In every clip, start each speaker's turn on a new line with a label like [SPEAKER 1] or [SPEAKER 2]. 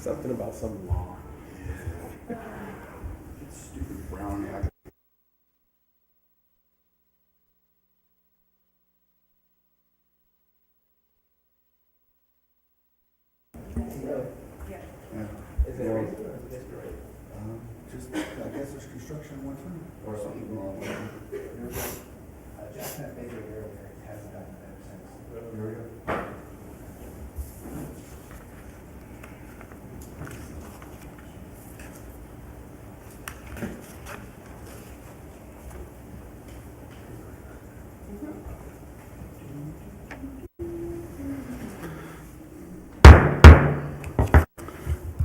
[SPEAKER 1] Something about some law.
[SPEAKER 2] Stupid brown act.
[SPEAKER 1] Is there a reason or is it just great?
[SPEAKER 2] Just, I guess there's construction one time or something wrong with it.
[SPEAKER 3] Jack had Baker earlier, it hasn't gotten better since.
[SPEAKER 2] There we go.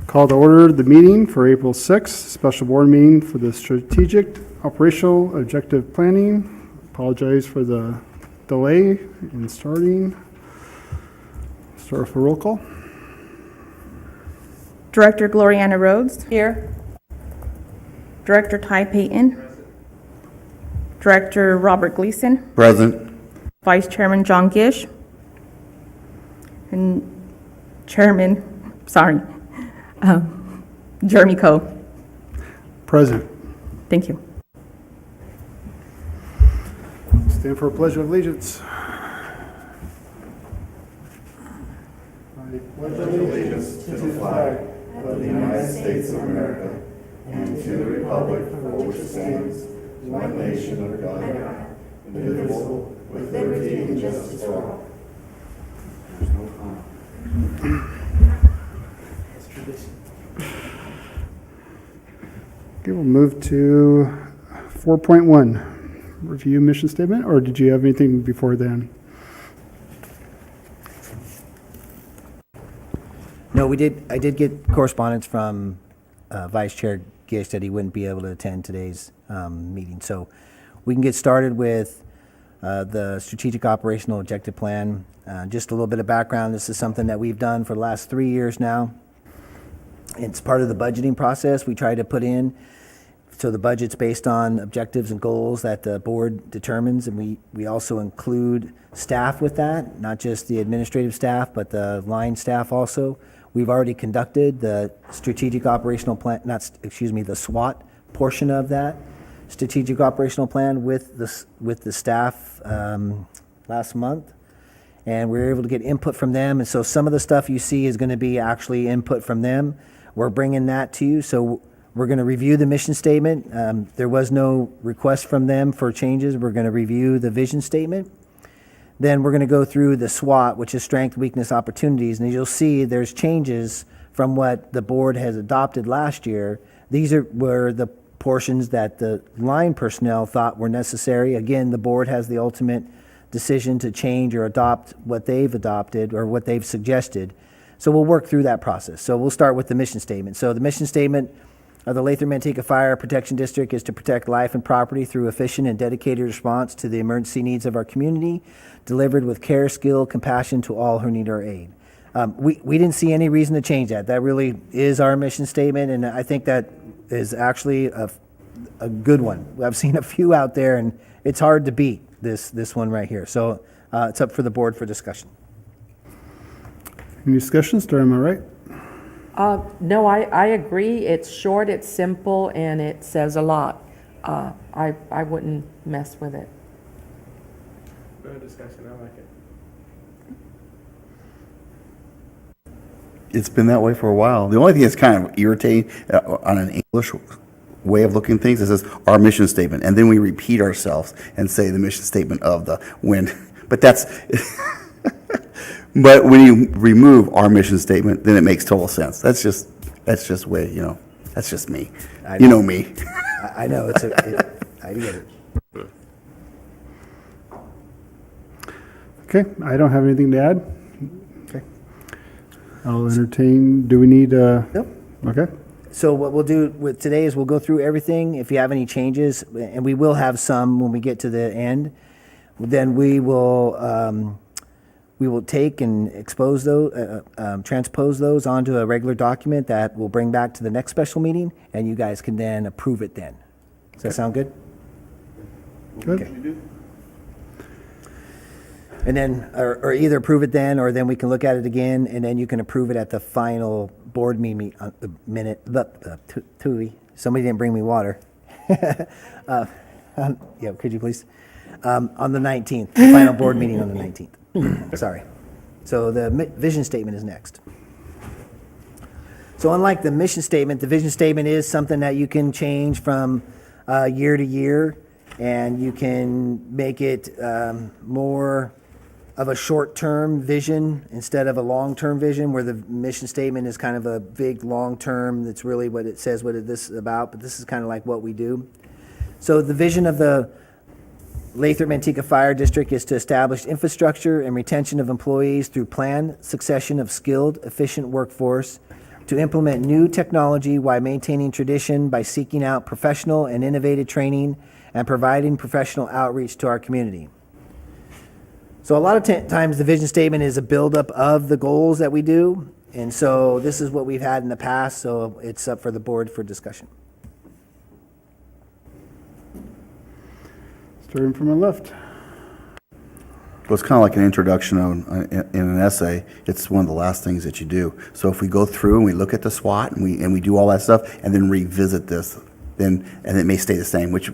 [SPEAKER 4] Call to order the meeting for April 6th, special board meeting for the Strategic Operational Objective Planning. Apologize for the delay in starting. Start with a roll call.
[SPEAKER 5] Director Gloriana Rhodes. Here. Director Ty Payton. Director Robert Gleason.
[SPEAKER 2] Present.
[SPEAKER 5] Vice Chairman John Gish. And Jeremy Coe.
[SPEAKER 4] Present.
[SPEAKER 5] Thank you.
[SPEAKER 4] Stand for a pledge of allegiance.
[SPEAKER 2] Pledge allegiance to the flag of the United States of America and to the republic for which it stands, one nation under God, indivisible, with liberty and justice for all. There's no comment.
[SPEAKER 1] It's tradition.
[SPEAKER 4] Okay, we'll move to 4.1. Review mission statement, or did you have anything before then?
[SPEAKER 3] No, we did. I did get correspondence from Vice Chair Gish that he wouldn't be able to attend today's meeting. So we can get started with the Strategic Operational Objective Plan. Just a little bit of background. This is something that we've done for the last 3 years now. It's part of the budgeting process we try to put in. So the budget's based on objectives and goals that the board determines, and we also include staff with that, not just the administrative staff, but the line staff also. We've already conducted the strategic operational plan, the SWOT portion of that strategic operational plan with the staff last month, and we were able to get input from them. And so some of the stuff you see is going to be actually input from them. We're bringing that to you. So we're going to review the mission statement. There was no request from them for changes. We're going to review the vision statement. Then we're going to go through the SWOT, which is strength, weakness, opportunities. And you'll see there's changes from what the board has adopted last year. These were the portions that the line personnel thought were necessary. Again, the board has the ultimate decision to change or adopt what they've adopted or what they've suggested. So we'll work through that process. So we'll start with the mission statement. So the mission statement of the Lathrop-Manteca Fire Protection District is to protect life and property through efficient and dedicated response to the emergency needs of our community, delivered with care, skill, compassion to all who need our aid. We didn't see any reason to change that. That really is our mission statement, and I think that is actually a good one. I've seen a few out there, and it's hard to beat this one right here. So it's up for the board for discussion.
[SPEAKER 4] Any discussions? Durham, am I right?
[SPEAKER 6] No, I agree. It's short, it's simple, and it says a lot. I wouldn't mess with it.
[SPEAKER 1] No discussion, I like it.
[SPEAKER 2] It's been that way for a while. The only thing that's kind of irritating on an English way of looking at things is this, our mission statement, and then we repeat ourselves and say the mission statement of the wind. But that's, but when you remove our mission statement, then it makes total sense. That's just way, that's just me. You know me.
[SPEAKER 3] I know, I get it.
[SPEAKER 4] Okay, I don't have anything to add.
[SPEAKER 3] Okay.
[SPEAKER 4] I'll entertain, do we need
[SPEAKER 3] Nope.
[SPEAKER 4] Okay.
[SPEAKER 3] So what we'll do with today is we'll go through everything. If you have any changes, and we will have some when we get to the end, then we will take and expose those, transpose those onto a regular document that we'll bring back to the next special meeting, and you guys can then approve it then. Does that sound good?
[SPEAKER 4] Good.
[SPEAKER 3] Okay. And then, or either approve it then, or then we can look at it again, and then you can approve it at the final board Tui, somebody didn't bring me water. Yeah, could you please? On the 19th, the final board meeting on the 19th. Sorry. So the vision statement is next. So unlike the mission statement, the vision statement is something that you can change from year to year, and you can make it more of a short-term vision instead of a long-term vision, where the mission statement is kind of a big long-term, that's really what it says, what this is about, but this is kind of like what we do. So the vision of the Lathrop-Manteca Fire District is to establish infrastructure and retention of employees through planned succession of skilled, efficient workforce, to implement new technology while maintaining tradition by seeking out professional and innovative training and providing professional outreach to our community. So a lot of times the vision statement is a buildup of the goals that we do, and so this is what we've had in the past, so it's up for the board for discussion.
[SPEAKER 4] Starting from my left.
[SPEAKER 2] Well, it's kind of like an introduction in an essay. It's one of the last things that you do. So if we go through and we look at the SWOT and we do all that stuff and then revisit this, and it may stay the same, which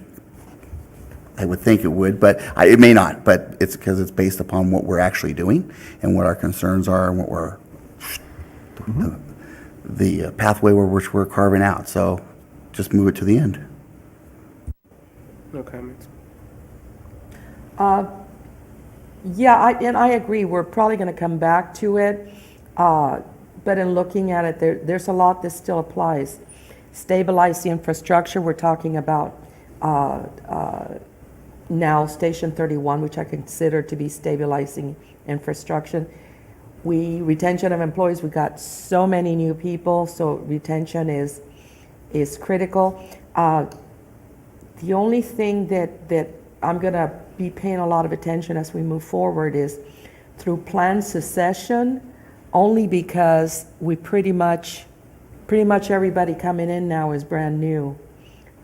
[SPEAKER 2] I would think it would, but it may not. But it's because it's based upon what we're actually doing and what our concerns are and what we're the pathway which we're carving out. So just move it to the end.
[SPEAKER 1] No comments.
[SPEAKER 6] Yeah, I agree. We're probably going to come back to it. But in looking at it, there's a lot that still applies. Stabilize the infrastructure. We're talking about now Station 31, which I consider to be stabilizing infrastructure. Retention of employees. We got so many new people, so retention is critical. The only thing that I'm going to be paying a lot of attention as we move forward is through planned succession, only because we pretty much everybody coming in now is brand new.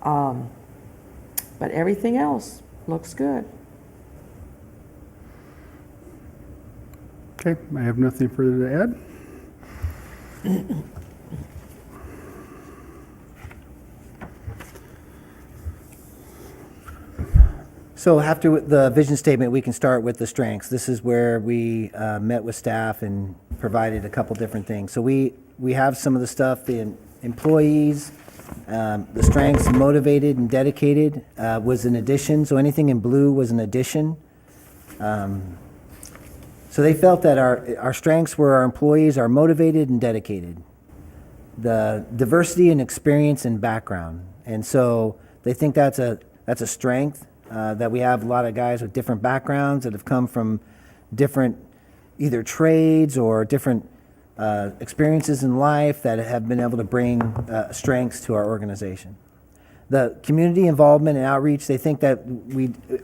[SPEAKER 6] But everything else looks good.
[SPEAKER 4] Okay, I have nothing further to add.
[SPEAKER 3] So after the vision statement, we can start with the strengths. This is where we met with staff and provided a couple different things. So we have some of the stuff, the employees, the strengths, motivated and dedicated was an addition. So anything in blue was an addition. So they felt that our strengths were our employees are motivated and dedicated. The diversity and experience and background. And so they think that's a strength. That we have a lot of guys with different backgrounds that have come from different either trades or different experiences in life that have been able to bring strengths to our organization. The community involvement and outreach, they think that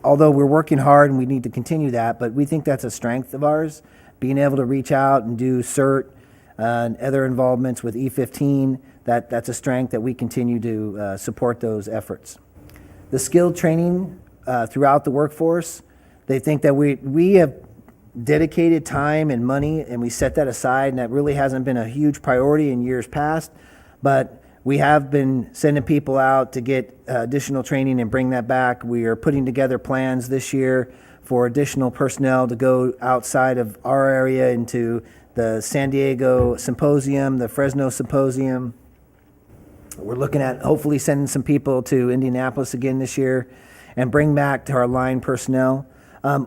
[SPEAKER 3] although we're working hard and we need to continue that, but we think that's a strength of ours, being able to reach out and do CERT and other involvements with E15, that's a strength that we continue to support those efforts. The skilled training throughout the workforce, they think that we have dedicated time and money and we set that aside, and that really hasn't been a huge priority in years past, but we have been sending people out to get additional training and bring that back. We are putting together plans this year for additional personnel to go outside of our area into the San Diego Symposium, the Fresno Symposium. We're looking at hopefully sending some people to Indianapolis again this year and bring back to our line personnel.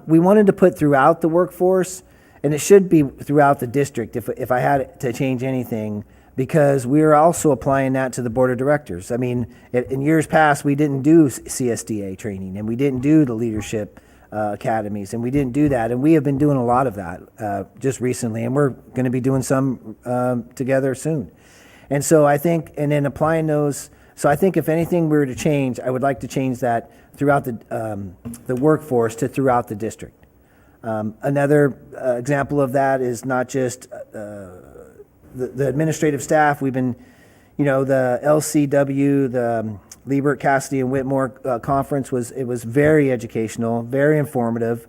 [SPEAKER 3] We wanted to put throughout the workforce, and it should be throughout the district if I had to change anything, because we are also applying that to the board of directors. I mean, in years past, we didn't do CSDA training, and we didn't do the leadership academies, and we didn't do that, and we have been doing a lot of that just recently, and we're going to be doing some together soon. And so I think, and then applying those, so I think if anything we were to change, I would like to change that throughout the workforce to throughout the district. Another example of that is not just the administrative staff. We've been, the LCW, the Liebert, Cassidy, and Whitmore conference was very educational, very informative.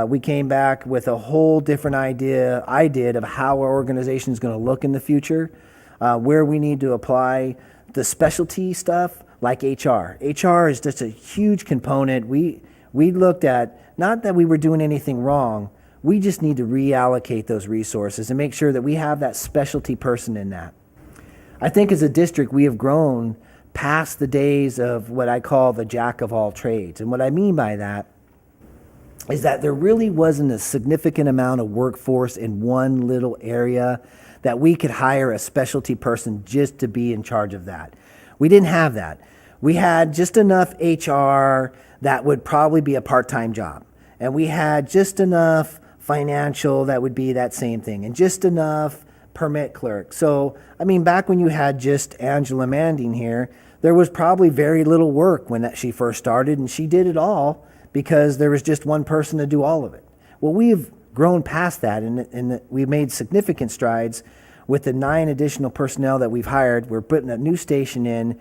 [SPEAKER 3] We came back with a whole different idea, I did, of how our organization is going to look in the future, where we need to apply the specialty stuff like HR. HR is just a huge component. We looked at, not that we were doing anything wrong, we just need to reallocate those resources and make sure that we have that specialty person in that. I think as a district, we have grown past the days of what I call the jack of all trades. And what I mean by that is that there really wasn't a significant amount of workforce in one little area that we could hire a specialty person just to be in charge of that. We didn't have that. We had just enough HR that would probably be a part-time job. And we had just enough financial that would be that same thing, and just enough permit clerk. So, I mean, back when you had just Angela Manding here, there was probably very little work when she first started, and she did it all because there was just one person to do all of it. Well, we've grown past that, and we've made significant strides with the 9 additional personnel that we've hired. We're putting a new station in.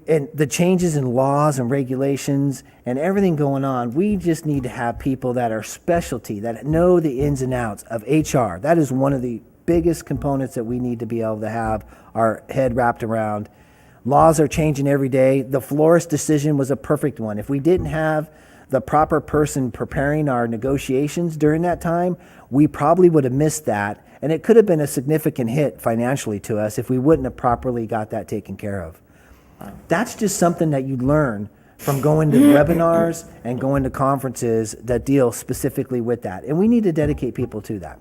[SPEAKER 3] And the changes in laws and regulations and everything going on, we just need to have people that are specialty, that know the ins and outs of HR. That is one of the biggest components that we need to be able to have our head wrapped around. Laws are changing every day. The florist decision was a perfect one. If we didn't have the proper person preparing our negotiations during that time, we probably would have missed that. And it could have been a significant hit financially to us if we wouldn't have properly got that taken care of. That's just something that you learn from going to webinars and going to conferences that deal specifically with that. And we need to dedicate people to that.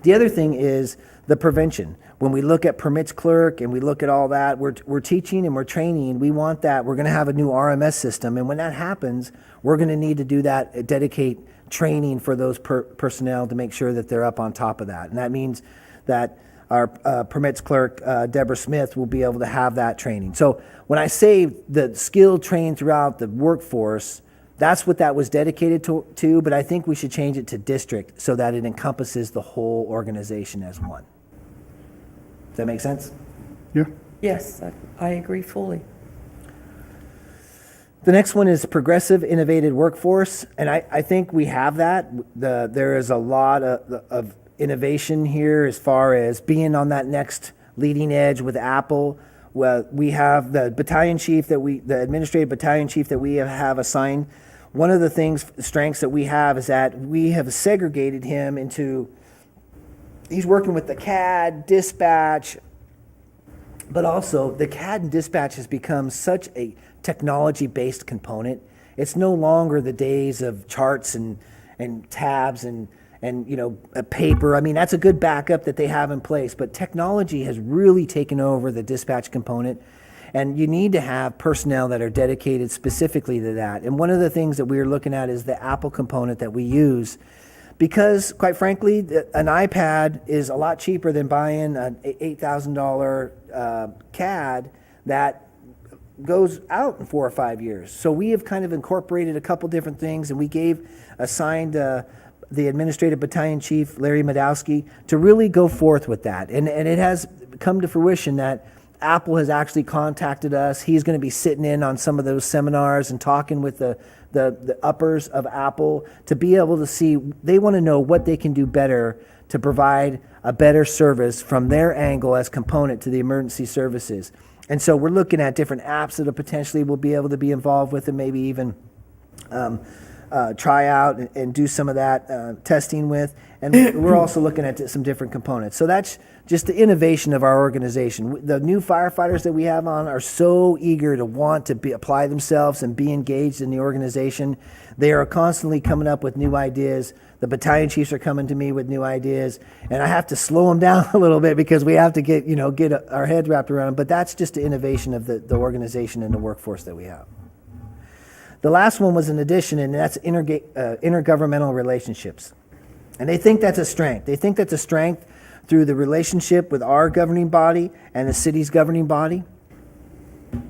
[SPEAKER 3] The other thing is the prevention. When we look at permits clerk and we look at all that, we're teaching and we're training. We want that. We're going to have a new RMS system. And when that happens, we're going to need to do that, dedicate training for those personnel to make sure that they're up on top of that. And that means that our permits clerk, Deborah Smith, will be able to have that training. So when I say the skilled trained throughout the workforce, that's what that was dedicated to, but I think we should change it to district so that it encompasses the whole organization as one. Does that make sense?
[SPEAKER 4] Yeah.
[SPEAKER 6] Yes, I agree fully.
[SPEAKER 3] The next one is progressive innovative workforce, and I think we have that. There is a lot of innovation here as far as being on that next leading edge with Apple. Well, we have the battalion chief the administrative battalion chief that we have assigned. One of the strengths that we have is that we have segregated him into, he's working with the CAD, dispatch, but also the CAD and dispatch has become such a technology-based component. It's no longer the days of charts and tabs and a paper. I mean, that's a good backup that they have in place, but technology has really taken over the dispatch component, and you need to have personnel that are dedicated specifically to that. And one of the things that we're looking at is the Apple component that we use, because quite frankly, an iPad is a lot cheaper than buying an $8,000 CAD that goes out in 4 or 5 years. So we have kind of incorporated a couple different things, and we assigned the administrative battalion chief, Larry Madowski, to really go forth with that. And it has come to fruition that Apple has actually contacted us. He's going to be sitting in on some of those seminars and talking with the uppers of Apple to be able to see, they want to know what they can do better to provide a better service from their angle as component to the emergency services. And so we're looking at different apps that potentially will be able to be involved with, and maybe even try out and do some of that testing with. And we're also looking at some different components. So that's just the innovation of our organization. The new firefighters that we have on are so eager to want to apply themselves and be engaged in the organization. They are constantly coming up with new ideas. The battalion chiefs are coming to me with new ideas, and I have to slow them down a little bit because we have to get our head wrapped around them. But that's just the innovation of the organization and the workforce that we have. The last one was an addition, and that's intergovernmental relationships. And they think that's a strength. They think that's a strength through the relationship with our governing body and the city's governing body.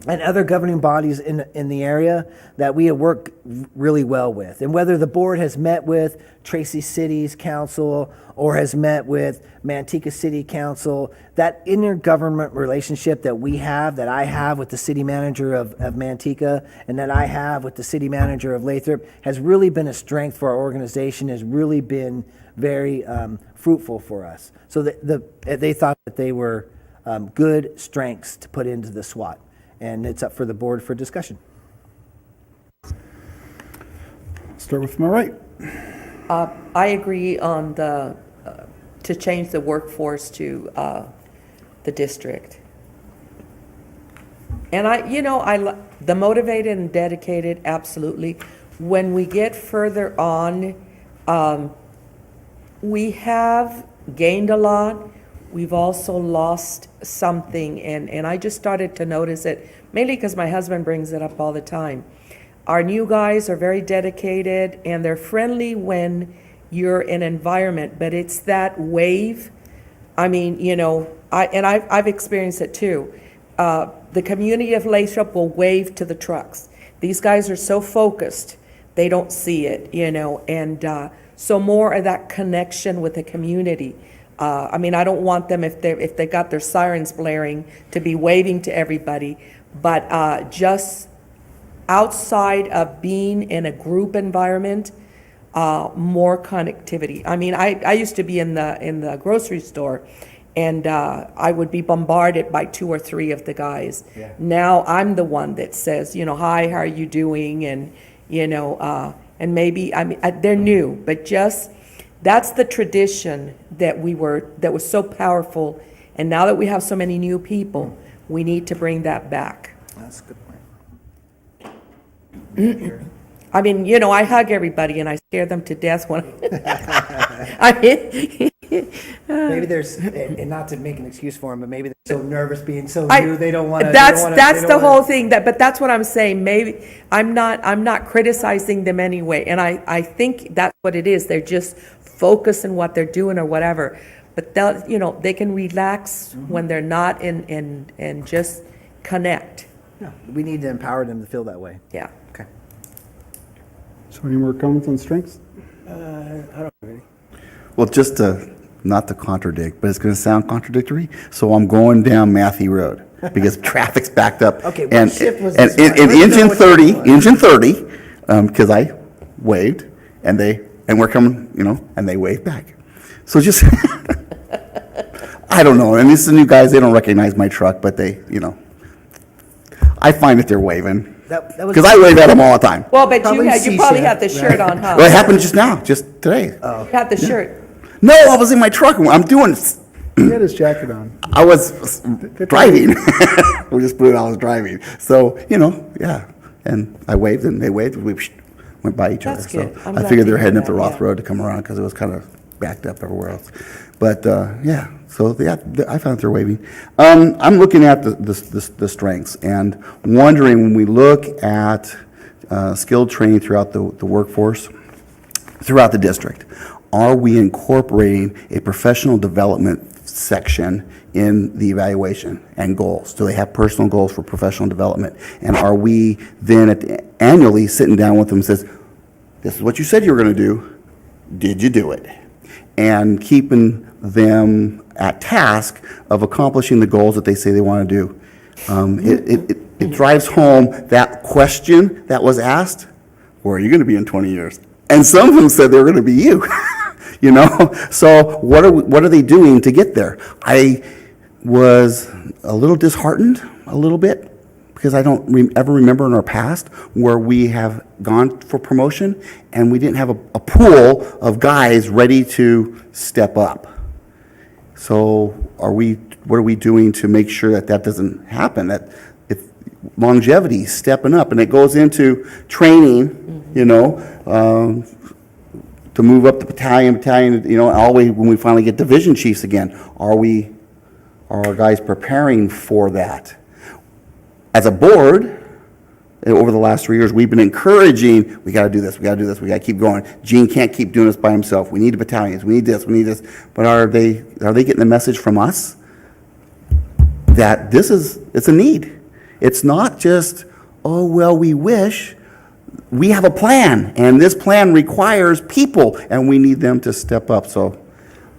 [SPEAKER 3] and other governing bodies in the area that we work really well with. And whether the board has met with Tracy City's council or has met with Manteca City Council, that intergovernment relationship that we have, that I have with the city manager of Manteca and that I have with the city manager of Lathrop, has really been a strength for our organization, has really been very fruitful for us. So they thought that they were good strengths to put into the SWAT. And it's up for the board for discussion.
[SPEAKER 4] Start with my right.
[SPEAKER 6] I agree on the, to change the workforce to the district. And the motivated and dedicated, absolutely. When we get further on, we have gained a lot. We've also lost something, and I just started to notice it, mainly because my husband brings it up all the time. Our new guys are very dedicated, and they're friendly when you're in an environment, but it's that wave. I mean, I've experienced it too. The community of Lathrop will wave to the trucks. These guys are so focused, they don't see it, and so more of that connection with the community. I don't want them, if they got their sirens blaring, to be waving to everybody, but just outside of being in a group environment, more connectivity. I used to be in the grocery store, and I would be bombarded by 2 or 3 of the guys. Yeah. Now I'm the one that says, hi, how are you doing? And and maybe they're new, but just. That's the tradition that was so powerful, and now that we have so many new people, we need to bring that back.
[SPEAKER 3] That's a good point.
[SPEAKER 6] I hug everybody and I scare them to death when
[SPEAKER 3] maybe there's, and not to make an excuse for them, but maybe they're so nervous being so new, they don't want to.
[SPEAKER 6] That's the whole thing. But that's what I'm saying. Maybe I'm not criticizing them anyway, and I think that's what it is. They're just focused on what they're doing or whatever. But they can relax when they're not and just connect.
[SPEAKER 3] Yeah, we need to empower them to feel that way.
[SPEAKER 6] Yeah.
[SPEAKER 3] Okay.
[SPEAKER 4] So any more comments on strengths?
[SPEAKER 1] I don't have any.
[SPEAKER 2] Well, just not to contradict, but it's going to sound contradictory. So I'm going down Matthew Road because traffic's backed up.
[SPEAKER 3] Okay, what
[SPEAKER 2] and
[SPEAKER 3] shift was
[SPEAKER 2] and,
[SPEAKER 3] this?
[SPEAKER 2] and, and engine 30, because I waved and we're coming, and they waved back. So just, I don't know. And these are new guys, they don't recognize my truck, but they, I find that they're waving. Because I wave at them all the time.
[SPEAKER 6] Well, but
[SPEAKER 3] Probably
[SPEAKER 6] you probably
[SPEAKER 3] C-shift,
[SPEAKER 6] have the shirt on, huh?
[SPEAKER 2] Well, it happened just now, just today.
[SPEAKER 6] You have the shirt.
[SPEAKER 2] No, I was in my truck. I'm doing,
[SPEAKER 4] He had his jacket on.
[SPEAKER 2] I was driving. We just put it, I was driving. So, yeah. And I waved and they waved. We went by each
[SPEAKER 6] That's
[SPEAKER 2] other.
[SPEAKER 6] good.
[SPEAKER 2] So
[SPEAKER 6] I'm
[SPEAKER 2] I
[SPEAKER 6] glad
[SPEAKER 2] figured
[SPEAKER 6] to
[SPEAKER 2] they're
[SPEAKER 6] hear
[SPEAKER 2] heading up the
[SPEAKER 6] that,
[SPEAKER 2] Roth
[SPEAKER 6] yeah.
[SPEAKER 2] Road to come around because it was kind of backed up everywhere else. But, yeah, so I found they're waving. I'm looking at the strengths and wondering when we look at skilled training throughout the workforce, throughout the district, are we incorporating a professional development section in the evaluation and goals? Do they have personal goals for professional development? And are we then annually sitting down with them and says, this is what you said you were going to do. Did you do it? And keeping them at task of accomplishing the goals that they say they want to do. It drives home that question that was asked, where are you going to be in 20 years? And some of them said they were going to be you. So what are they doing to get there? I was a little disheartened, a little bit, because I don't ever remember in our past where we have gone for promotion and we didn't have a pool of guys ready to step up. So what are we doing to make sure that doesn't happen? That if longevity, stepping up, and it goes into training, to move up the battalion, all the way when we finally get division chiefs again. Are our guys preparing for that? As a board, over the last 3 years, we've been encouraging, we got to do this, we got to keep going. Gene can't keep doing this by himself. We need the battalions, we need this. But are they getting the message from us that it's a need? It's not just, oh, well, we wish. We have a plan, and this plan requires people, and we need them to step up. So,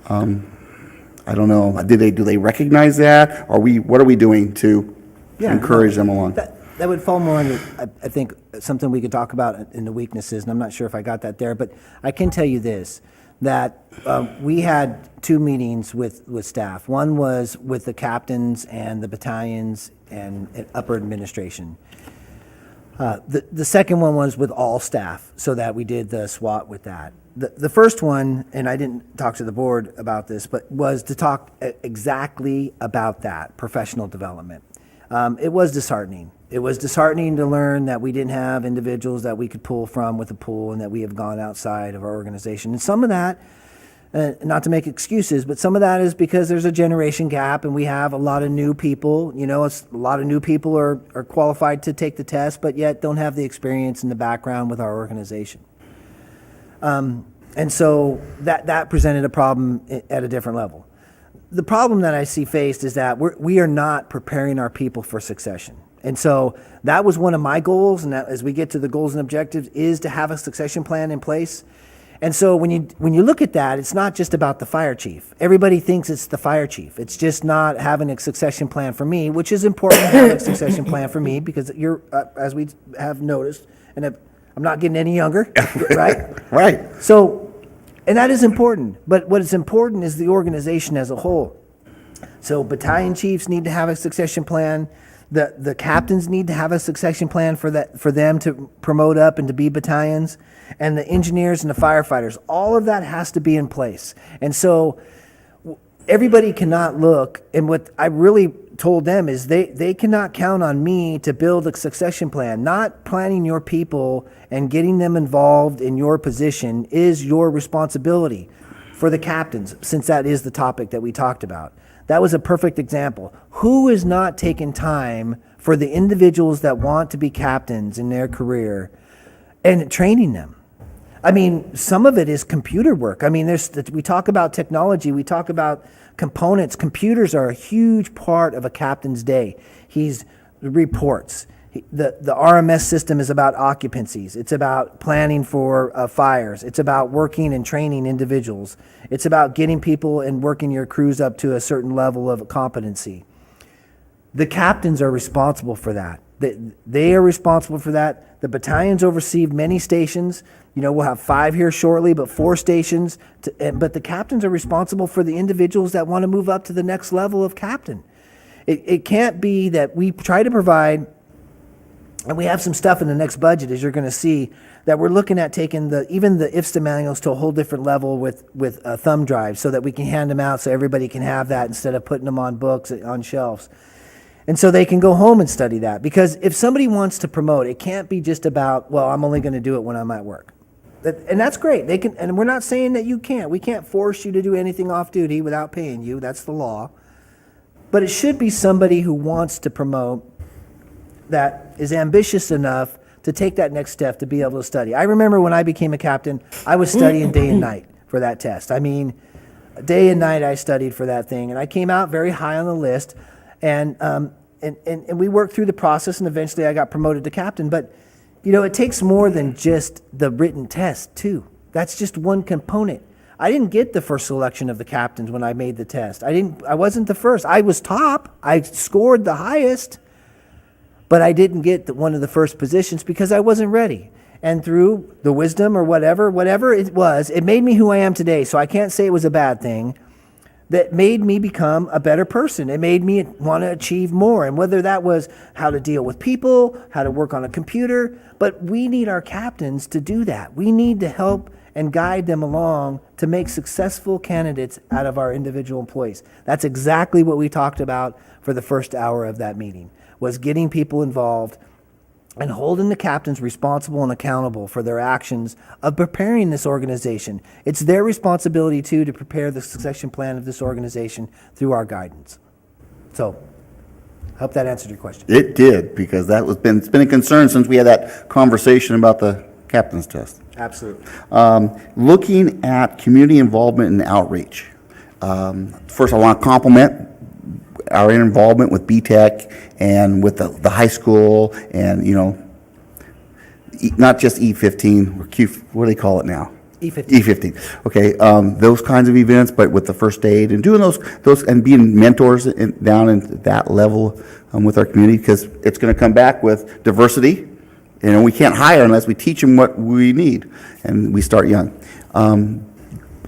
[SPEAKER 2] I don't know. Do they recognize that? What are we doing to encourage them along?
[SPEAKER 3] That would fall more under, I think, something we could talk about in the weaknesses, and I'm not sure if I got that there, but I can tell you this, that we had 2 meetings with staff. One was with the captains and the battalions and upper administration. The second one was with all staff, so that we did the SWAT with that. The first one, and I didn't talk to the board about this, but was to talk exactly about that, professional development. It was disheartening. It was disheartening to learn that we didn't have individuals that we could pull from with a pool and that we have gone outside of our organization. And some of that, not to make excuses, but some of that is because there's a generation gap and we have a lot of new people. You know, a lot of new people are qualified to take the test, but yet don't have the experience and the background with our organization. And so that presented a problem at a different level. The problem that I see faced is that we are not preparing our people for succession. And so that was one of my goals, and that, as we get to the goals and objectives, is to have a succession plan in place. And so when you look at that, it's not just about the fire chief. Everybody thinks it's the fire chief. It's just not having a succession plan for me, which is important to have a succession plan for me because you're, as we have noticed, and I'm not getting any younger, right?
[SPEAKER 2] Right.
[SPEAKER 3] So, and that is important. But what is important is the organization as a whole. So battalion chiefs need to have a succession plan. The captains need to have a succession plan for them to promote up and to be battalions, and the engineers and the firefighters. All of that has to be in place. And so everybody cannot look, and what I really told them is they cannot count on me to build a succession plan. Not planning your people and getting them involved in your position is your responsibility for the captains, since that is the topic that we talked about. That was a perfect example. Who is not taking time for the individuals that want to be captains in their career and training them? I mean, some of it is computer work. I mean, we talk about technology, we talk about components. Computers are a huge part of a captain's day. He's reports. The RMS system is about occupancies. It's about planning for fires. It's about working and training individuals. It's about getting people and working your crews up to a certain level of competency. The captains are responsible for that. They are responsible for that. The battalions oversee many stations. You know, we'll have 5 here shortly, but 4 stations. But the captains are responsible for the individuals that want to move up to the next level of captain. It can't be that we try to provide. And we have some stuff in the next budget, as you're going to see, that we're looking at taking even the IFSTA manuals to a whole different level with thumb drives so that we can hand them out so everybody can have that instead of putting them on books, on shelves. And so they can go home and study that. Because if somebody wants to promote, it can't be just about, well, I'm only going to do it when I'm at work. And that's great. They can, and we're not saying that you can't. We can't force you to do anything off duty without paying you. That's the law. But it should be somebody who wants to promote, that is ambitious enough to take that next step to be able to study. I remember when I became a captain, I was studying day and night for that test. I mean, day and night I studied for that thing, and I came out very high on the list, and we worked through the process, and eventually I got promoted to captain. But, you know, it takes more than just the written test, too. That's just one component. I didn't get the first selection of the captains when I made the test. I wasn't the first. I was top. I scored the highest. But I didn't get one of the first positions because I wasn't ready. And through the wisdom or whatever it was, it made me who I am today. So I can't say it was a bad thing. That made me become a better person. It made me want to achieve more. And whether that was how to deal with people, how to work on a computer, but we need our captains to do that. We need to help and guide them along to make successful candidates out of our individual employees. That's exactly what we talked about for the first hour of that meeting, was getting people involved and holding the captains responsible and accountable for their actions of preparing this organization. It's their responsibility, too, to prepare the succession plan of this organization through our guidance. So, I hope that answered your question.
[SPEAKER 2] It did, because it's been a concern since we had that conversation about the captain's test.
[SPEAKER 3] Absolutely.
[SPEAKER 2] Looking at community involvement and outreach. First, I want to compliment our involvement with BTEC and with the high school and, not just E15, or Q, what do they call it now?
[SPEAKER 3] E15.
[SPEAKER 2] E15. Okay, those kinds of events, but with the first aid and doing those and being mentors down in that level with our community, because it's going to come back with diversity. We can't hire unless we teach them what we need, and we start young.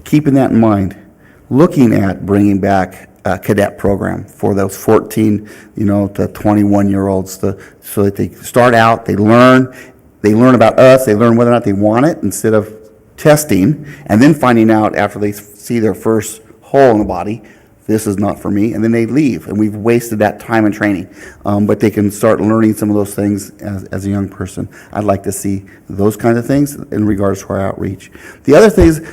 [SPEAKER 2] Keeping that in mind, looking at bringing back a cadet program for those 14, to 21-year-olds, so that they start out, they learn about us, they learn whether or not they want it instead of testing, and then finding out after they see their first hole in the body, this is not for me, and then they leave, and we've wasted that time and training. But they can start learning some of those things as a young person. I'd like to see those kind of things in regards to our outreach. The other thing is,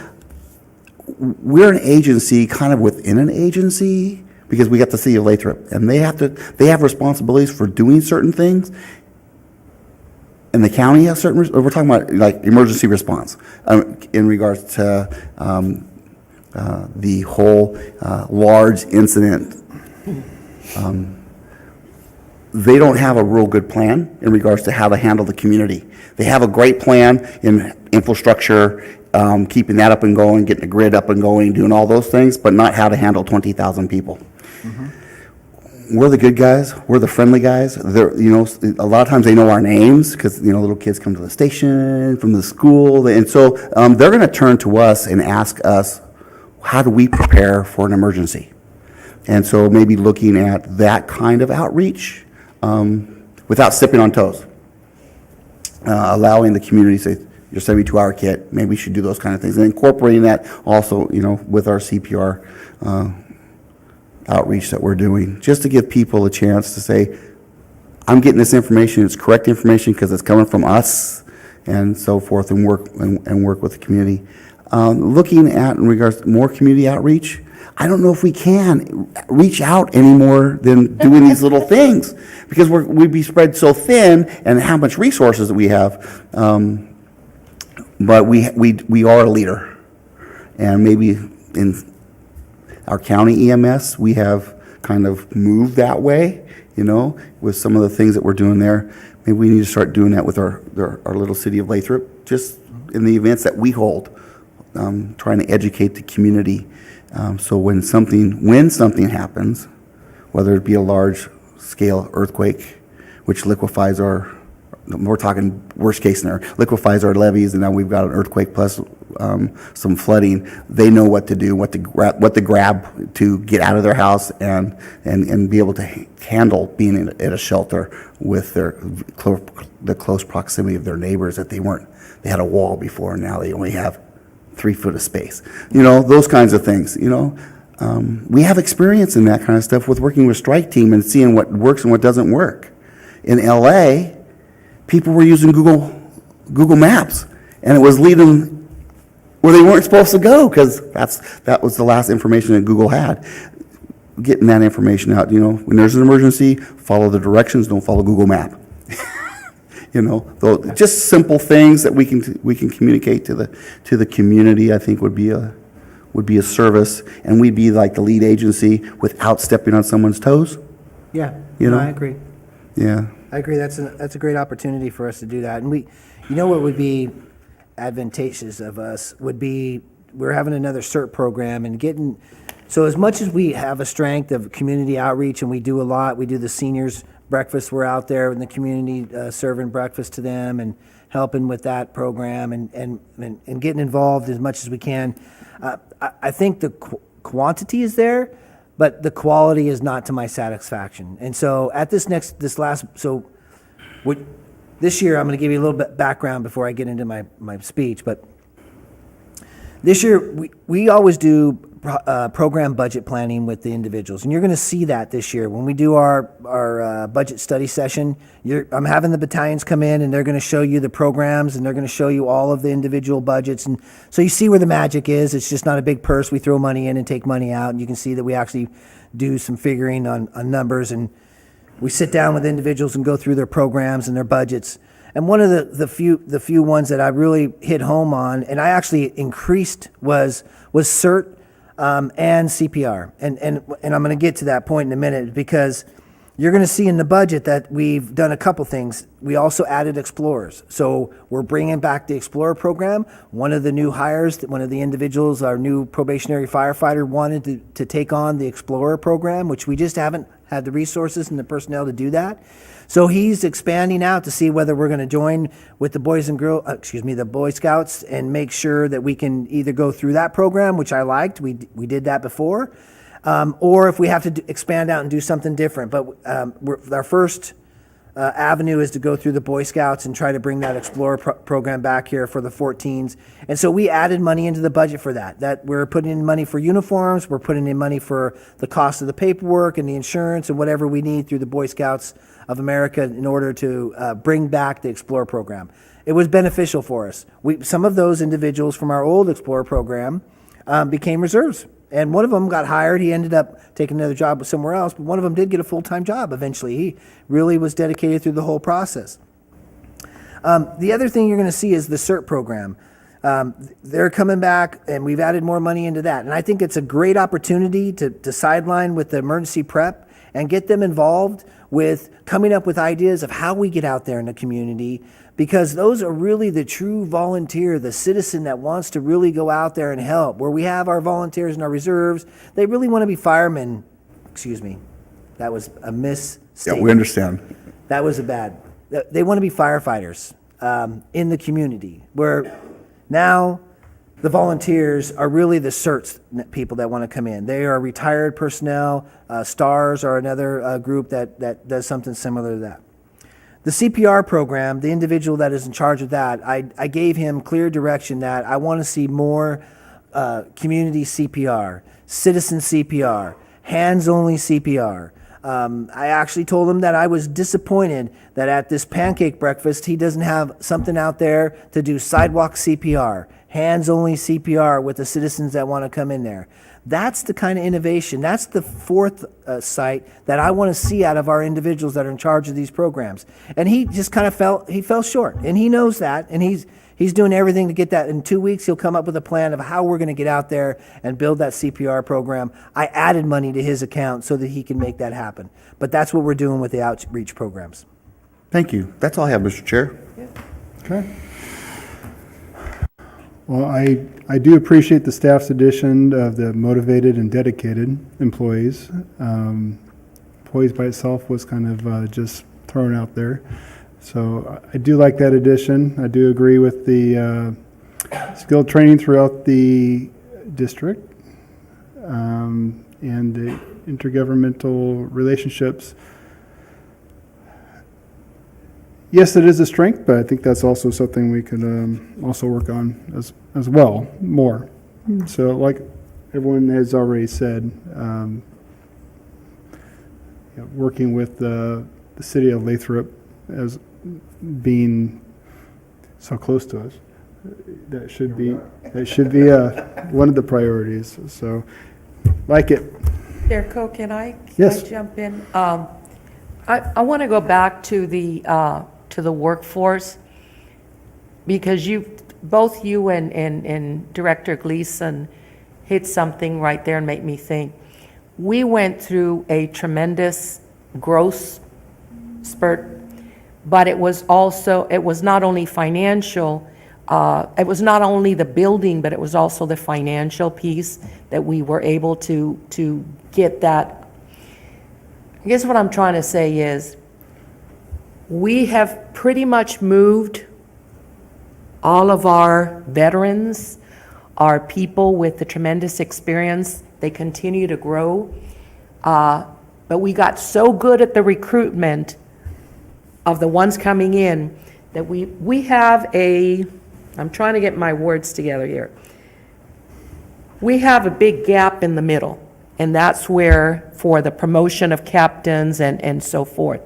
[SPEAKER 2] we're an agency kind of within an agency, because we got the city of Lathrop, and they have responsibilities for doing certain things. And the county has certain, we're talking about like emergency response in regards to the whole large incident. They don't have a real good plan in regards to how to handle the community. They have a great plan in infrastructure, keeping that up and going, getting the grid up and going, doing all those things, but not how to handle 20,000 people. We're the good guys. We're the friendly guys. They're, a lot of times they know our names because, little kids come to the station from the school. And so they're going to turn to us and ask us, how do we prepare for an emergency? And so maybe looking at that kind of outreach without stepping on toes. Allowing the community to say, your 72-hour kit, maybe we should do those kind of things. And incorporating that also, with our CPR outreach that we're doing, just to give people a chance to say, I'm getting this information, it's correct information because it's coming from us, and so forth, and work with the community. Looking at, in regards to more community outreach, I don't know if we can reach out any more than doing these little things, because we'd be spread so thin, and how much resources that we have. But we are a leader, and maybe in our county EMS, we have kind of moved that way, with some of the things that we're doing there. Maybe we need to start doing that with our little city of Lathrop, just in the events that we hold, trying to educate the community. So when something happens, whether it be a large scale earthquake, which liquefies we're talking worst case scenario, liquefies our levees, and now we've got an earthquake plus some flooding. They know what to do, what to grab to get out of their house and be able to handle being at a shelter with the close proximity of their neighbors that they had a wall before, and now they only have 3 foot of space. Those kinds of things. We have experience in that kind of stuff with working with strike team and seeing what works and what doesn't work. In LA, people were using Google Maps, and it was leading where they weren't supposed to go, because that was the last information that Google had. Getting that information out, when there's an emergency, follow the directions, don't follow Google Map. Just simple things that we can communicate to the community, I think would be a service, and we'd be like the lead agency without stepping on someone's toes.
[SPEAKER 3] Yeah, I agree.
[SPEAKER 2] Yeah.
[SPEAKER 3] I agree. That's a great opportunity for us to do that. And what would be advantageous of us would be, we're having another CERT program and getting, so as much as we have a strength of community outreach, and we do a lot, we do the seniors breakfast, we're out there in the community serving breakfast to them and helping with that program and getting involved as much as we can. I think the quantity is there, but the quality is not to my satisfaction. And so at this year, I'm going to give you a little bit background before I get into my speech, but this year, we always do program budget planning with the individuals, and you're going to see that this year. When we do our budget study session, I'm having the battalions come in, and they're going to show you the programs, and they're going to show you all of the individual budgets, and so you see where the magic is. It's just not a big purse. We throw money in and take money out, and you can see that we actually do some figuring on numbers, and we sit down with individuals and go through their programs and their budgets. And one of the few ones that I really hit home on, and I actually increased, was CERT. and CPR. And I'm going to get to that point in a minute, because you're going to see in the budget that we've done a couple things. We also added Explorers. So we're bringing back the Explorer program. One of the new hires, one of the individuals, our new probationary firefighter, wanted to take on the Explorer program, which we just haven't had the resources and the personnel to do that. So he's expanding out to see whether we're going to join with the the Boy Scouts, and make sure that we can either go through that program, which I liked. We did that before. Or if we have to expand out and do something different. But our first avenue is to go through the Boy Scouts and try to bring that Explorer program back here for the 14s. And so we added money into the budget for that. That we're putting in money for uniforms, we're putting in money for the cost of the paperwork and the insurance and whatever we need through the Boy Scouts of America in order to bring back the Explorer program. It was beneficial for us. Some of those individuals from our old Explorer program became reserves. And one of them got hired. He ended up taking another job somewhere else, but one of them did get a full-time job eventually. He really was dedicated through the whole process. The other thing you're going to see is the CERT program. They're coming back, and we've added more money into that. And I think it's a great opportunity to sideline with the emergency prep and get them involved with coming up with ideas of how we get out there in the community, because those are really the true volunteer, the citizen that wants to really go out there and help. Where we have our volunteers and our reserves, they really want to be firemen. Excuse me, that was a misstatement.
[SPEAKER 2] Yeah, we understand.
[SPEAKER 3] That was they want to be firefighters in the community, where now the volunteers are really the CERTs people that want to come in. They are retired personnel. STARS are another group that does something similar to that. The CPR program, the individual that is in charge of that, I gave him clear direction that I want to see more community CPR, citizen CPR, hands-only CPR. I actually told him that I was disappointed that at this pancake breakfast, he doesn't have something out there to do sidewalk CPR, hands-only CPR with the citizens that want to come in there. That's the kind of innovation. That's the fourth site that I want to see out of our individuals that are in charge of these programs. And he just kind of fell short, and he knows that, and he's doing everything to get that. In 2 weeks, he'll come up with a plan of how we're going to get out there and build that CPR program. I added money to his account so that he can make that happen. But that's what we're doing with the outreach programs.
[SPEAKER 2] Thank you. That's all I have, Mr. Chair.
[SPEAKER 4] Okay. Well, I do appreciate the staff's addition of the motivated and dedicated employees. Employees by itself was kind of just thrown out there. So I do like that addition. I do agree with the skilled training throughout the district and the intergovernmental relationships. Yes, it is a strength, but I think that's also something we could also work on as well, more. So like everyone has already said, working with the city of Lathrop as being so close to us, that should be one of the priorities. So like it.
[SPEAKER 6] Derco, can I
[SPEAKER 4] Yes.
[SPEAKER 6] jump in? I want to go back to the workforce, because both you and Director Gleason hit something right there and made me think. We went through a tremendous growth spurt, but it was not only financial, it was not only the building, but it was also the financial piece that we were able to get that. I guess what I'm trying to say is, we have pretty much moved all of our veterans, our people with the tremendous experience. They continue to grow. But we got so good at the recruitment of the ones coming in that we have I'm trying to get my words together here. We have a big gap in the middle, and that's where, for the promotion of captains and so forth.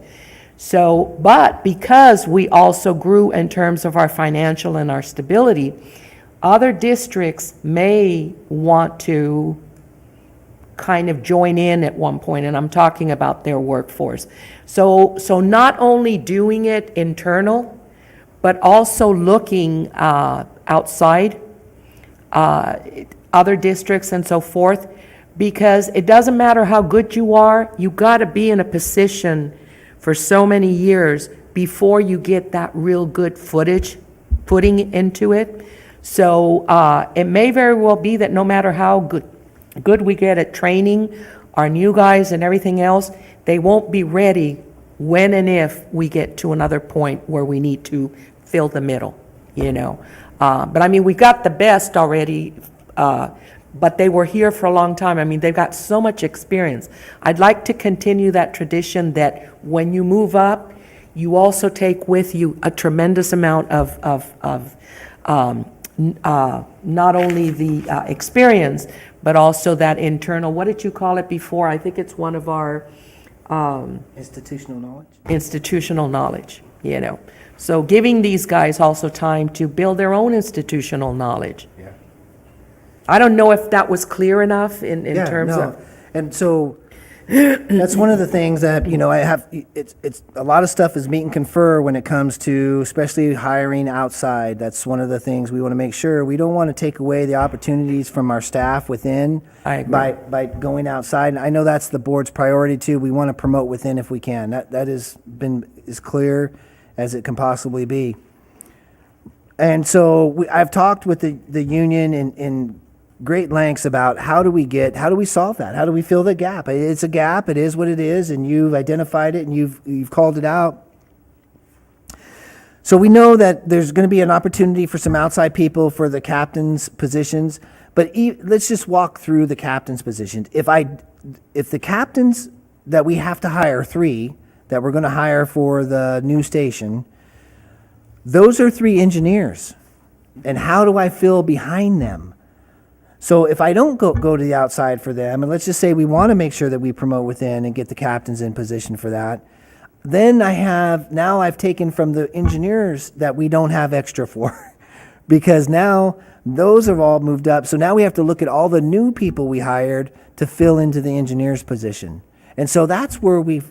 [SPEAKER 6] So, but because we also grew in terms of our financial and our stability, other districts may want to kind of join in at one point, and I'm talking about their workforce. So not only doing it internal, but also looking outside. other districts and so forth, because it doesn't matter how good you are, you got to be in a position for so many years before you get that real good footing into it. So it may very well be that no matter how good we get at training our new guys and everything else, they won't be ready when and if we get to another point where we need to fill the middle, you know. But I mean, we got the best already, but they were here for a long time. I mean, they've got so much experience. I'd like to continue that tradition that when you move up, you also take with you a tremendous amount of not only the experience, but also that internal, what did you call it before? I think it's one of our
[SPEAKER 3] Institutional knowledge?
[SPEAKER 6] institutional knowledge, you know. So giving these guys also time to build their own institutional knowledge.
[SPEAKER 3] Yeah.
[SPEAKER 6] I don't know if that was clear enough in terms of.
[SPEAKER 3] And so that's one of the things that, you know, I have, it's a lot of stuff is meet and confer when it comes to especially hiring outside. That's one of the things we want to make sure. We don't want to take away the opportunities from our staff within
[SPEAKER 6] I agree.
[SPEAKER 3] by going outside. And I know that's the board's priority too. We want to promote within if we can. That has been as clear as it can possibly be. And so I've talked with the union in great lengths about how do we solve that? How do we fill the gap? It's a gap. It is what it is, and you've identified it and you've called it out. So we know that there's going to be an opportunity for some outside people for the captain's positions, but let's just walk through the captain's positions. If the captains that we have to hire, 3 that we're going to hire for the new station, those are 3 engineers. And how do I fill behind them? So if I don't go to the outside for them, and let's just say we want to make sure that we promote within and get the captains in position for that, then I've taken from the engineers that we don't have extra for because now those have all moved up. So now we have to look at all the new people we hired to fill into the engineer's position. And so that's where we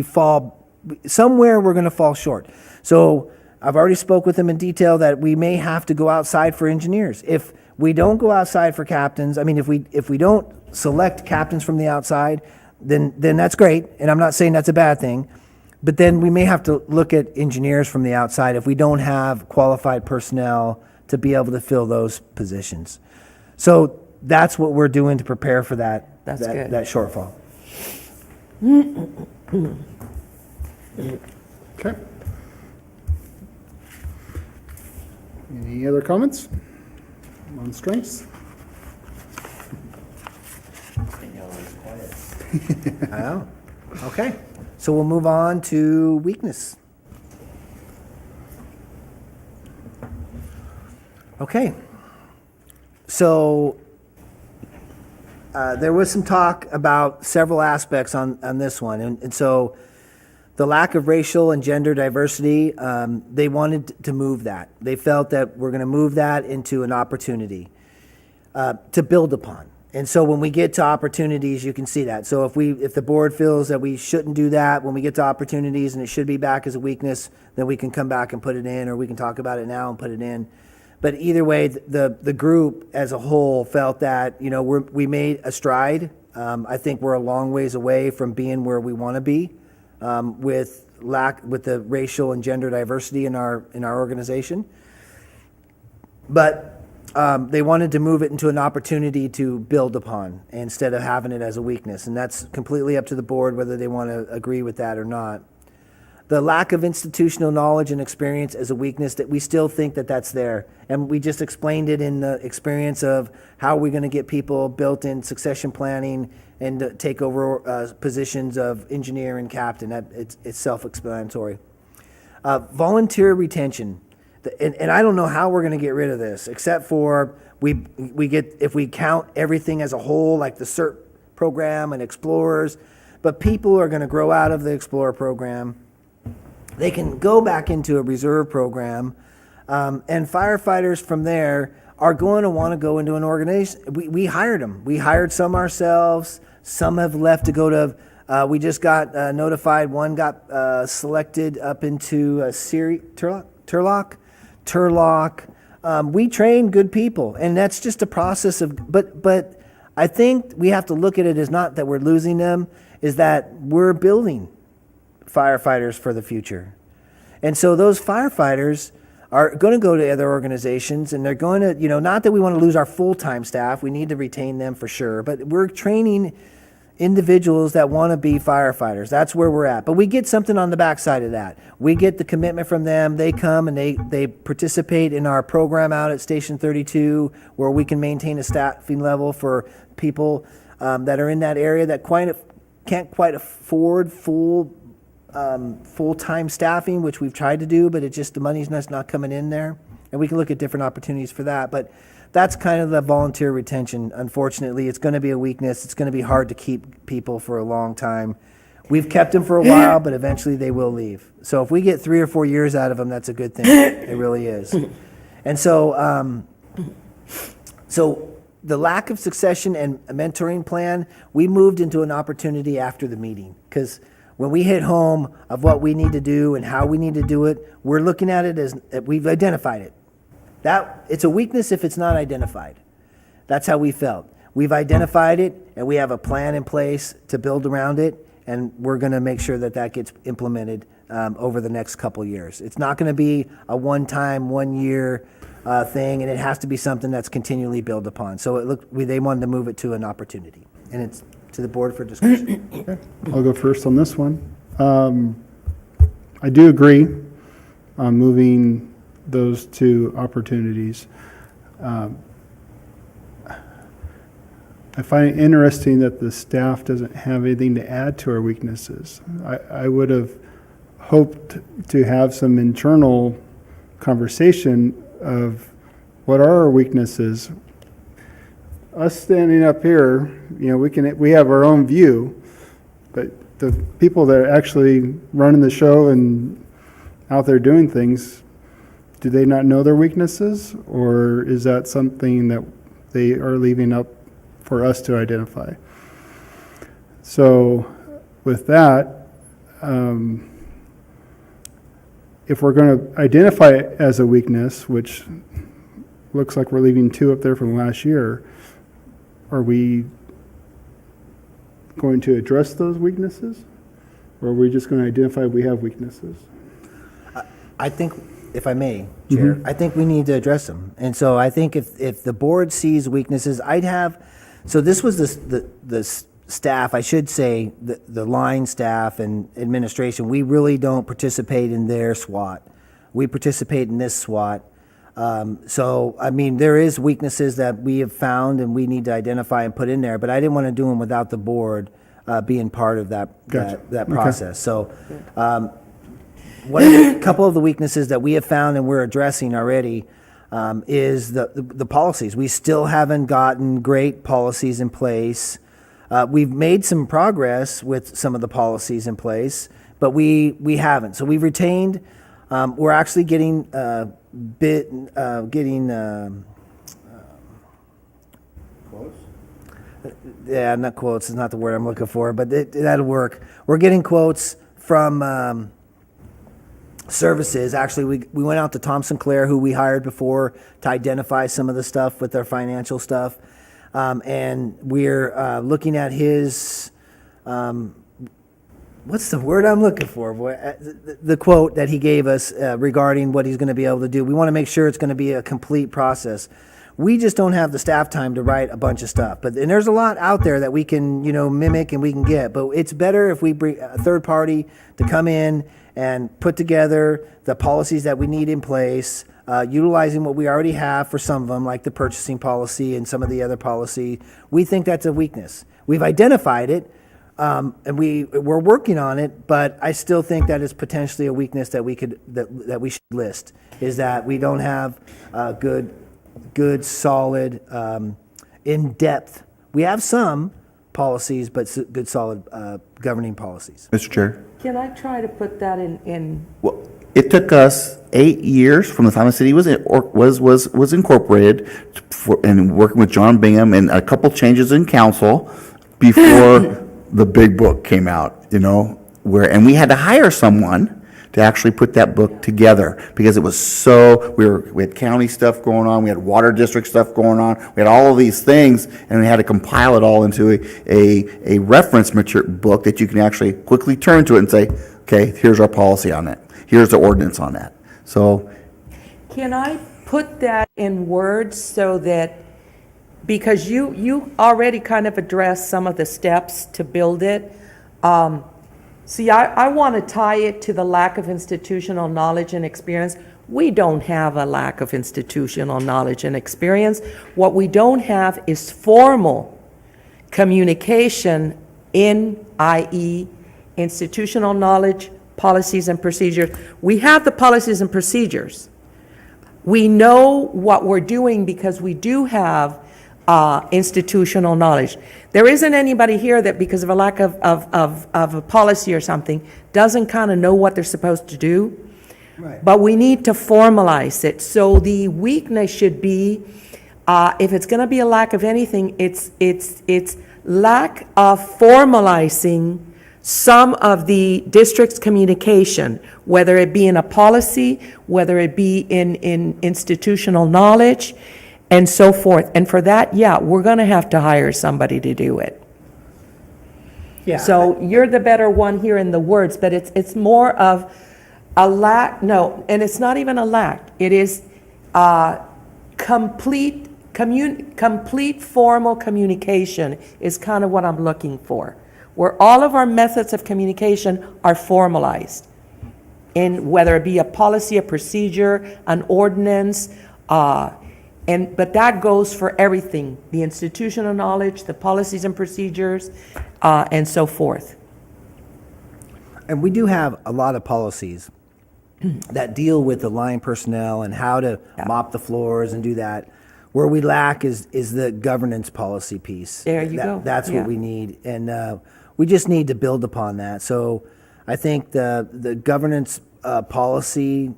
[SPEAKER 3] fall, somewhere we're going to fall short. So I've already spoke with them in detail that we may have to go outside for engineers. If we don't go outside for captains, I mean, if we don't select captains from the outside, then that's great, and I'm not saying that's a bad thing, but then we may have to look at engineers from the outside if we don't have qualified personnel to be able to fill those positions. So that's what we're doing to prepare for that.
[SPEAKER 6] That's good.
[SPEAKER 3] That shortfall.
[SPEAKER 4] Okay. Any other comments on strengths?
[SPEAKER 3] I know. Okay, so we'll move on to weakness. Okay, so there was some talk about several aspects on this one, and so the lack of racial and gender diversity, they wanted to move that. They felt that we're going to move that into an opportunity to build upon. And so when we get to opportunities, you can see that. So if the board feels that we shouldn't do that, when we get to opportunities and it should be back as a weakness, then we can come back and put it in, or we can talk about it now and put it in. But either way, the group as a whole felt that, you know, we made a stride. I think we're a long ways away from being where we want to be with the racial and gender diversity in our organization. But they wanted to move it into an opportunity to build upon instead of having it as a weakness. And that's completely up to the board whether they want to agree with that or not. The lack of institutional knowledge and experience as a weakness, that we still think that that's there. And we just explained it in the experience of how we're going to get people built in succession planning and take over positions of engineer and captain. It's self-explanatory. Volunteer retention. And I don't know how we're going to get rid of this, except for we get, if we count everything as a whole, like the CERT program and Explorers, but people are going to grow out of the Explorer program. They can go back into a reserve program, and firefighters from there are going to want to go into an organization. We hired them. We hired some ourselves. Some have left to go to, we just got notified, one got selected up into Turlock. We train good people, and that's just a process of, but I think we have to look at it as not that we're losing them, is that we're building firefighters for the future. And so those firefighters are going to go to other organizations, and they're going to, not that we want to lose our full-time staff, we need to retain them for sure, but we're training individuals that want to be firefighters. That's where we're at. But we get something on the backside of that. We get the commitment from them. They come and they participate in our program out at Station 32, where we can maintain a staffing level for people that are in that area that can't quite afford full-time staffing, which we've tried to do, but the money's not coming in there. And we can look at different opportunities for that. But that's kind of the volunteer retention. Unfortunately, it's going to be a weakness. It's going to be hard to keep people for a long time. We've kept them for a while, but eventually they will leave. So if we get 3 or 4 years out of them, that's a good thing. It really is. And so, so the lack of succession and a mentoring plan, we moved into an opportunity after the meeting, because when we hit home of what we need to do and how we need to do it, we're looking at it as we've identified it. That it's a weakness if it's not identified. That's how we felt. We've identified it, and we have a plan in place to build around it, and we're going to make sure that that gets implemented over the next couple years. It's not going to be a one-time, one-year thing, and it has to be something that's continually built upon. So they wanted to move it to an opportunity, and it's to the board for discussion.
[SPEAKER 4] Okay. I'll go first on this one. I do agree on moving those two opportunities. I find it interesting that the staff doesn't have anything to add to our weaknesses. I would have hoped to have some internal conversation of what are our weaknesses. Us standing up here, we have our own view, but the people that are actually running the show and out there doing things, do they not know their weaknesses, or is that something that they are leaving up for us to identify? So with that, if we're going to identify it as a weakness, which looks like we're leaving 2 up there from last year, are we going to address those weaknesses, or are we just going to identify we have weaknesses?
[SPEAKER 3] I think, if I may, Chair, I think we need to address them. And so I think if the board sees weaknesses, so this was the staff, I should say, the line staff and administration, we really don't participate in their SWAT. We participate in this SWAT. So, there is weaknesses that we have found and we need to identify and put in there, but I didn't want to do them without the board being part of that process. So, a couple of the weaknesses that we have found and we're addressing already is the policies. We still haven't gotten great policies in place. We've made some progress with some of the policies in place, but we haven't. So we've retained. We're actually getting
[SPEAKER 2] Close?
[SPEAKER 3] Yeah, not quotes. It's not the word I'm looking for, but that'll work. We're getting quotes from services. Actually, we went out to Tom Sinclair, who we hired before, to identify some of the stuff with their financial stuff. And we're looking at his, what's the word I'm looking for, boy? The quote that he gave us regarding what he's going to be able to do. We want to make sure it's going to be a complete process. We just don't have the staff time to write a bunch of stuff. And there's a lot out there that we can, mimic and we can get. But it's better if we bring a third party to come in and put together the policies that we need in place, utilizing what we already have for some of them, like the purchasing policy and some of the other policy. We think that's a weakness. We've identified it, and we're working on it, but I still think that is potentially a weakness that we should list, is that we don't have good, solid, in-depth. We have some policies, but good, solid governing policies.
[SPEAKER 7] Mr. Chair.
[SPEAKER 6] Can I try to put that in?
[SPEAKER 7] Well, it took us 8 years from the time the city was incorporated and working with John Bingham and a couple changes in council before the big book came out, and we had to hire someone to actually put that book together, because it was we had county stuff going on, we had water district stuff going on, we had all of these things, and we had to compile it all into a reference book that you can actually quickly turn to it and say, okay, here's our policy on it, here's the ordinance on that. So,
[SPEAKER 6] Can I put that in words so that, because you already kind of addressed some of the steps to build it. See, I want to tie it to the lack of institutional knowledge and experience. We don't have a lack of institutional knowledge and experience. What we don't have is formal communication i.e. institutional knowledge, policies and procedures. We have the policies and procedures. We know what we're doing because we do have institutional knowledge. There isn't anybody here that, because of a lack of a policy or something, doesn't kind of know what they're supposed to do.
[SPEAKER 3] Right.
[SPEAKER 6] But we need to formalize it. So the weakness should be, if it's going to be a lack of anything, it's lack of formalizing some of the district's communication, whether it be in a policy, whether it be in institutional knowledge, and so forth. And for that, yeah, we're going to have to hire somebody to do it.
[SPEAKER 3] Yeah.
[SPEAKER 6] So you're the better one here in the words, but it's more of a lack, no, and it's not even a lack. It is complete formal communication is kind of what I'm looking for, where all of our methods of communication are formalized, in whether it be a policy, a procedure, an ordinance, but that goes for everything, the institutional knowledge, the policies and procedures, and so forth.
[SPEAKER 3] And we do have a lot of policies that deal with the line personnel and how to mop the floors and do that. Where we lack is the governance policy piece.
[SPEAKER 6] There you go.
[SPEAKER 3] That's
[SPEAKER 6] Yeah.
[SPEAKER 3] what we need, and we just need to build upon that. So I think the governance policy,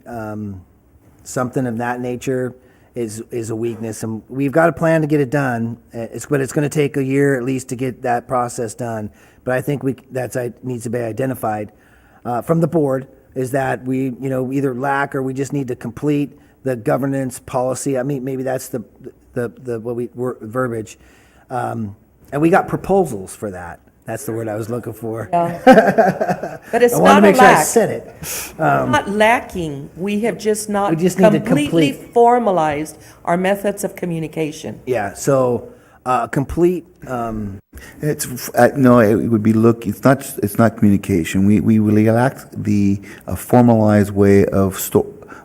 [SPEAKER 3] something of that nature, is a weakness, and we've got a plan to get it done. But it's going to take a year at least to get that process done. But I think that needs to be identified from the board, is that we either lack or we just need to complete the governance policy. I mean, maybe that's the verbiage, and we got proposals for that. That's the word I was looking for.
[SPEAKER 6] But it's
[SPEAKER 3] I wanted
[SPEAKER 6] not
[SPEAKER 3] to
[SPEAKER 6] a
[SPEAKER 3] make sure I
[SPEAKER 6] lack.
[SPEAKER 3] said it.
[SPEAKER 6] We're not lacking. We have just not
[SPEAKER 3] We just need to
[SPEAKER 6] completely
[SPEAKER 3] complete.
[SPEAKER 6] formalized our methods of communication.
[SPEAKER 3] Yeah. So complete.
[SPEAKER 7] it's, no, it would be, it's not communication. We really lack a formalized way of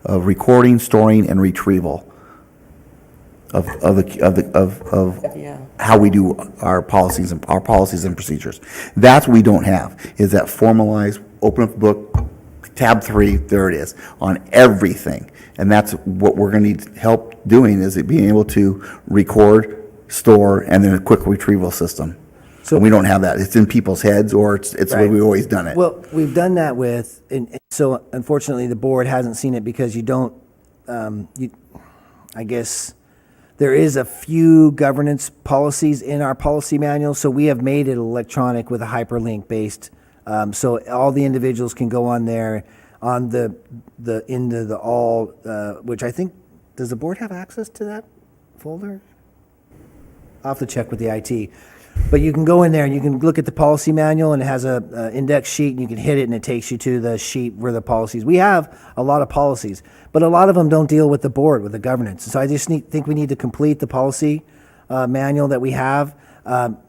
[SPEAKER 7] recording, storing, and retrieval of
[SPEAKER 6] Yeah.
[SPEAKER 7] how we do our policies and procedures. That's what we don't have, is that formalized, open up the book, tab 3, there it is, on everything. And that's what we're going to need help doing, is it being able to record, store, and then a quick retrieval system. So we don't have that. It's in people's heads, or it's the way
[SPEAKER 3] Right.
[SPEAKER 7] we've always done it.
[SPEAKER 3] Well, we've done that with, and so unfortunately the board hasn't seen it because you don't. I guess there is a few governance policies in our policy manual, so we have made it electronic with a hyperlink based, so all the individuals can go on there on into the all, which I think, does the board have access to that folder? I'll have to check with the IT. But you can go in there and you can look at the policy manual, and it has a index sheet, and you can hit it and it takes you to the sheet where the policies. We have a lot of policies, but a lot of them don't deal with the board, with the governance. So I just think we need to complete the policy manual that we have,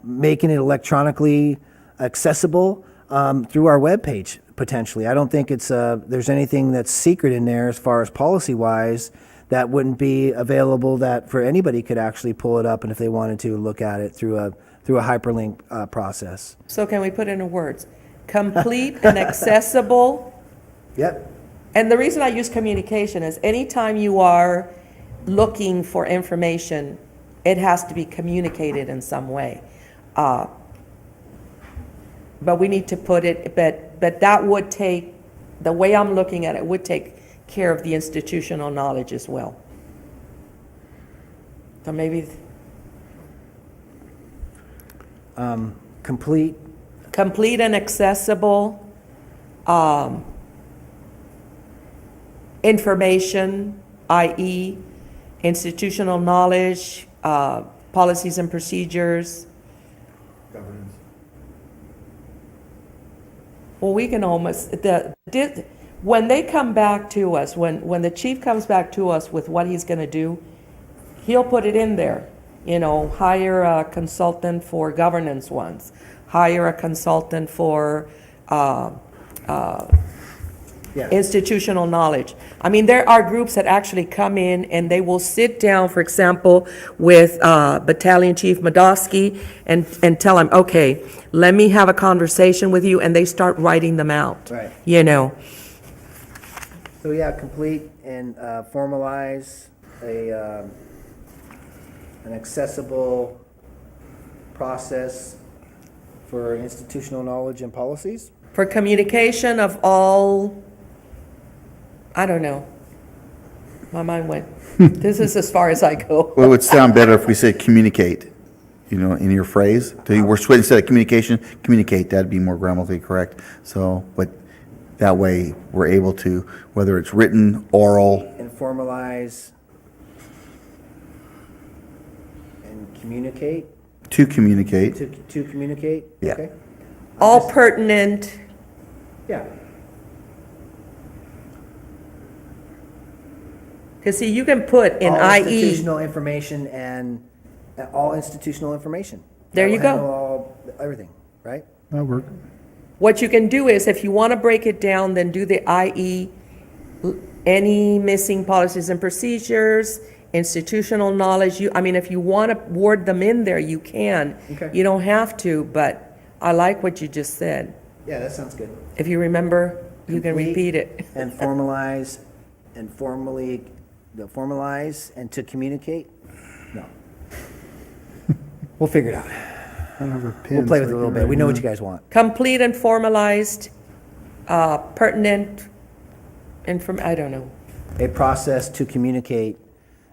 [SPEAKER 3] making it electronically accessible through our webpage potentially. I don't think there's anything that's secret in there as far as policy-wise that wouldn't be available, that for anybody could actually pull it up, and if they wanted to look at it through a hyperlink process.
[SPEAKER 6] So can we put it in words? Complete and accessible.
[SPEAKER 3] Yep.
[SPEAKER 6] And the reason I use communication is anytime you are looking for information, it has to be communicated in some way. But we need to put it, but that would take, the way I'm looking at it, would take care of the institutional knowledge as well. So maybe
[SPEAKER 3] Complete.
[SPEAKER 6] complete and accessible, information, i.e. institutional knowledge, policies and procedures.
[SPEAKER 2] Governance.
[SPEAKER 6] Well, we can almost, when they come back to us, when the chief comes back to us with what he's gonna do, he'll put it in there. You know, hire a consultant for governance ones, hire a consultant for, institutional knowledge. I mean, there are groups that actually come in and they will sit down, for example, with Battalion Chief Madosky and tell him, okay, let me have a conversation with you, and they start writing them out.
[SPEAKER 3] Right.
[SPEAKER 6] You know,
[SPEAKER 3] So yeah, complete and formalize an accessible process for institutional knowledge and policies.
[SPEAKER 6] for communication of all, I don't know. My mind went, this is as far as I go.
[SPEAKER 7] Well, it would sound better if we said communicate, you know, in your phrase. So we're switching, instead of communication, communicate, that'd be more grammatically correct. So, but that way, we're able to, whether it's written, oral,
[SPEAKER 3] And formalize and communicate,
[SPEAKER 7] to communicate.
[SPEAKER 3] to communicate?
[SPEAKER 7] Yeah.
[SPEAKER 3] Okay.
[SPEAKER 6] All pertinent,
[SPEAKER 3] Yeah.
[SPEAKER 6] because see, you can put in
[SPEAKER 3] All
[SPEAKER 6] IE,
[SPEAKER 3] institutional information and all institutional information.
[SPEAKER 6] There
[SPEAKER 3] That
[SPEAKER 6] you
[SPEAKER 3] will
[SPEAKER 6] go.
[SPEAKER 3] handle all, everything, right?
[SPEAKER 4] That'll work.
[SPEAKER 6] what you can do is, if you want to break it down, then do the IE, any missing policies and procedures, institutional knowledge. I mean, if you want to word them in there, you can.
[SPEAKER 3] Okay.
[SPEAKER 6] You don't have to, but I like what you just said.
[SPEAKER 3] Yeah, that sounds good.
[SPEAKER 6] If you remember, you can
[SPEAKER 3] Complete
[SPEAKER 6] repeat it.
[SPEAKER 3] And formalize and formalize and to communicate? No. We'll figure it out.
[SPEAKER 4] I don't have a pen.
[SPEAKER 3] We'll play
[SPEAKER 4] so
[SPEAKER 3] with it a
[SPEAKER 4] I
[SPEAKER 3] little
[SPEAKER 4] can
[SPEAKER 3] bit.
[SPEAKER 4] write
[SPEAKER 3] We know what
[SPEAKER 4] down.
[SPEAKER 3] you guys want.
[SPEAKER 6] Complete and formalized, pertinent, I don't know.
[SPEAKER 3] A process to communicate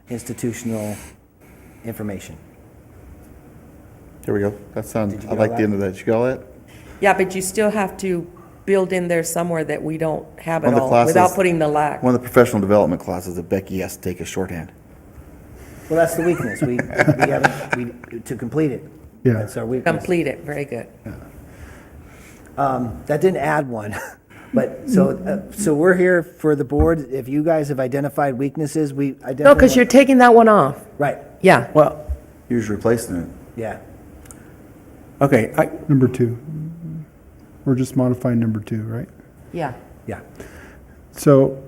[SPEAKER 3] institutional information.
[SPEAKER 7] There we go. That sounds,
[SPEAKER 3] Did you
[SPEAKER 7] I
[SPEAKER 3] get
[SPEAKER 7] like
[SPEAKER 3] all
[SPEAKER 7] the
[SPEAKER 3] that?
[SPEAKER 7] end of that. Did you get all that?
[SPEAKER 6] Yeah, but you still have to build in there somewhere that we don't have it
[SPEAKER 7] One of the
[SPEAKER 6] all,
[SPEAKER 7] classes-
[SPEAKER 6] without putting the lack.
[SPEAKER 7] One of the professional development classes that Becky has to take is shorthand.
[SPEAKER 3] Well, that's the weakness. We haven't, to complete it.
[SPEAKER 4] Yeah.
[SPEAKER 3] That's our weakness.
[SPEAKER 6] Complete it, very good.
[SPEAKER 3] That didn't add one, but, so we're here for the board. If you guys have identified weaknesses, we identify.
[SPEAKER 6] No, because you're taking that one off.
[SPEAKER 3] Right,
[SPEAKER 6] Yeah.
[SPEAKER 1] Well,
[SPEAKER 7] You're just replacing it.
[SPEAKER 3] yeah.
[SPEAKER 1] okay,
[SPEAKER 4] Number 2. We're just modifying number 2, right?
[SPEAKER 6] Yeah.
[SPEAKER 3] Yeah.
[SPEAKER 4] So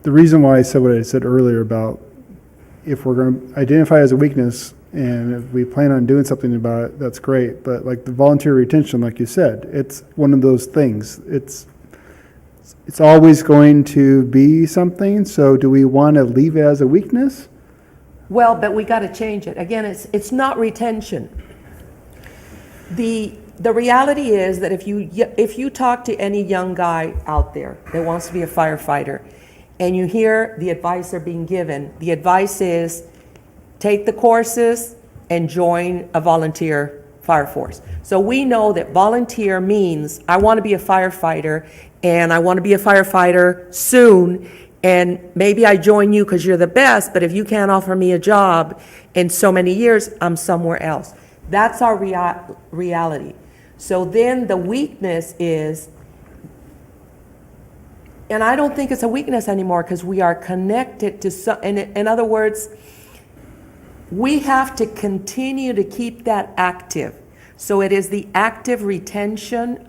[SPEAKER 4] the reason why I said what I said earlier about if we're going to identify as a weakness and if we plan on doing something about it, that's great. But like the volunteer retention, like you said, it's one of those things. It's always going to be something. So do we want to leave it as a weakness?
[SPEAKER 6] Well, but we got to change it. Again, it's not retention. The reality is that if you talk to any young guy out there that wants to be a firefighter, and you hear the advice they're being given, the advice is take the courses and join a volunteer fire force. So we know that volunteer means I want to be a firefighter, and I want to be a firefighter soon, and maybe I join you because you're the best, but if you can't offer me a job in so many years, I'm somewhere else. That's our reality. So then the weakness is, and I don't think it's a weakness anymore because we are connected to some, in other words, we have to continue to keep that active. So it is the active retention,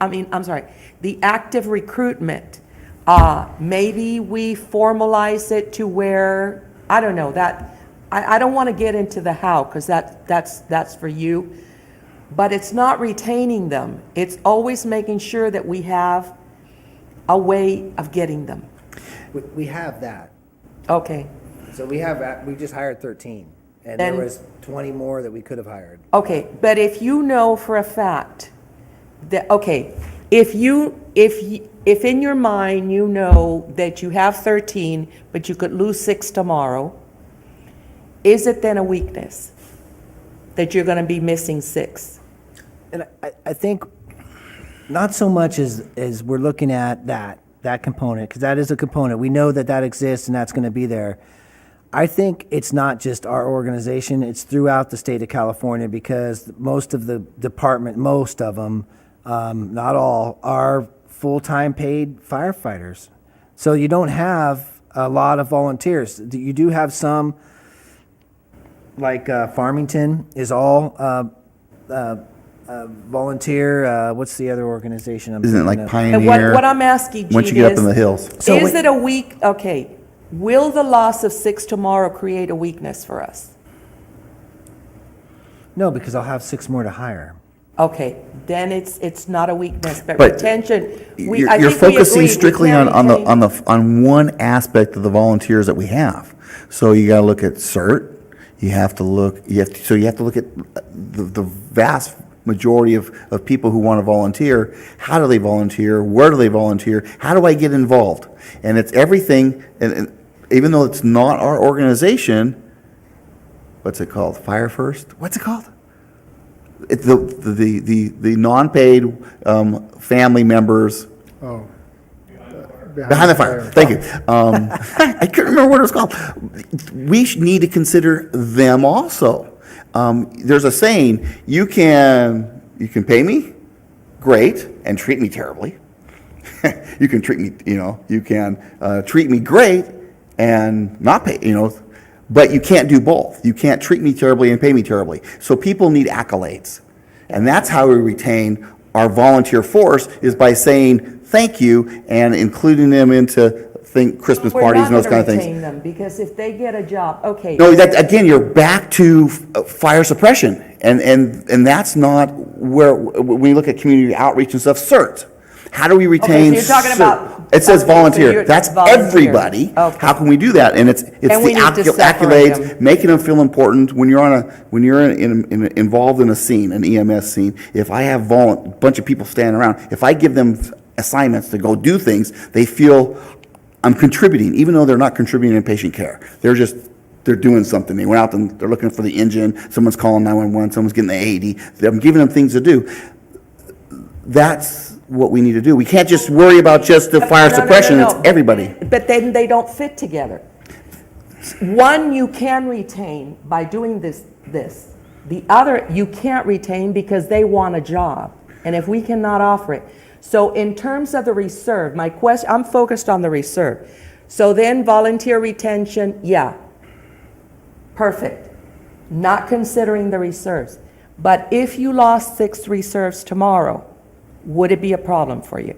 [SPEAKER 6] the active recruitment. Maybe we formalize it to where, I don't know, that, I don't want to get into the how because that's for you. But it's not retaining them. It's always making sure that we have a way of getting them.
[SPEAKER 3] We have that.
[SPEAKER 6] Okay.
[SPEAKER 3] So we just hired 13, and
[SPEAKER 6] Then-
[SPEAKER 3] there was 20 more that we could have hired.
[SPEAKER 6] Okay, but if you know for a fact that, okay, if in your mind you know that you have 13, but you could lose 6 tomorrow, is it then a weakness that you're going to be missing 6?
[SPEAKER 3] And I think not so much as we're looking at that. that component, because that is a component. We know that that exists and that's going to be there. I think it's not just our organization, it's throughout the state of California, because most of the department, most of them, not all, are full-time paid firefighters. So you don't have a lot of volunteers. You do have some, like Farmington is all volunteer. What's the other organization?
[SPEAKER 7] Isn't it like
[SPEAKER 6] And
[SPEAKER 7] Pioneer?
[SPEAKER 6] what I'm asking,
[SPEAKER 7] Once you
[SPEAKER 6] Gene,
[SPEAKER 7] get up in the
[SPEAKER 6] is,
[SPEAKER 7] hills.
[SPEAKER 3] So
[SPEAKER 6] is
[SPEAKER 3] wait-
[SPEAKER 6] it a week, okay, will the loss of 6 tomorrow create a weakness for us?
[SPEAKER 3] No, because I'll have 6 more to hire.
[SPEAKER 6] Okay, then it's not a weakness, but
[SPEAKER 7] But
[SPEAKER 6] retention,
[SPEAKER 7] You're
[SPEAKER 6] I
[SPEAKER 7] you're
[SPEAKER 6] think we
[SPEAKER 7] focusing
[SPEAKER 6] agreed, we
[SPEAKER 7] strictly
[SPEAKER 6] can't
[SPEAKER 7] on
[SPEAKER 6] retain-
[SPEAKER 7] on one aspect of the volunteers that we have. So you gotta look at CERT, you have to look at the vast majority of people who want to volunteer. How do they volunteer? Where do they volunteer? How do I get involved? And it's everything, and even though it's not our organization, what's it called? Fire First? What's it called? It's the non-paid family members
[SPEAKER 4] Oh.
[SPEAKER 7] behind the fire. Thank you. I couldn't remember what it was called. We need to consider them also. There's a saying: you can pay me great and treat me terribly. You can treat me, you can treat me great and not pay, but you can't do both. You can't treat me terribly and pay me terribly. So people need accolades. And that's how we retain our volunteer force, is by saying thank you and including them into Christmas parties and those kind of
[SPEAKER 6] We're not
[SPEAKER 7] things.
[SPEAKER 6] going to retain them, because if they get a job, okay.
[SPEAKER 7] No, that, again, you're back to fire suppression. And that's not where, when you look at community outreach and stuff, CERT. How do we retain?
[SPEAKER 6] you're talking
[SPEAKER 7] CERT?
[SPEAKER 6] about-
[SPEAKER 7] It says
[SPEAKER 6] okay, so
[SPEAKER 7] volunteer.
[SPEAKER 6] you're
[SPEAKER 7] That's
[SPEAKER 6] volunteer.
[SPEAKER 7] everybody.
[SPEAKER 6] Okay.
[SPEAKER 7] How can we do that? And it's
[SPEAKER 6] And we
[SPEAKER 7] the
[SPEAKER 6] need to separate
[SPEAKER 7] accolades,
[SPEAKER 6] them.
[SPEAKER 7] making them feel important. When you're involved in a scene, an EMS scene, if I have a bunch of people standing around, if I give them assignments to go do things, they feel I'm contributing, even though they're not contributing in patient care. They're doing something. They went out and they're looking for the engine. Someone's calling 911. Someone's getting the AED. I'm giving them things to do. That's what we need to do. We can't just worry about just the fire
[SPEAKER 6] No, no, no,
[SPEAKER 7] suppression.
[SPEAKER 6] no.
[SPEAKER 7] It's everybody.
[SPEAKER 6] But then they don't fit together. One you can retain by doing this. The other you can't retain because they want a job. And if we cannot offer it. So in terms of the reserve, my question, I'm focused on the reserve. So then volunteer retention, yeah, perfect. Not considering the reserves. But if you lost 6 reserves tomorrow, would it be a problem for you?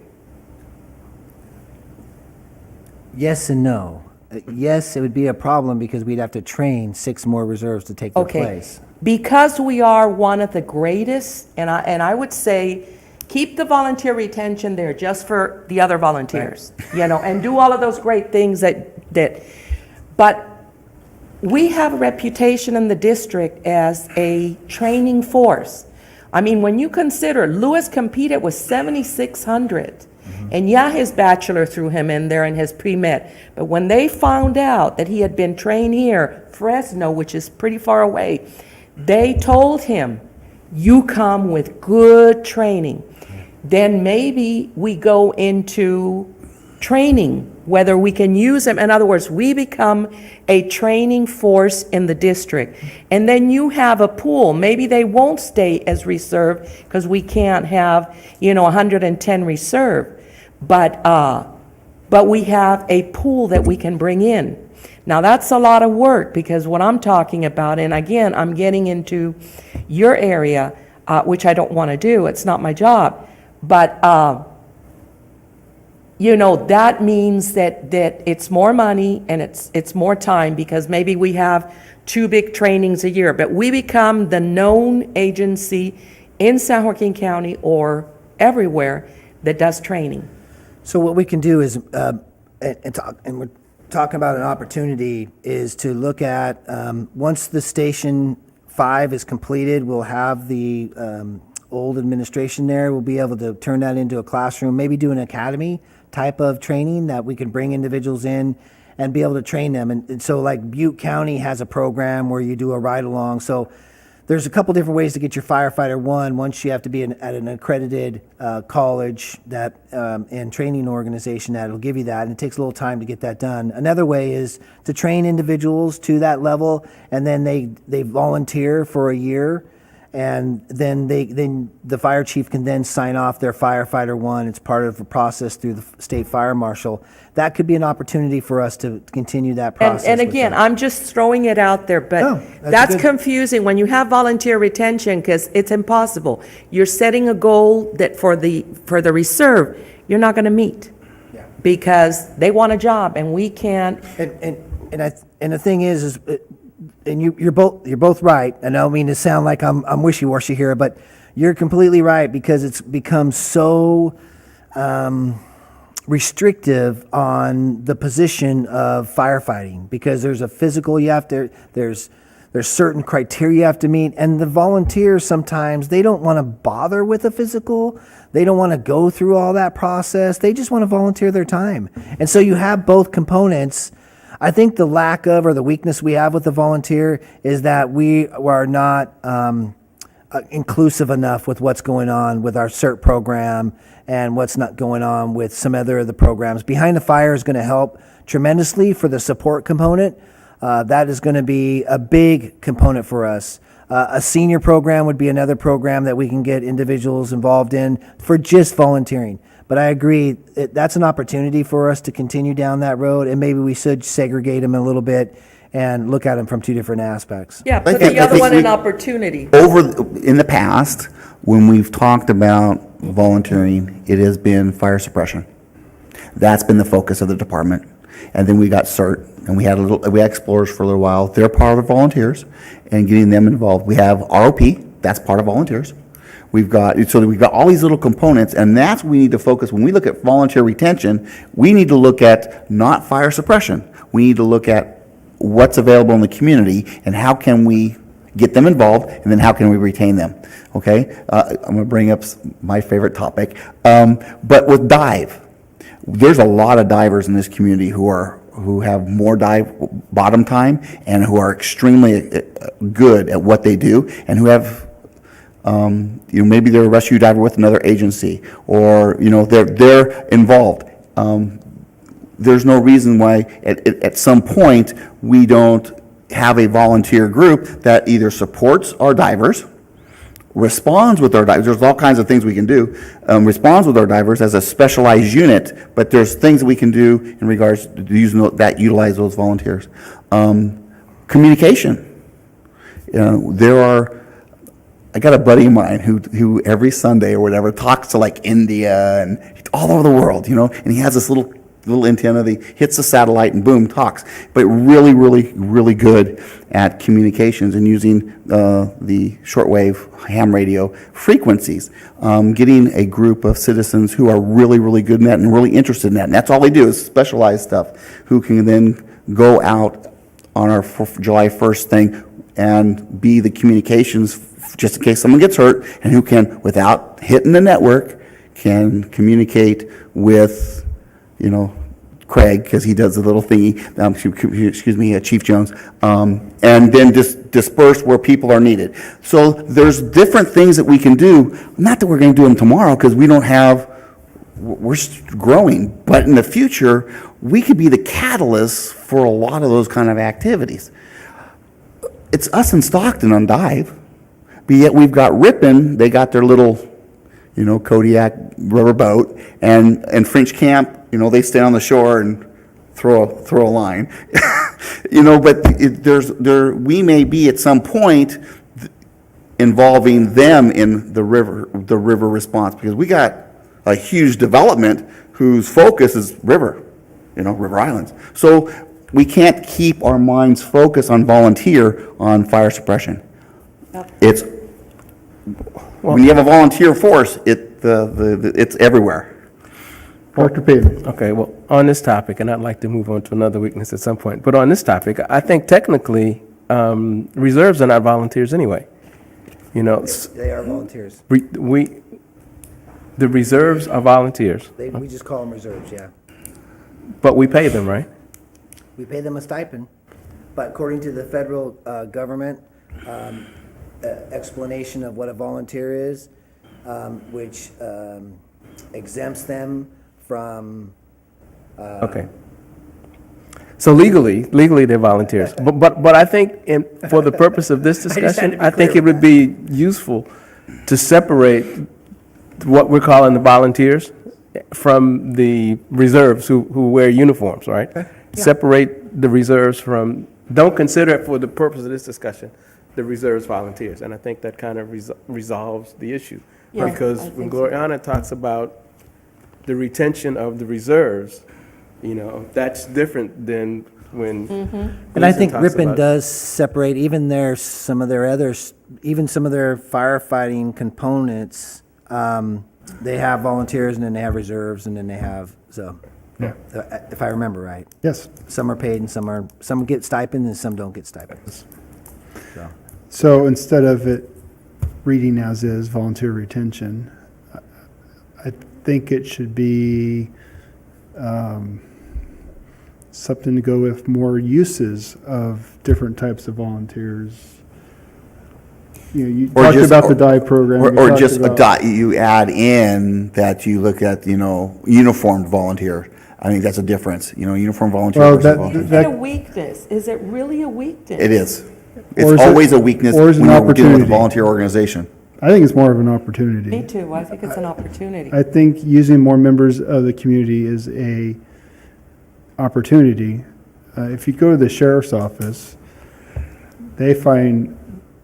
[SPEAKER 3] Yes and no. Yes, it would be a problem because we'd have to train 6 more reserves to take their
[SPEAKER 6] Okay,
[SPEAKER 3] place.
[SPEAKER 6] because we are one of the greatest, and I would say, keep the volunteer retention there just for the other volunteers, and do all of those great things but we have a reputation in the district as a training force. I mean, when you consider Lewis competed with 7,600, and yeah, his bachelor threw him in there and his pre-med, but when they found out that he had been trained here, Fresno, which is pretty far away, they told him, you come with good training. Then maybe we go into training, whether we can use them. In other words, we become a training force in the district. And then you have a pool. Maybe they won't stay as reserve because we can't have, 110 reserve. But we have a pool that we can bring in. Now, that's a lot of work, because what I'm talking about, and again, I'm getting into your area, which I don't want to do. It's not my job. But, that means that it's more money and it's more time, because maybe we have 2 big trainings a year, but we become the known agency in San Joaquin County or everywhere that does training.
[SPEAKER 3] So what we can do is, and we're talking about an opportunity, is to look at, once the Station 5 is completed, we'll have the old administration there. We'll be able to turn that into a classroom, maybe do an academy type of training that we can bring individuals in and be able to train them. And so like Butte County has a program where you do a ride along. So there's a couple different ways to get your firefighter one. Once you have to be at an accredited college that and training organization that'll give you that, and it takes a little time to get that done. Another way is to train individuals to that level, and then they volunteer for a year, and then the fire chief can then sign off their firefighter one. It's part of the process through the state fire marshal. That could be an opportunity for us to continue that process.
[SPEAKER 6] And
[SPEAKER 3] with
[SPEAKER 6] again,
[SPEAKER 3] them.
[SPEAKER 6] I'm just throwing it out there, but
[SPEAKER 3] No, that's
[SPEAKER 6] that's
[SPEAKER 3] good.
[SPEAKER 6] confusing when you have volunteer retention, because it's impossible. You're setting a goal that for the reserve, you're not going to meet.
[SPEAKER 3] Yeah.
[SPEAKER 6] Because they want a job, and we can't.
[SPEAKER 3] And the thing is and you're both right. And I don't mean to sound like I'm wishy-washy here, but you're completely right, because it's become so restrictive on the position of firefighting, because there's a physical there's certain criteria you have to meet, and the volunteers sometimes they don't want to bother with a physical. They don't want to go through all that process. They just want to volunteer their time. And so you have both components. I think the lack of, or the weakness we have with the volunteer, is that we are not inclusive enough with what's going on with our CERT program and what's not going on with some other of the programs. Behind the Fire is going to help tremendously for the support component. That is going to be a big component for us. A senior program would be another program that we can get individuals involved in for just volunteering. But I agree, that's an opportunity for us to continue down that road, and maybe we should segregate them a little bit and look at them from two different aspects.
[SPEAKER 6] Yeah, put
[SPEAKER 7] think-
[SPEAKER 6] the
[SPEAKER 7] I
[SPEAKER 6] other
[SPEAKER 7] think
[SPEAKER 6] one
[SPEAKER 7] we-
[SPEAKER 6] in opportunity.
[SPEAKER 7] In the past, when we've talked about volunteering, it has been fire suppression. That's been the focus of the department. And then we got CERT, and we had explorers for a little while. They're part of volunteers, and getting them involved. We have ROP, that's part of volunteers. We've got all these little components, and that's what we need to focus. When we look at volunteer retention, we need to look at not fire suppression. We need to look at what's available in the community and how can we get them involved, and then how can we retain them, okay? I'm going to bring up my favorite topic. But with dive, there's a lot of divers in this community who have more dive bottom time and who are extremely good at what they do, and who have maybe they're a rescue diver with another agency, or they're involved. There's no reason why at some point we don't have a volunteer group that either supports our divers, responds with our divers. There's all kinds of things we can do. Responds with our divers as a specialized unit, but there's things that we can do in regards to using that utilize those volunteers. Communication. I got a buddy of mine who every Sunday or whatever talks to like India and all over the world, and he has this little antenna that hits the satellite and boom, talks. But really, really, really good at communications and using the shortwave ham radio frequencies. Getting a group of citizens who are really, really good in that and really interested in that. And that's all they do is specialized stuff, who can then go out on our July 1st thing and be the communications just in case someone gets hurt, and who can, without hitting the network, can communicate with, Craig, because he does the little thingy, Chief Jones, and then just disperse where people are needed. So there's different things that we can do, not that we're going to do them tomorrow, because we're growing, but in the future, we could be the catalyst for a lot of those kind of activities. It's us in Stockton on dive, but yet we've got Ripon, they got their little, Kodiak rubber boat, and French Camp, they stay on the shore and throw a line, but we may be at some point involving them in the river response, because we got a huge development whose focus is river islands. So we can't keep our minds focused on volunteer on fire suppression. It's when you have a volunteer force, it's everywhere.
[SPEAKER 4] Dr. Payton.
[SPEAKER 1] Okay, well, on this topic, and I'd like to move on to another weakness at some point, but on this topic, I think technically reserves are not volunteers anyway.
[SPEAKER 3] They are volunteers.
[SPEAKER 1] The reserves are volunteers,
[SPEAKER 3] We just call them reserves, yeah.
[SPEAKER 1] but we pay them, right?
[SPEAKER 3] We pay them a stipend, but according to the federal government, explanation of what a volunteer is, which exempts them from.
[SPEAKER 1] Okay. So legally they're volunteers. But I think for the purpose of this
[SPEAKER 3] just had to
[SPEAKER 1] discussion,
[SPEAKER 3] be
[SPEAKER 1] I think
[SPEAKER 3] clear
[SPEAKER 1] it would be useful to separate what we're calling the volunteers from the reserves who wear uniforms, right? Separate the reserves from, don't consider it for the purpose of this discussion, the reserves volunteers. And I think that kind of resolves the issue.
[SPEAKER 6] Yeah,
[SPEAKER 1] Because
[SPEAKER 6] I
[SPEAKER 1] when
[SPEAKER 6] think so.
[SPEAKER 1] Gloriana talks about the retention of the reserves, that's different than when.
[SPEAKER 3] And I
[SPEAKER 1] Gleason
[SPEAKER 3] think
[SPEAKER 1] talks
[SPEAKER 3] Ripon
[SPEAKER 1] about-
[SPEAKER 3] does separate even some of their others, even some of their firefighting components. They have volunteers and then they have reserves and then they have,
[SPEAKER 4] Yeah.
[SPEAKER 3] if I remember right.
[SPEAKER 4] Yes.
[SPEAKER 3] Some are paid and some get stipends and some don't get stipends. So,
[SPEAKER 4] So instead of it reading as is, volunteer retention, I think it should be something to go with more uses of different types of volunteers. You
[SPEAKER 7] Or
[SPEAKER 4] talked
[SPEAKER 7] just-
[SPEAKER 4] about the DIE program. you
[SPEAKER 7] Or
[SPEAKER 4] talked
[SPEAKER 7] just
[SPEAKER 4] about-
[SPEAKER 7] you add in that you look at, uniformed volunteer. I think that's a difference, uniformed volunteer
[SPEAKER 4] Well,
[SPEAKER 7] versus
[SPEAKER 4] that-
[SPEAKER 7] volunteer.
[SPEAKER 6] Is it a weakness? Is it really a weakness?
[SPEAKER 7] It is.
[SPEAKER 4] Or
[SPEAKER 7] It's
[SPEAKER 4] is it-
[SPEAKER 7] always a weakness
[SPEAKER 4] or
[SPEAKER 7] when
[SPEAKER 4] is it an
[SPEAKER 7] you're dealing with a
[SPEAKER 4] opportunity?
[SPEAKER 7] volunteer organization.
[SPEAKER 4] I think it's more of an
[SPEAKER 6] Me
[SPEAKER 4] opportunity.
[SPEAKER 6] too. I think it's an opportunity.
[SPEAKER 4] I think using more members of the community is a opportunity. If you go to the sheriff's office, they find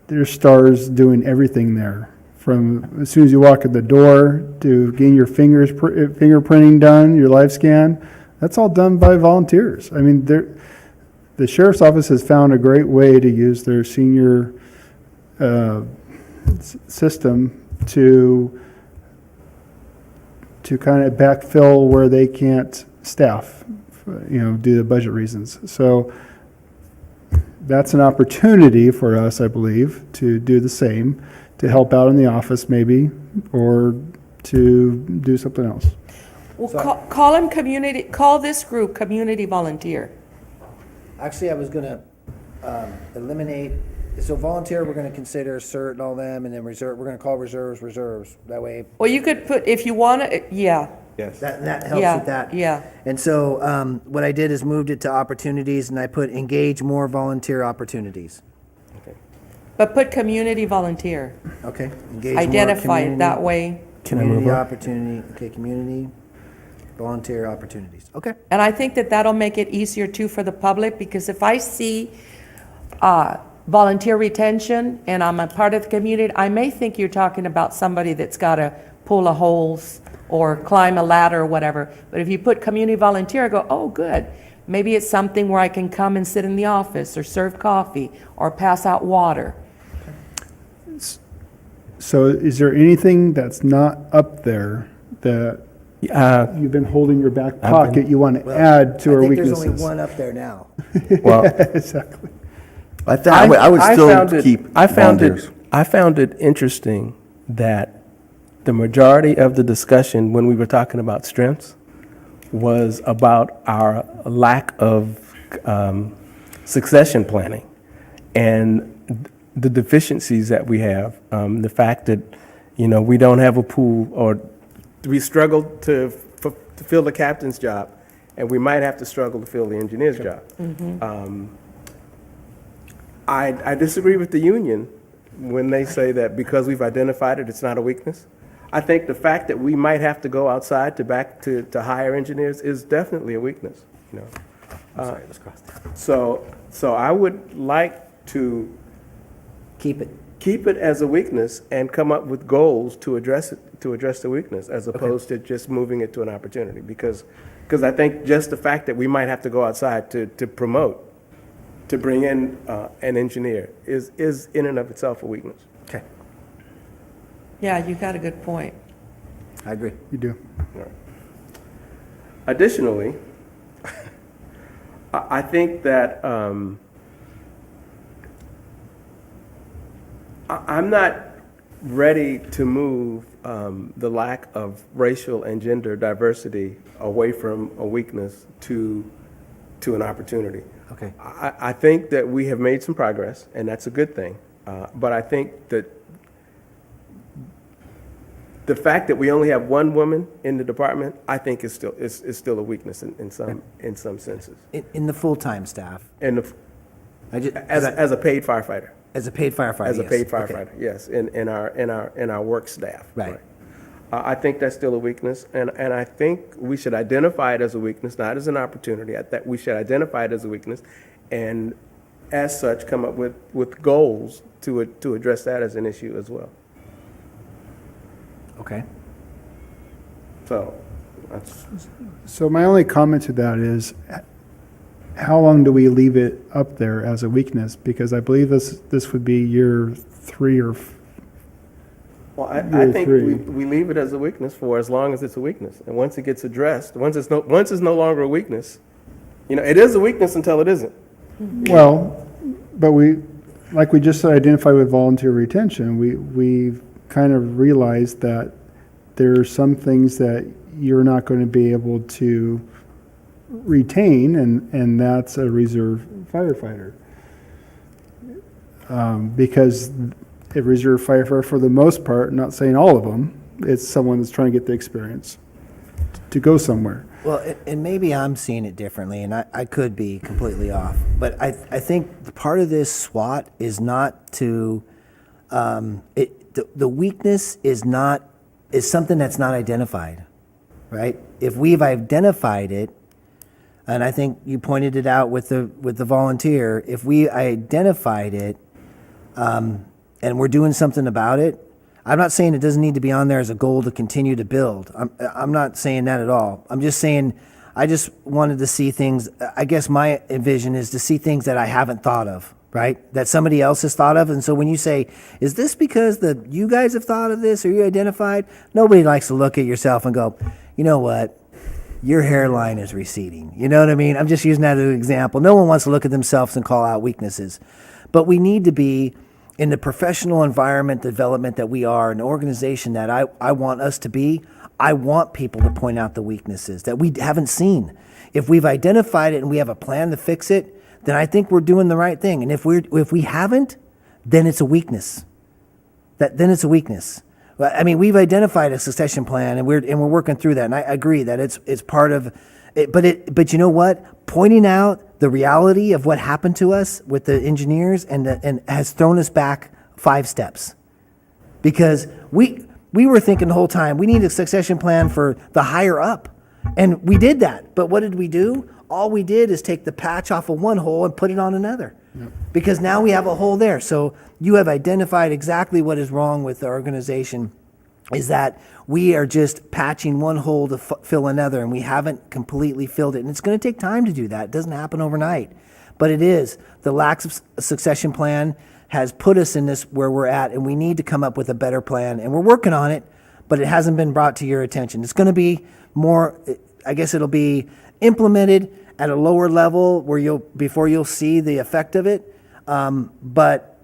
[SPEAKER 4] there's stars doing everything there. From as soon as you walk in the door to getting your fingerprinting done, your live scan, that's all done by volunteers. I mean, the sheriff's office has found a great way to use their senior system to kind of backfill where they can't staff, due to budget reasons. So that's an opportunity for us, I believe, to do the same, to help out in the office maybe, or to do something else.
[SPEAKER 6] Well, call this group community volunteer.
[SPEAKER 3] actually, I was gonna eliminate, so volunteer, we're gonna consider cert and all them, and then reserve, we're gonna call reserves. That way,
[SPEAKER 6] Well, you could put, if you want to, yeah,
[SPEAKER 3] that helps
[SPEAKER 6] Yeah,
[SPEAKER 3] with that.
[SPEAKER 6] yeah.
[SPEAKER 3] And so, what I did is moved it to opportunities, and I put engage more volunteer opportunities.
[SPEAKER 6] but put community volunteer.
[SPEAKER 3] Okay. Engage more
[SPEAKER 6] Identify it
[SPEAKER 3] community-
[SPEAKER 6] that way.
[SPEAKER 3] Community opportunity, okay, community, volunteer opportunities, okay.
[SPEAKER 6] And I think that that'll make it easier too for the public, because if I see volunteer retention and I'm a part of the community, I may think you're talking about somebody that's got to pull a hose or climb a ladder or whatever. But if you put community volunteer, I go, oh, good. Maybe it's something where I can come and sit in the office or serve coffee or pass out water.
[SPEAKER 4] So is there anything that's not up there that you've been holding in your back pocket you want to add to our
[SPEAKER 3] I think
[SPEAKER 4] weaknesses?
[SPEAKER 3] there's only one up there now.
[SPEAKER 1] Well,
[SPEAKER 4] Exactly.
[SPEAKER 7] I would still
[SPEAKER 1] found it-
[SPEAKER 7] keep
[SPEAKER 1] I found
[SPEAKER 7] volunteers.
[SPEAKER 1] I found it interesting that the majority of the discussion when we were talking about strengths was about our lack of succession planning and the deficiencies that we have. The fact that, we don't have a pool, or we struggle to fill the captain's job, and we might have to struggle to fill the engineer's job. I disagree with the union when they say that because we've identified it, it's not a weakness. I think the fact that we might have to go outside to hire engineers is definitely a weakness. So I would like to
[SPEAKER 3] Keep it.
[SPEAKER 1] keep it as a weakness and come up with goals to address the weakness, as opposed to just moving it to an opportunity. Because I think just the fact that we might have to go outside to promote, to bring in an engineer is in and of itself a weakness.
[SPEAKER 3] Okay,
[SPEAKER 6] Yeah, you got a good point.
[SPEAKER 3] I agree.
[SPEAKER 4] You do.
[SPEAKER 1] Additionally, I think that I'm not ready to move the lack of racial and gender diversity away from a weakness to an opportunity.
[SPEAKER 3] Okay.
[SPEAKER 1] I think that we have made some progress, and that's a good thing. But I think that the fact that we only have one woman in the department, I think is still a weakness in some senses.
[SPEAKER 3] In the full-time staff.
[SPEAKER 1] And as a paid firefighter.
[SPEAKER 3] As a paid firefighter,
[SPEAKER 1] As a
[SPEAKER 3] yes.
[SPEAKER 1] paid
[SPEAKER 3] Okay.
[SPEAKER 1] firefighter, yes, in our work staff.
[SPEAKER 3] Right.
[SPEAKER 1] I think that's still a weakness, and I think we should identify it as a weakness, not as an opportunity. That we should identify it as a weakness, and as such, come up with goals to address that as an issue as well.
[SPEAKER 3] Okay.
[SPEAKER 1] So, that's,
[SPEAKER 4] So my only comment to that is, how long do we leave it up there as a weakness? Because I believe this would be year 3 or
[SPEAKER 1] well, I
[SPEAKER 4] Year
[SPEAKER 1] think
[SPEAKER 4] three.
[SPEAKER 1] we leave it as a weakness for as long as it's a weakness, and once it gets addressed, once it's no longer a weakness, it is a weakness until it isn't.
[SPEAKER 4] well, but like we just identified with volunteer retention, we've kind of realized that there are some things that you're not going to be able to retain, and that's a reserve firefighter. Because a reserve firefighter, for the most part, not saying all of them, it's someone that's trying to get the experience to go somewhere.
[SPEAKER 3] Well, and maybe I'm seeing it differently, and I could be completely off. But I think part of this SWAT is not to, the weakness is something that's not identified, right? If we've identified it, and I think you pointed it out with the volunteer, if we identified it, and we're doing something about it, I'm not saying it doesn't need to be on there as a goal to continue to build. I'm not saying that at all. I'm just saying I just wanted to see things. I guess my vision is to see things that I haven't thought of, right? That somebody else has thought of. And so when you say, is this because you guys have thought of this or you identified? Nobody likes to look at yourself and go, you know what? Your hairline is receding. You know what I mean? I'm just using that as an example. No one wants to look at themselves and call out weaknesses. But we need to be in the professional environment development that we are, an organization that I want us to be. I want people to point out the weaknesses that we haven't seen. If we've identified it and we have a plan to fix it, then I think we're doing the right thing. And if we haven't, then it's a weakness. Then it's a weakness. I mean, we've identified a succession plan, and we're working through that. And I agree that it's part of it. But you know what? Pointing out the reality of what happened to us with the engineers and has thrown us back 5 steps, because we were thinking the whole time we need a succession plan for the higher up, and we did that. But what did we do? All we did is take the patch off of one hole and put it on another. Because now we have a hole there. So you have identified exactly what is wrong with the organization, is that we are just patching one hole to fill another, and we haven't completely filled it. And it's going to take time to do that. It doesn't happen overnight. But it is. The lack of succession plan has put us in this where we're at, and we need to come up with a better plan. And we're working on it, but it hasn't been brought to your attention. It's going to be more, I guess it'll be implemented at a lower level before you'll see the effect of it. But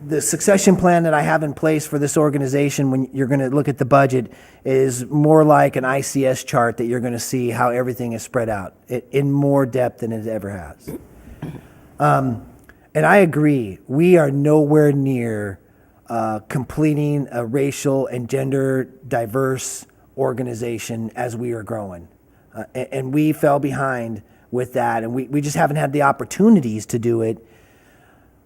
[SPEAKER 3] the succession plan that I have in place for this organization, when you're going to look at the budget, is more like an ICS chart that you're going to see how everything is spread out in more depth than it ever has. And I agree, we are nowhere near completing a racial and gender diverse organization as we are growing. And we fell behind with that, and we just haven't had the opportunities to do it.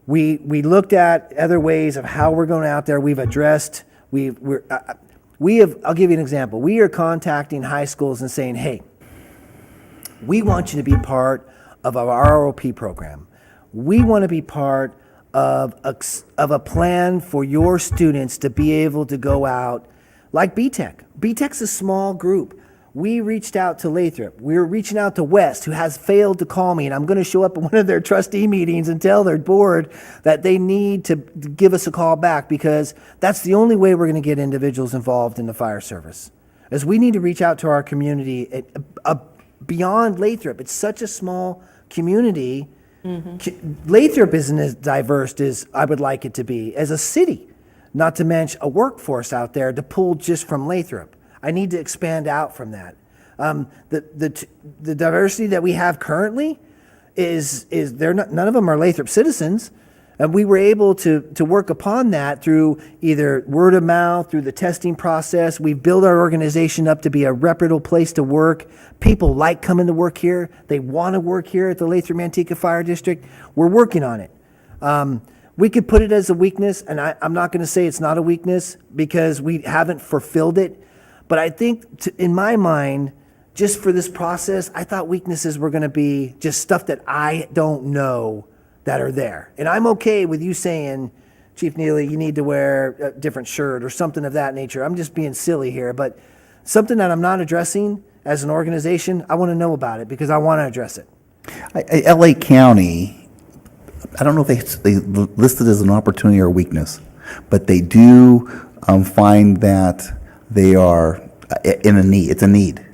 [SPEAKER 3] We looked at other ways of how we're going out there. We've addressed, I'll give you an example. We are contacting high schools and saying, hey, we want you to be part of our ROP program. We want to be part of a plan for your students to be able to go out like BTEC. BTEC's a small group. We reached out to Lathrop. We're reaching out to West, who has failed to call me, and I'm going to show up at one of their trustee meetings and tell their board that they need to give us a call back, because that's the only way we're going to get individuals involved in the fire service. Is we need to reach out to our community beyond Lathrop. It's such a small community. Lathrop isn't as diverse as I would like it to be as a city, not to mention a workforce out there to pull just from Lathrop. I need to expand out from that. The diversity that we have currently is none of them are Lathrop citizens. And we were able to work upon that through either word of mouth, through the testing process. We've built our organization up to be a reputable place to work. People like coming to work here. They want to work here at the Lathrop-Manteca Fire District. We're working on it. We could put it as a weakness, and I'm not going to say it's not a weakness because we haven't fulfilled it. But I think, in my mind, just for this process, I thought weaknesses were going to be just stuff that I don't know that are there. And I'm okay with you saying, Chief Neely, you need to wear a different shirt or something of that nature. I'm just being silly here, but something that I'm not addressing as an organization, I want to know about it because I want to address it.
[SPEAKER 7] LA County, I don't know if they listed as an opportunity or a weakness, but they do find that they are in a need. It's a need.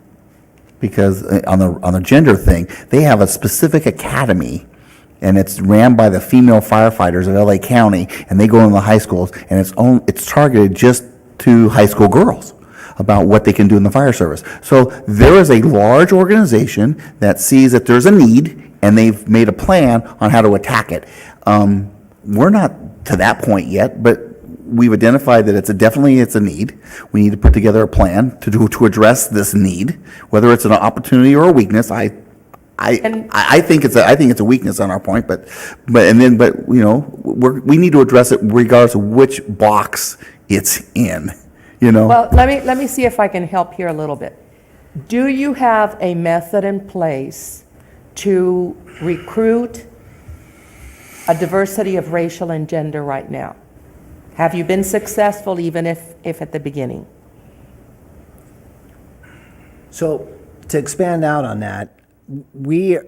[SPEAKER 7] Because on the gender thing, they have a specific academy, and it's ran by the female firefighters of LA County, and they go into the high schools, and it's targeted just to high school girls about what they can do in the fire service. So there is a large organization that sees that there's a need, and they've made a plan on how to attack it. We're not to that point yet, but we've identified that it's a need. We need to put together a plan to address this need, whether it's an opportunity or a weakness. I think it's a weakness on our point, but you know, we need to address it regardless of which box it's in. You know.
[SPEAKER 6] Well, let me see if I can help here a little bit. Do you have a method in place to recruit a diversity of racial and gender right now? Have you been successful even if at the beginning?
[SPEAKER 3] So to expand out on that, you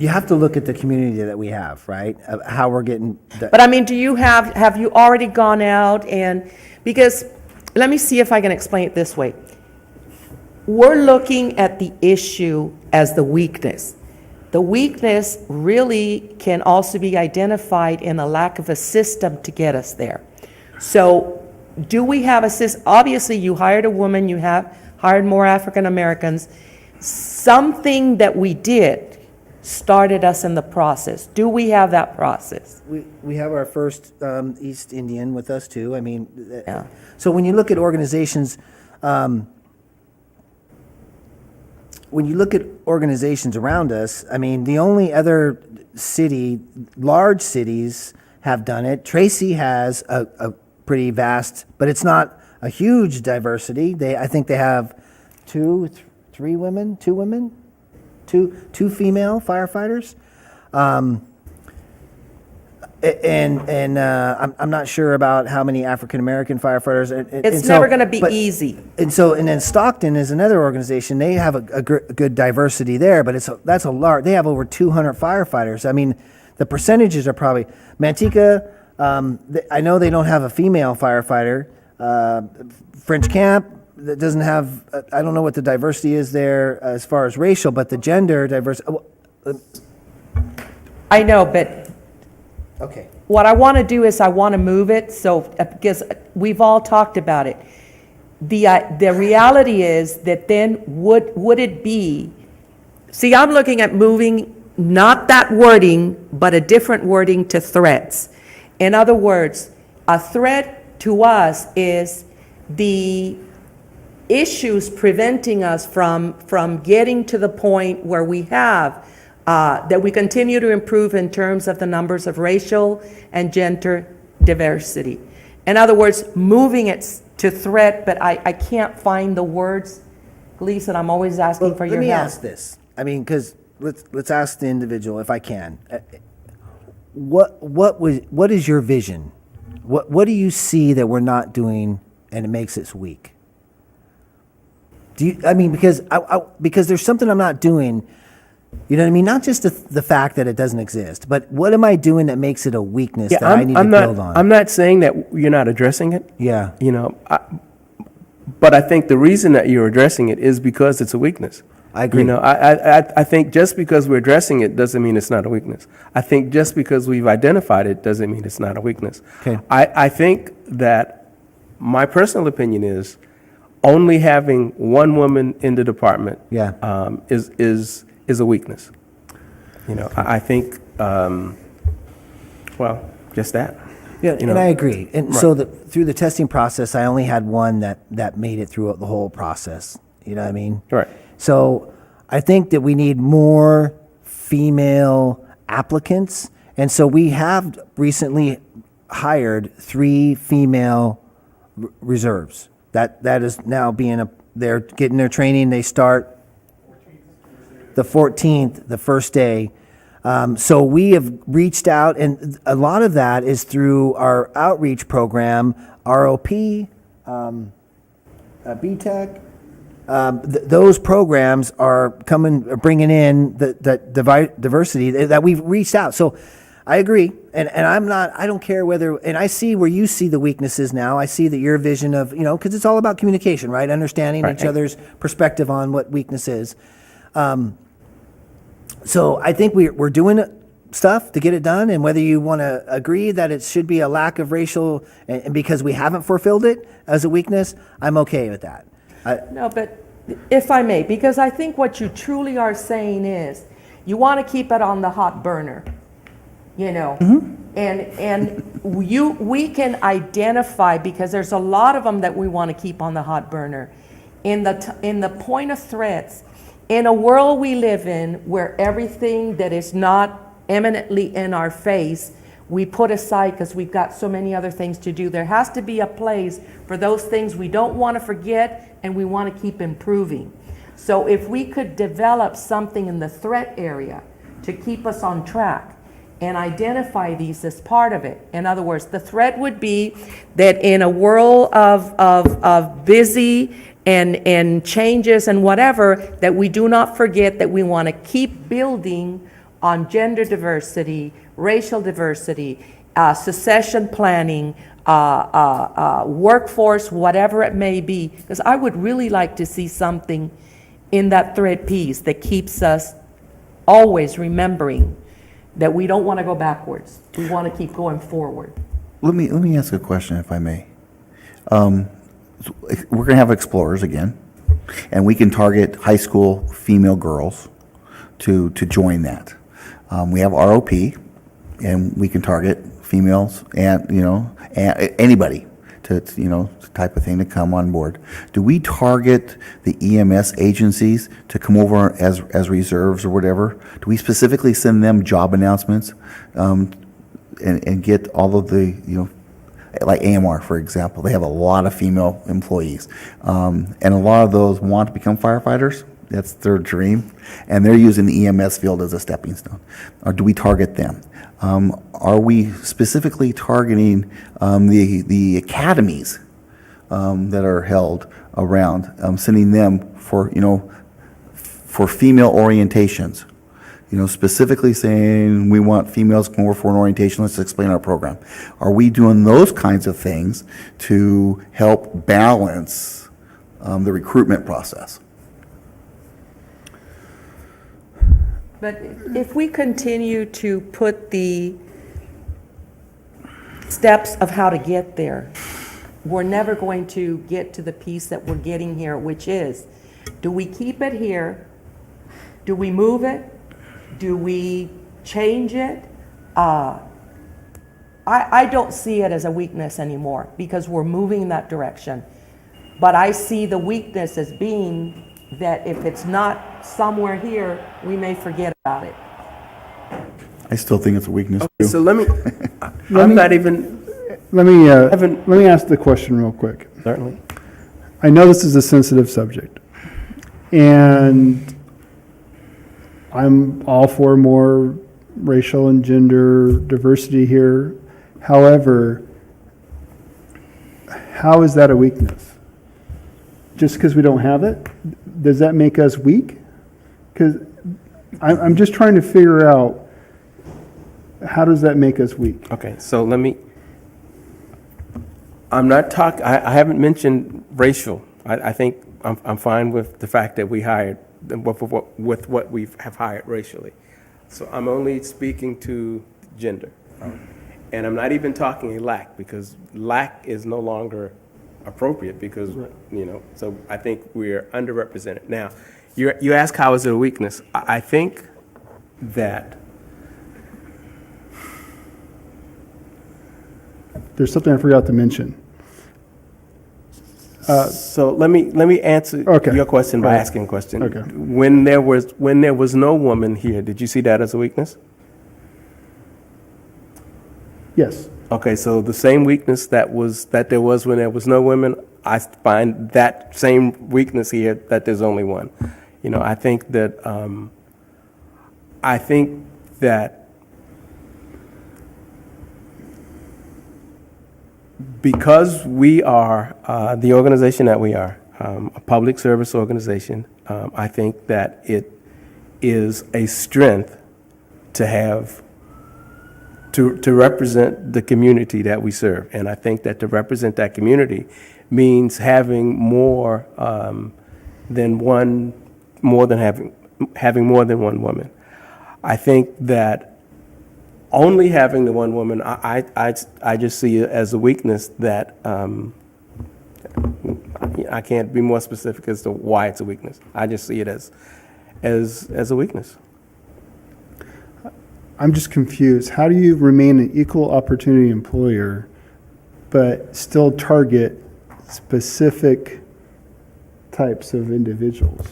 [SPEAKER 3] have to look at the community that we have, right? Of how we're getting.
[SPEAKER 6] But I mean, have you already gone out because let me see if I can explain it this way. We're looking at the issue as the weakness. The weakness really can also be identified in a lack of a system to get us there. So do we have a system? Obviously, you hired a woman, you have hired more African Americans. Something that we did started us in the process. Do we have that process?
[SPEAKER 3] We have our first East Indian with us too. I mean,
[SPEAKER 6] Yeah.
[SPEAKER 3] So when you look at organizations, around us, I mean, the only other large cities have done it. Tracy has a pretty vast, but it's not a huge diversity. I think they have two female firefighters. I'm not sure about how many African American firefighters.
[SPEAKER 6] It's never going to be easy.
[SPEAKER 3] And then Stockton is another organization. They have a good diversity there, but that's a large. They have over 200 firefighters. I mean, the percentages are probably Manteca. I know they don't have a female firefighter. French Camp that doesn't have. I don't know what the diversity is there as far as racial, but the gender diversity.
[SPEAKER 6] I know, but
[SPEAKER 3] Okay.
[SPEAKER 6] what I want to do is I want to move it, because we've all talked about it. The reality is that then would it be, see, I'm looking at moving not that wording, but a different wording to threats. In other words, a threat to us is the issues preventing us from getting to the point where we have that we continue to improve in terms of the numbers of racial and gender diversity. In other words, moving it to threat, but I can't find the words. Gleason, I'm always asking for your help.
[SPEAKER 3] Let me ask this. I mean, because let's ask the individual if I can. What is your vision? What do you see that we're not doing and it makes us weak? Because there's something I'm not doing. You know what I mean? Not just the fact that it doesn't exist, but what am I doing that makes it a weakness that I need to build on?
[SPEAKER 1] I'm not saying that you're not addressing it.
[SPEAKER 3] Yeah.
[SPEAKER 1] You know, but I think the reason that you're addressing it is because it's a weakness.
[SPEAKER 3] I agree.
[SPEAKER 1] You know, I think just because we're addressing it doesn't mean it's not a weakness. I think just because we've identified it doesn't mean it's not a weakness.
[SPEAKER 3] Okay.
[SPEAKER 1] I think that my personal opinion is only having one woman in the department is a weakness. You know, I think well, just that.
[SPEAKER 3] Yeah,
[SPEAKER 1] You
[SPEAKER 3] and
[SPEAKER 1] know.
[SPEAKER 3] I agree. And so through the testing process, I only had one that made it through the whole process. You know what I mean?
[SPEAKER 1] Right.
[SPEAKER 3] So I think that we need more female applicants. And so we have recently hired 3 female reserves. That is now they're getting their training. They start the 14th, the first day. So we have reached out, and a lot of that is through our outreach program, ROP, BTEC. Those programs are bringing in the diversity that we've reached out. So I agree, and I don't care whether, and I see where you see the weaknesses now. I see that your vision of, because it's all about communication, right? Understanding
[SPEAKER 1] Right.
[SPEAKER 3] each other's perspective on what weakness is. So I think we're doing stuff to get it done, and whether you want to agree that it should be a lack of racial, and because we haven't fulfilled it as a weakness, I'm okay with that.
[SPEAKER 6] No, but if I may, because I think what you truly are saying is, you want to keep it on the hot burner, and we can identify, because there's a lot of them that we want to keep on the hot burner. In the point of threats, in a world we live in where everything that is not eminently in our face, we put aside because we've got so many other things to do. There has to be a place for those things we don't want to forget and we want to keep improving. So if we could develop something in the threat area to keep us on track and identify these as part of it. In other words, the threat would be that in a world of busy and changes and whatever, that we do not forget that we want to keep building on gender diversity, racial diversity, succession planning, workforce, whatever it may be. Because I would really like to see something in that thread piece that keeps us always remembering that we don't want to go backwards. We want to keep going forward.
[SPEAKER 7] Let me ask a question, if I may. We're going to have explorers again, and we can target high school female girls to join that. We have ROP, and we can target females and anybody to type of thing to come on board. Do we target the EMS agencies to come over as reserves or whatever? Do we specifically send them job announcements and get all of the like AMR, for example, they have a lot of female employees, and a lot of those want to become firefighters. That's their dream, and they're using the EMS field as a stepping stone. Or do we target them? Are we specifically targeting the academies that are held around, sending them for female orientations? Specifically saying we want females to come over for an orientation, let's explain our program. Are we doing those kinds of things to help balance the recruitment process?
[SPEAKER 6] But if we continue to put the steps of how to get there, we're never going to get to the piece that we're getting here, which is, do we keep it here? Do we move it? Do we change it? I don't see it as a weakness anymore because we're moving in that direction. But I see the weakness as being that if it's not somewhere here, we may forget about it.
[SPEAKER 7] I still think it's a weakness too.
[SPEAKER 1] So let me, I'm not even,
[SPEAKER 4] Let me
[SPEAKER 1] Haven't-
[SPEAKER 4] let me ask the question real quick.
[SPEAKER 1] certainly.
[SPEAKER 4] I know this is a sensitive subject, and I'm all for more racial and gender diversity here. However, how is that a weakness? Just because we don't have it, does that make us weak? Because I'm just trying to figure out, how does that make us weak?
[SPEAKER 1] Okay, so I'm not I haven't mentioned racial. I think I'm fine with the fact that we hired, with what we have hired racially. So I'm only speaking to gender. And I'm not even talking a lack, because lack is no longer appropriate because, so I think we're underrepresented. Now, you ask how is it a weakness? I think that
[SPEAKER 4] there's something I forgot to mention.
[SPEAKER 1] So let me answer
[SPEAKER 4] Okay.
[SPEAKER 1] your question by
[SPEAKER 4] All right.
[SPEAKER 1] asking a question.
[SPEAKER 4] Okay.
[SPEAKER 1] When there was no woman here, did you see that as a weakness?
[SPEAKER 4] Yes.
[SPEAKER 1] Okay, so the same weakness that there was when there was no women, I find that same weakness here that there's only one. You know, I think that because we are the organization that we are, a public service organization, I think that it is a strength to have to represent the community that we serve. And I think that to represent that community means having more than having more than one woman. I think that only having the one woman, I just see it as a weakness that I can't be more specific as to why it's a weakness. I just see it as a weakness.
[SPEAKER 4] I'm just confused. How do you remain an equal opportunity employer, but still target specific types of individuals?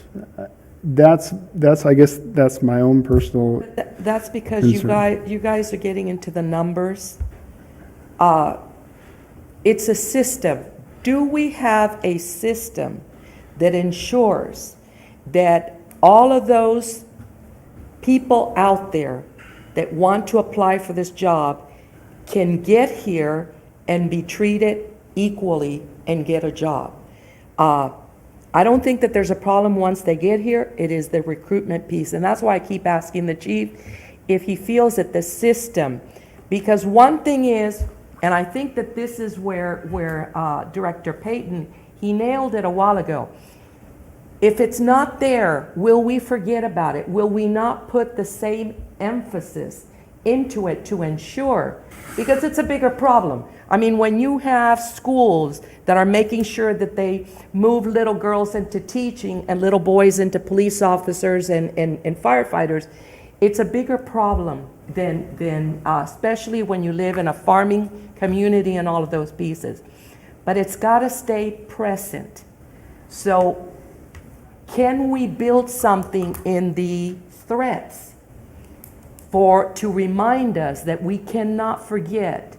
[SPEAKER 4] That's I guess that's my own personal.
[SPEAKER 6] That's because
[SPEAKER 4] concern.
[SPEAKER 6] you guys are getting into the numbers. It's a system. Do we have a system that ensures that all of those people out there that want to apply for this job can get here and be treated equally and get a job? I don't think that there's a problem once they get here. It is the recruitment piece. And that's why I keep asking the chief if he feels that the system, because one thing is, and I think that this is where Director Payton, he nailed it a while ago. If it's not there, will we forget about it? Will we not put the same emphasis into it to ensure? Because it's a bigger problem. I mean, when you have schools that are making sure that they move little girls into teaching and little boys into police officers and firefighters, it's a bigger problem than especially when you live in a farming community and all of those pieces. But it's got to stay present. So can we build something in the threats to remind us that we cannot forget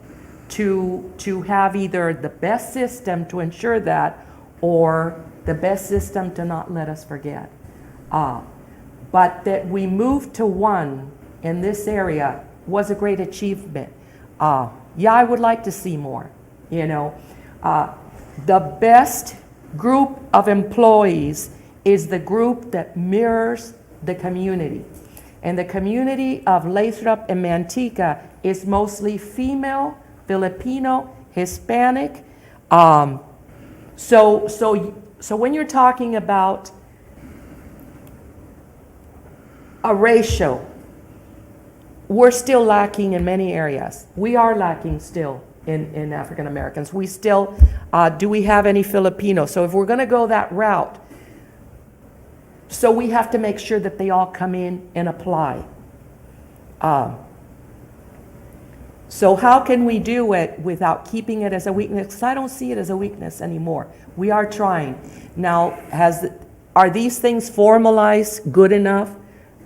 [SPEAKER 6] to have either the best system to ensure that or the best system to not let us forget? But that we moved to one in this area was a great achievement. Yeah, I would like to see more, you know. The best group of employees is the group that mirrors the community. And the community of Lathrop and Manteca is mostly female, Filipino, Hispanic. So when you're talking about a ratio, we're still lacking in many areas. We are lacking still in African Americans. We still, do we have any Filipinos? So if we're gonna go that route, so we have to make sure that they all come in and apply. So how can we do it without keeping it as a weakness? Because I don't see it as a weakness anymore. We are trying. Now, are these things formalized good enough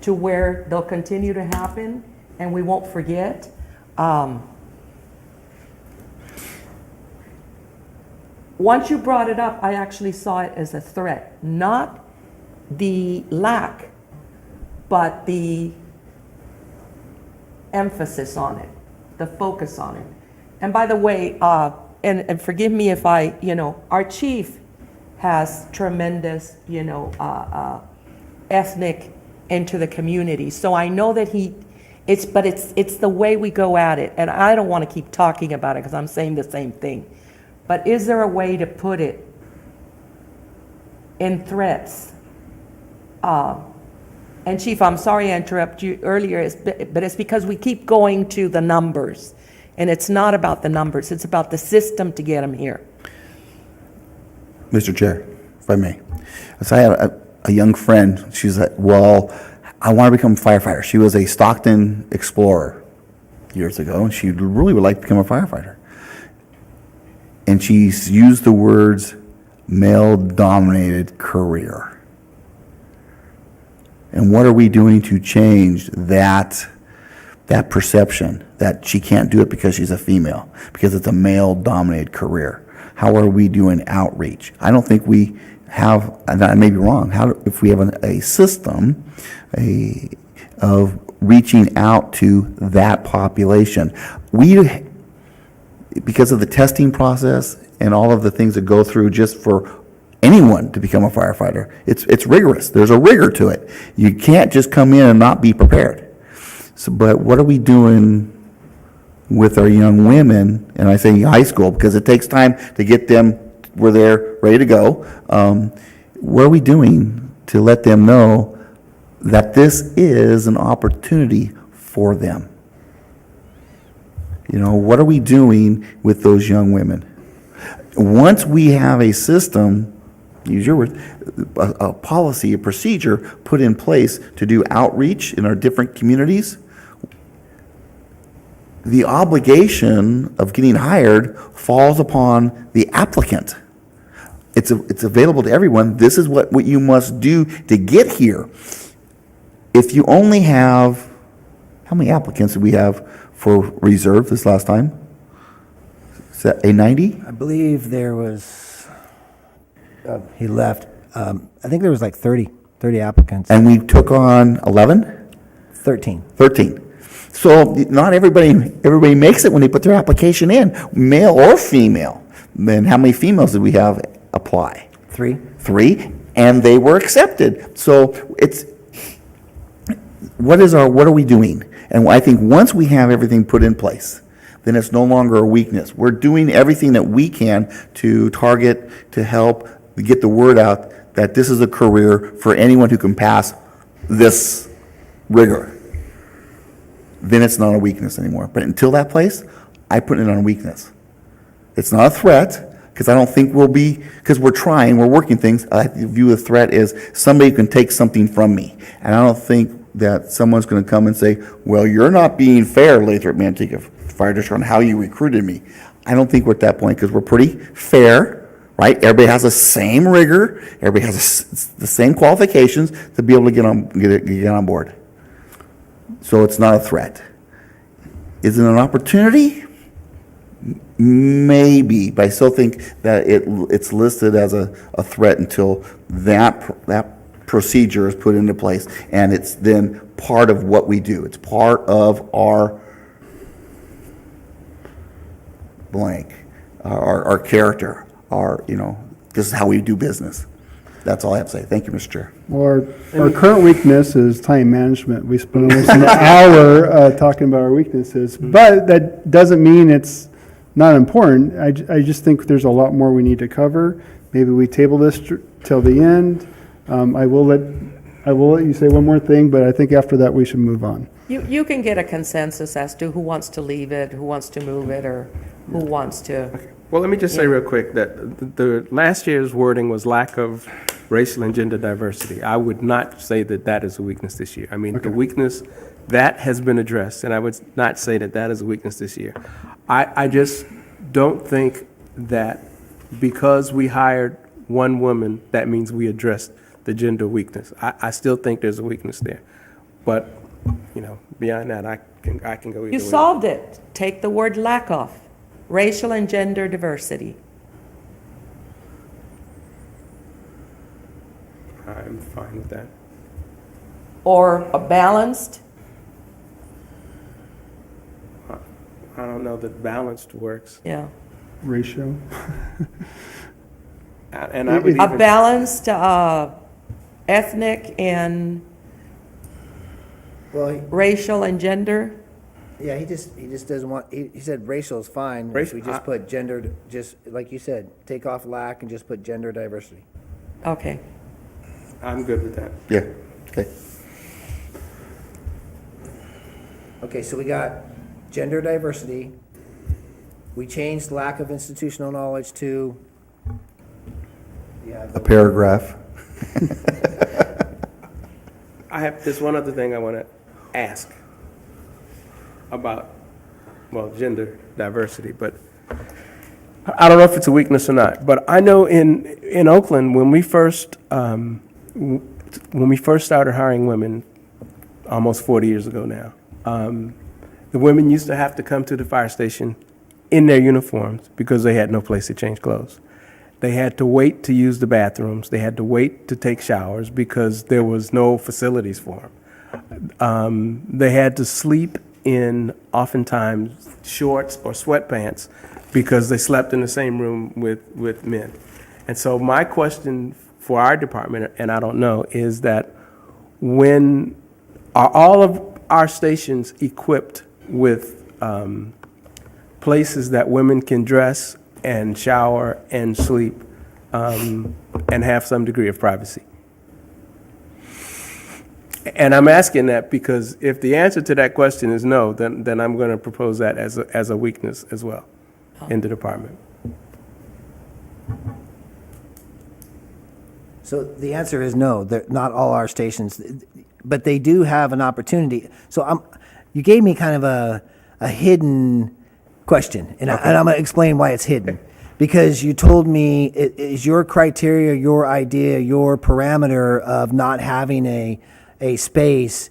[SPEAKER 6] to where they'll continue to happen and we won't forget? Once you brought it up, I actually saw it as a threat, not the lack, but the emphasis on it, the focus on it. And by the way, and forgive me if our chief has tremendous, ethnic into the community. So I know that it's the way we go at it. And I don't want to keep talking about it because I'm saying the same thing. But is there a way to put it in threats? And Chief, I'm sorry I interrupted you earlier, but it's because we keep going to the numbers. And it's not about the numbers, it's about the system to get them here.
[SPEAKER 7] Mr. Chair, if I may. So I have a young friend, she's like, well, I want to become a firefighter. She was a Stockton Explorer years ago, and she really would like to become a firefighter. and she's used the words male-dominated career. And what are we doing to change that perception that she can't do it because she's a female, because it's a male-dominated career? How are we doing outreach? I don't think we have, and I may be wrong, if we have a system of reaching out to that population. Because of the testing process and all of the things that go through just for anyone to become a firefighter, it's rigorous. There's a rigor to it. You can't just come in and not be prepared. So, but what are we doing with our young women? And I say high school because it takes time to get them where they're ready to go. What are we doing to let them know that this is an opportunity for them? You know, what are we doing with those young women? Once we have a system, use your word, a policy, a procedure put in place to do outreach in our different communities, the obligation of getting hired falls upon the applicant. It's available to everyone. This is what you must do to get here. If you only have, how many applicants did we have for reserve this last time? Is that a 90?
[SPEAKER 3] I believe there was, he left, I think there was like 30 applicants.
[SPEAKER 7] And we took on 11?
[SPEAKER 3] 13.
[SPEAKER 7] 13. So not everybody makes it when they put their application in, male or female. Then how many females did we have apply?
[SPEAKER 3] 3.
[SPEAKER 7] 3, and they were accepted. So what are we doing? And I think once we have everything put in place, then it's no longer a weakness. We're doing everything that we can to target, to help get the word out that this is a career for anyone who can pass this rigor. Then it's not a weakness anymore. But until that place, I put it on a weakness. It's not a threat, because I don't think we'll be, because we're trying, we're working things. I view a threat as somebody who can take something from me. And I don't think that someone's going to come and say, well, you're not being fair, Lathrop-Manteca Fire District, on how you recruited me. I don't think we're at that point, because we're pretty fair, right? Everybody has the same rigor. Everybody has the same qualifications to be able to get on board. So it's not a threat. Is it an opportunity? Maybe, but I still think that it's listed as a threat until that procedure is put into place, and it's then part of what we do. It's part of our blank, our character, this is how we do business. That's all I have to say. Thank you, Mr. Chair.
[SPEAKER 4] Well, our current weakness is time management. We spent almost an hour talking about our weaknesses, but that doesn't mean it's not important. I just think there's a lot more we need to cover. Maybe we table this till the end. I will let you say one more thing, but I think after that we should move on.
[SPEAKER 6] You can get a consensus as to who wants to leave it, who wants to move it, or who wants to.
[SPEAKER 1] Well, let me just say real quick that the last year's wording was lack of racial and gender diversity. I would not say that that is a weakness this year. I mean, the weakness, that has been addressed, and I would not say that that is a weakness this year. I just don't think that because we hired one woman, that means we addressed the gender weakness. I still think there's a weakness there. But, beyond that, I can go either way.
[SPEAKER 6] You solved it. Take the word lack off. Racial and gender diversity.
[SPEAKER 1] I'm fine with that.
[SPEAKER 6] Or a balanced.
[SPEAKER 1] I don't know that balanced works.
[SPEAKER 6] Yeah.
[SPEAKER 4] Ratio.
[SPEAKER 1] And I would
[SPEAKER 6] A
[SPEAKER 1] even,
[SPEAKER 6] balanced ethnic and
[SPEAKER 3] Well,
[SPEAKER 6] racial and gender.
[SPEAKER 3] yeah, he just doesn't want, he said racial is fine. If
[SPEAKER 1] Racial-
[SPEAKER 3] we just put gender, just like you said, take off lack and just put gender diversity.
[SPEAKER 6] Okay.
[SPEAKER 1] I'm good with that.
[SPEAKER 7] Yeah, okay.
[SPEAKER 3] Okay, so we got gender diversity. We changed lack of institutional knowledge to, yeah,
[SPEAKER 7] A paragraph.
[SPEAKER 1] There's one other thing I want to ask about, gender diversity, but I don't know if it's a weakness or not, but I know in Oakland, when we first started hiring women, almost 40 years ago now, the women used to have to come to the fire station in their uniforms because they had no place to change clothes. They had to wait to use the bathrooms. They had to wait to take showers because there was no facilities for them. They had to sleep in oftentimes shorts or sweatpants because they slept in the same room with men. And so my question for our department, and I don't know, is that are all of our stations equipped with places that women can dress and shower and sleep and have some degree of privacy? And I'm asking that because if the answer to that question is no, then I'm going to propose that as a weakness as well in the department.
[SPEAKER 3] So the answer is no, not all our stations, but they do have an opportunity. So you gave me kind of a hidden question, and I'm going to explain why it's hidden. Because you told me, is your criteria, your idea, your parameter of not having a space,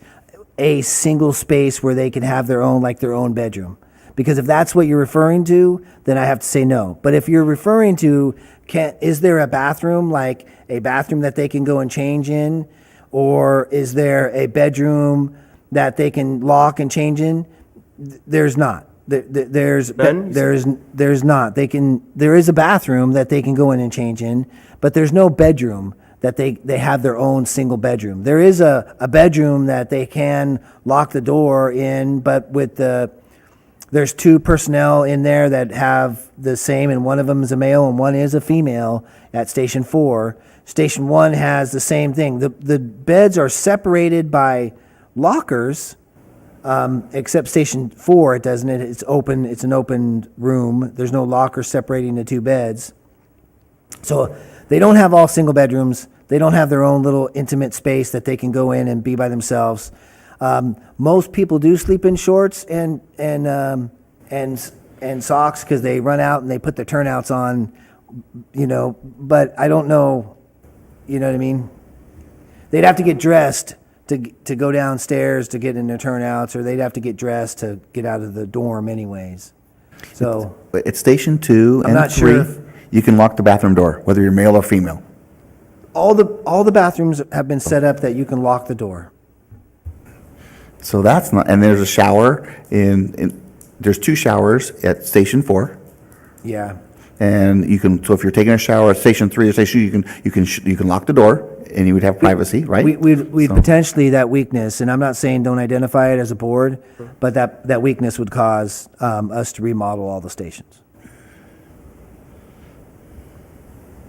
[SPEAKER 3] a single space where they can have their own bedroom? Because if that's what you're referring to, then I have to say no. But if you're referring to, is there a bathroom, like a bathroom that they can go and change in? Or is there a bedroom that they can lock and change in? There's not. There's not. There is a bathroom that they can go in and change in, but there's no bedroom that they have their own single bedroom. There is a bedroom that they can lock the door in, but there's two personnel in there that have the same, and one of them is a male and one is a female at Station 4. Station 1 has the same thing. The beds are separated by lockers, except Station 4, it doesn't. It's open. It's an open room. There's no locker separating the two beds. So they don't have all single bedrooms. They don't have their own little intimate space that they can go in and be by themselves. Most people do sleep in shorts and socks because they run out and they put their turnouts on, but I don't know, you know what I mean? They'd have to get dressed to go downstairs to get in their turnouts, or they'd have to get dressed to get out of the dorm anyways. So
[SPEAKER 7] At Station 2
[SPEAKER 3] I'm
[SPEAKER 7] and
[SPEAKER 3] not
[SPEAKER 7] 3,
[SPEAKER 3] sure if-
[SPEAKER 7] you can lock the bathroom door, whether you're male or female.
[SPEAKER 3] all the bathrooms have been set up that you can lock the door.
[SPEAKER 7] So that's not, and there's a shower there's 2 showers at Station 4.
[SPEAKER 3] Yeah.
[SPEAKER 7] And so if you're taking a shower at Station 3 or Station 2, you can lock the door and you would have privacy, right?
[SPEAKER 3] We'd
[SPEAKER 7] So-
[SPEAKER 3] potentially, that weakness, and I'm not saying don't identify it as a board, but that weakness would cause us to remodel all the stations.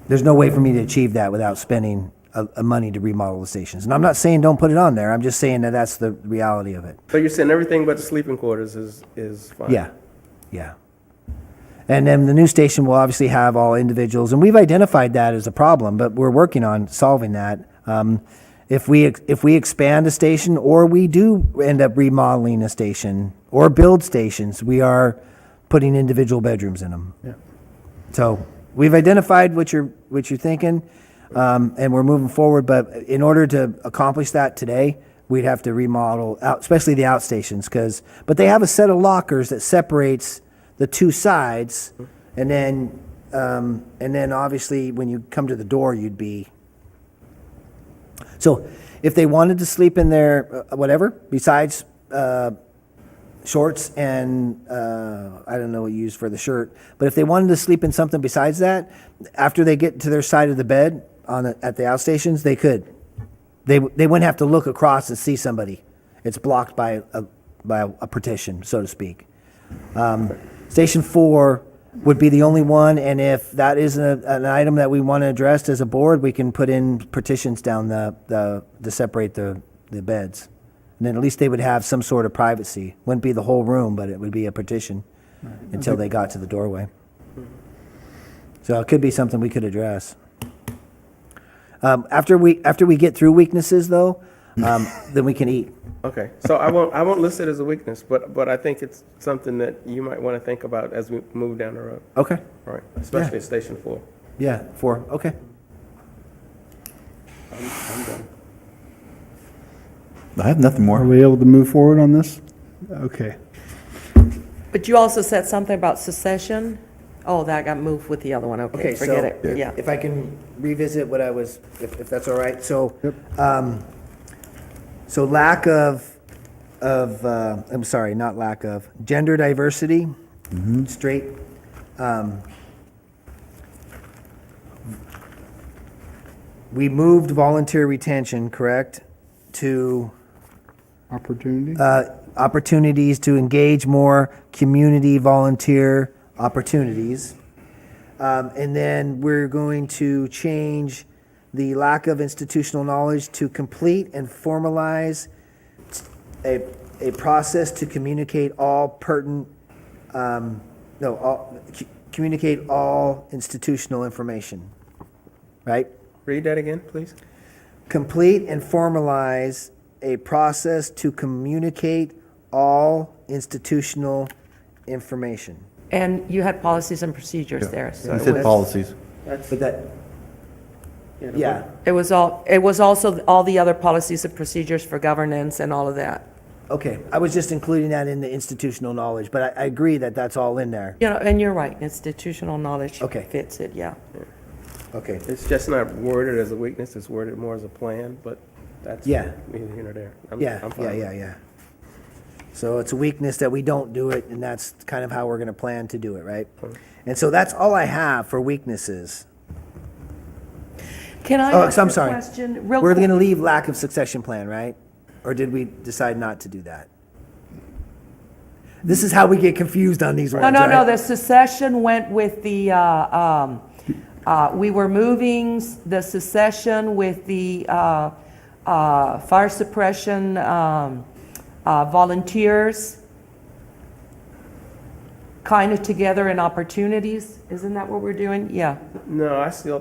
[SPEAKER 3] There's no way for me to achieve that without spending a money to remodel the stations. And I'm not saying don't put it on there, I'm just saying that that's the reality of it.
[SPEAKER 1] So you're saying everything but the sleeping quarters is fine?
[SPEAKER 3] Yeah. And then the new station will obviously have all individuals, and we've identified that as a problem, but we're working on solving that. If we expand a station, or we do end up remodeling a station, or build stations, we are putting individual bedrooms in them.
[SPEAKER 4] Yeah.
[SPEAKER 3] So we've identified what you're thinking, and we're moving forward. But in order to accomplish that today, we'd have to remodel, especially the outstations, but they have a set of lockers that separates the two sides, and then obviously when you come to the door, you'd be. So if they wanted to sleep in their whatever besides shorts and I don't know what you use for the shirt, but if they wanted to sleep in something besides that, after they get to their side of the bed at the outstations, they could. They wouldn't have to look across and see somebody. It's blocked by a partition, so to speak. Station 4 would be the only one, and if that is an item that we want to address as a board, we can put in partitions down to separate the beds. And then at least they would have some sort of privacy. Wouldn't be the whole room, but it would be a partition until they got to the doorway. So it could be something we could address. After we get through weaknesses, though, then we can eat.
[SPEAKER 1] Okay, so I won't list it as a weakness, but I think it's something that you might want to think about as we move down the road,
[SPEAKER 3] Okay.
[SPEAKER 1] right? Especially at Station 4.
[SPEAKER 3] Yeah, 4, okay.
[SPEAKER 1] I'm done.
[SPEAKER 7] I have nothing
[SPEAKER 4] Are
[SPEAKER 7] more.
[SPEAKER 4] we able to move forward on this? Okay.
[SPEAKER 6] But you also said something about secession? Oh, that got moved with the other one, okay,
[SPEAKER 3] Okay,
[SPEAKER 6] forget
[SPEAKER 3] so
[SPEAKER 6] it, yeah.
[SPEAKER 3] if I can revisit what I was, if that's all right. So, so lack of, I'm sorry, not lack of, gender diversity, straight, we moved volunteer retention, correct, to
[SPEAKER 4] Opportunity?
[SPEAKER 3] opportunities to engage more community volunteer opportunities. And then we're going to change the lack of institutional knowledge to complete and formalize a process to communicate all pertinent, communicate all institutional information, right?
[SPEAKER 1] Read that again, please.
[SPEAKER 3] Complete and formalize a process to communicate all institutional information.
[SPEAKER 6] And you had policies and procedures there, so
[SPEAKER 7] You
[SPEAKER 6] it
[SPEAKER 7] said
[SPEAKER 6] was,
[SPEAKER 7] policies.
[SPEAKER 3] But that, yeah,
[SPEAKER 6] it was also all the other policies and procedures for governance and all of that.
[SPEAKER 3] okay. I was just including that in the institutional knowledge, but I agree that that's all in there.
[SPEAKER 6] You know, and you're right, institutional knowledge
[SPEAKER 3] Okay.
[SPEAKER 6] fits it, yeah.
[SPEAKER 3] Okay.
[SPEAKER 1] It's just not worded as a weakness, it's worded more as a plan, but that's
[SPEAKER 3] Yeah.
[SPEAKER 1] neither here nor there.
[SPEAKER 3] Yeah,
[SPEAKER 1] I'm fine.
[SPEAKER 3] yeah. So it's a weakness that we don't do it, and that's kind of how we're gonna plan to do it, right? And so that's all I have for weaknesses.
[SPEAKER 6] Can I
[SPEAKER 3] Oh,
[SPEAKER 6] ask
[SPEAKER 3] so I'm
[SPEAKER 6] a
[SPEAKER 3] sorry.
[SPEAKER 6] question real
[SPEAKER 3] We're
[SPEAKER 6] quick?
[SPEAKER 3] gonna leave lack of succession plan, right? Or did we decide not to do that? This is how we get confused on these ones,
[SPEAKER 6] No,
[SPEAKER 3] right?
[SPEAKER 6] the secession went with the, we were moving the secession with the fire suppression volunteers kind of together in opportunities. Isn't that what we're doing? Yeah.
[SPEAKER 1] No, I still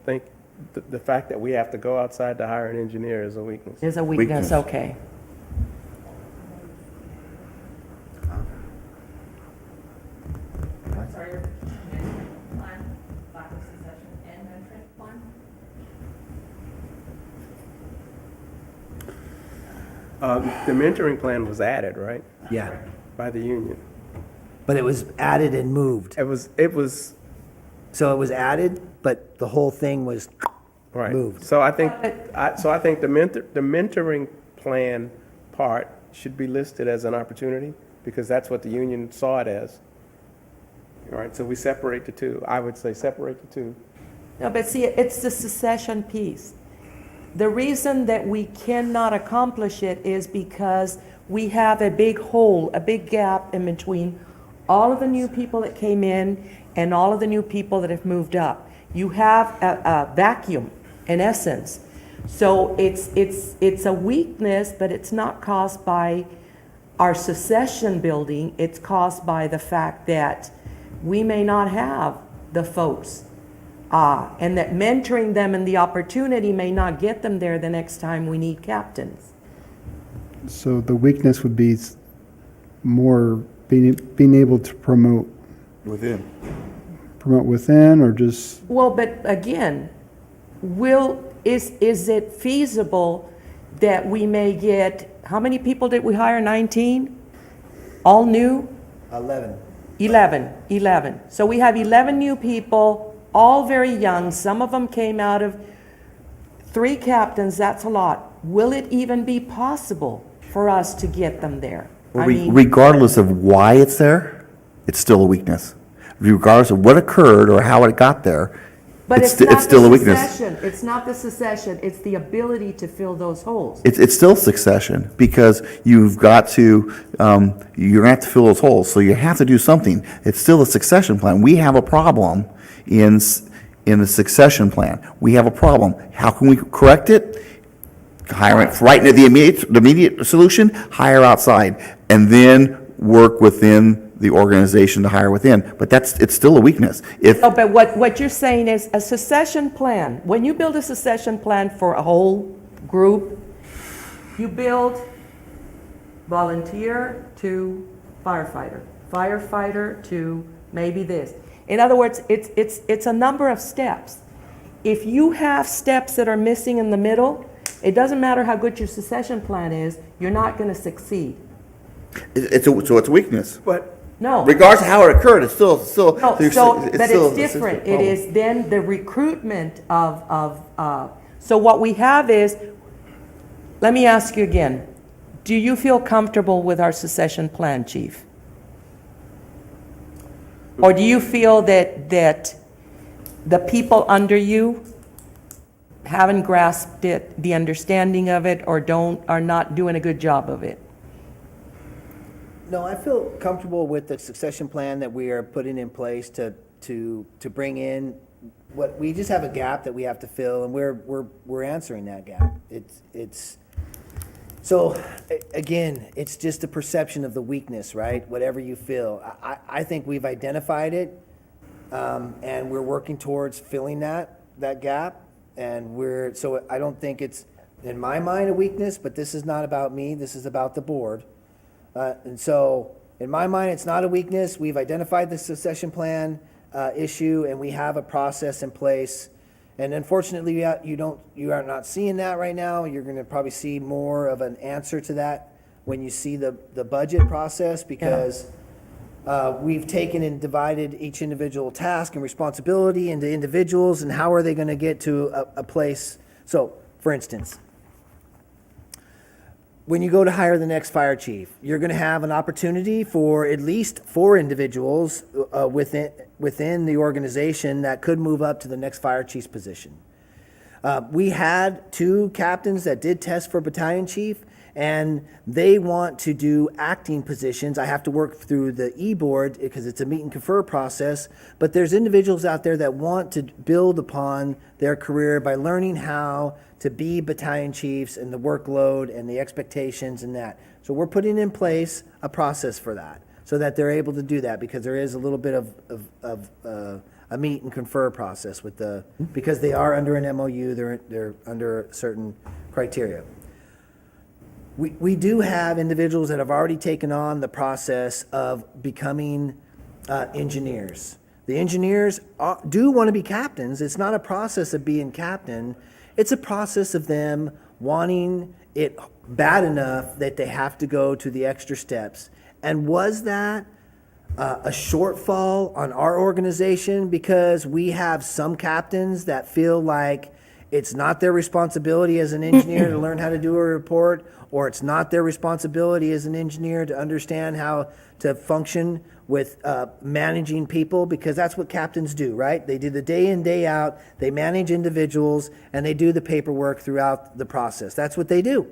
[SPEAKER 1] think the fact that we have to go outside to hire an engineer is a weakness.
[SPEAKER 6] Is a weakness,
[SPEAKER 7] Weakness.
[SPEAKER 6] okay.
[SPEAKER 5] Sorry, your mentoring plan, lack of succession and mentoring plan?
[SPEAKER 1] The mentoring plan was added, right,
[SPEAKER 3] Yeah,
[SPEAKER 1] by the union.
[SPEAKER 3] but it was added and moved.
[SPEAKER 1] It was,
[SPEAKER 3] So it was added, but the whole thing was
[SPEAKER 1] right.
[SPEAKER 3] moved.
[SPEAKER 1] So I think, the mentoring plan part should be listed as an opportunity, because that's what the union saw it as. All right, so we separate the two. I would say separate the two.
[SPEAKER 6] No, but see, it's the secession piece. The reason that we cannot accomplish it is because we have a big hole, a big gap in between all of the new people that came in and all of the new people that have moved up. You have a vacuum, in essence. So it's a weakness, but it's not caused by our secession building. It's caused by the fact that we may not have the folks, and that mentoring them and the opportunity may not get them there the next time we need captains.
[SPEAKER 4] So the weakness would be more being able to promote
[SPEAKER 7] Within.
[SPEAKER 4] within, or just,
[SPEAKER 6] Well, but again, is it feasible that we may get, how many people did we hire, 19? All new?
[SPEAKER 3] 11.
[SPEAKER 6] 11. So we have 11 new people, all very young. Some of them came out of 3 captains, that's a lot. Will it even be possible for us to get them there? I mean,
[SPEAKER 7] Regardless of why it's there, it's still a weakness. Regardless of what occurred or how it got there,
[SPEAKER 6] but
[SPEAKER 7] it's
[SPEAKER 6] it's not
[SPEAKER 7] still a
[SPEAKER 6] the
[SPEAKER 7] weakness.
[SPEAKER 6] secession. It's not the secession, it's the ability to fill those holes.
[SPEAKER 7] It's still succession, because you've got to, you're gonna have to fill those holes, so you have to do something. It's still a succession plan. We have a problem in the succession plan. We have a problem. How can we correct it? Hire it right into the immediate solution, hire outside, and then work within the organization to hire within. But it's still a weakness. If,
[SPEAKER 6] No, but what you're saying is a secession plan, when you build a secession plan for a whole group, You build volunteer to firefighter, firefighter to maybe this. In other words, it's a number of steps. If you have steps that are missing in the middle, it doesn't matter how good your succession plan is, you're not going to succeed.
[SPEAKER 7] So it's a weakness.
[SPEAKER 1] But
[SPEAKER 6] No.
[SPEAKER 7] Regardless of how it occurred, it's still.
[SPEAKER 6] No,
[SPEAKER 7] it's
[SPEAKER 6] so, but
[SPEAKER 7] still
[SPEAKER 6] it's
[SPEAKER 7] a system
[SPEAKER 6] different. It
[SPEAKER 7] problem.
[SPEAKER 6] is then the recruitment so what we have is, let me ask you again, do you feel comfortable with our succession plan, Chief? Or do you feel that the people under you haven't grasped it, the understanding of it, or are not doing a good job of it?
[SPEAKER 3] No, I feel comfortable with the succession plan that we are putting in place to bring in what, we just have a gap that we have to fill, and we're answering that gap. So, again, it's just a perception of the weakness, right? Whatever you feel. I think we've identified it, and we're working towards filling that gap, and so I don't think it's, in my mind, a weakness, but this is not about me, this is about the board. And so, in my mind, it's not a weakness. We've identified the succession plan issue, and we have a process in place. And unfortunately, you are not seeing that right now. You're going to probably see more of an answer to that when you see the budget process, because we've taken and divided each individual task and responsibility into individuals, and how are they going to get to a place. So, for instance, when you go to hire the next fire chief, you're going to have an opportunity for at least 4 individuals within the organization that could move up to the next fire chief's position. We had 2 captains that did test for battalion chief, and they want to do acting positions. I have to work through the E-board because it's a meet and confer process, but there's individuals out there that want to build upon their career by learning how to be battalion chiefs and the workload and the expectations and that. So we're putting in place a process for that so that they're able to do that, because there is a little bit of a meet and confer process with because they are under an MOU, they're under certain criteria. We do have individuals that have already taken on the process of becoming engineers. The engineers do want to be captains. It's not a process of being captain. It's a process of them wanting it bad enough that they have to go to the extra steps. And was that a shortfall on our organization because we have some captains that feel like it's not their responsibility as an engineer to learn how to do a report, or it's not their responsibility as an engineer to understand how to function with managing people, because that's what captains do, right? They do the day in, day out, they manage individuals, and they do the paperwork throughout the process. That's what they do,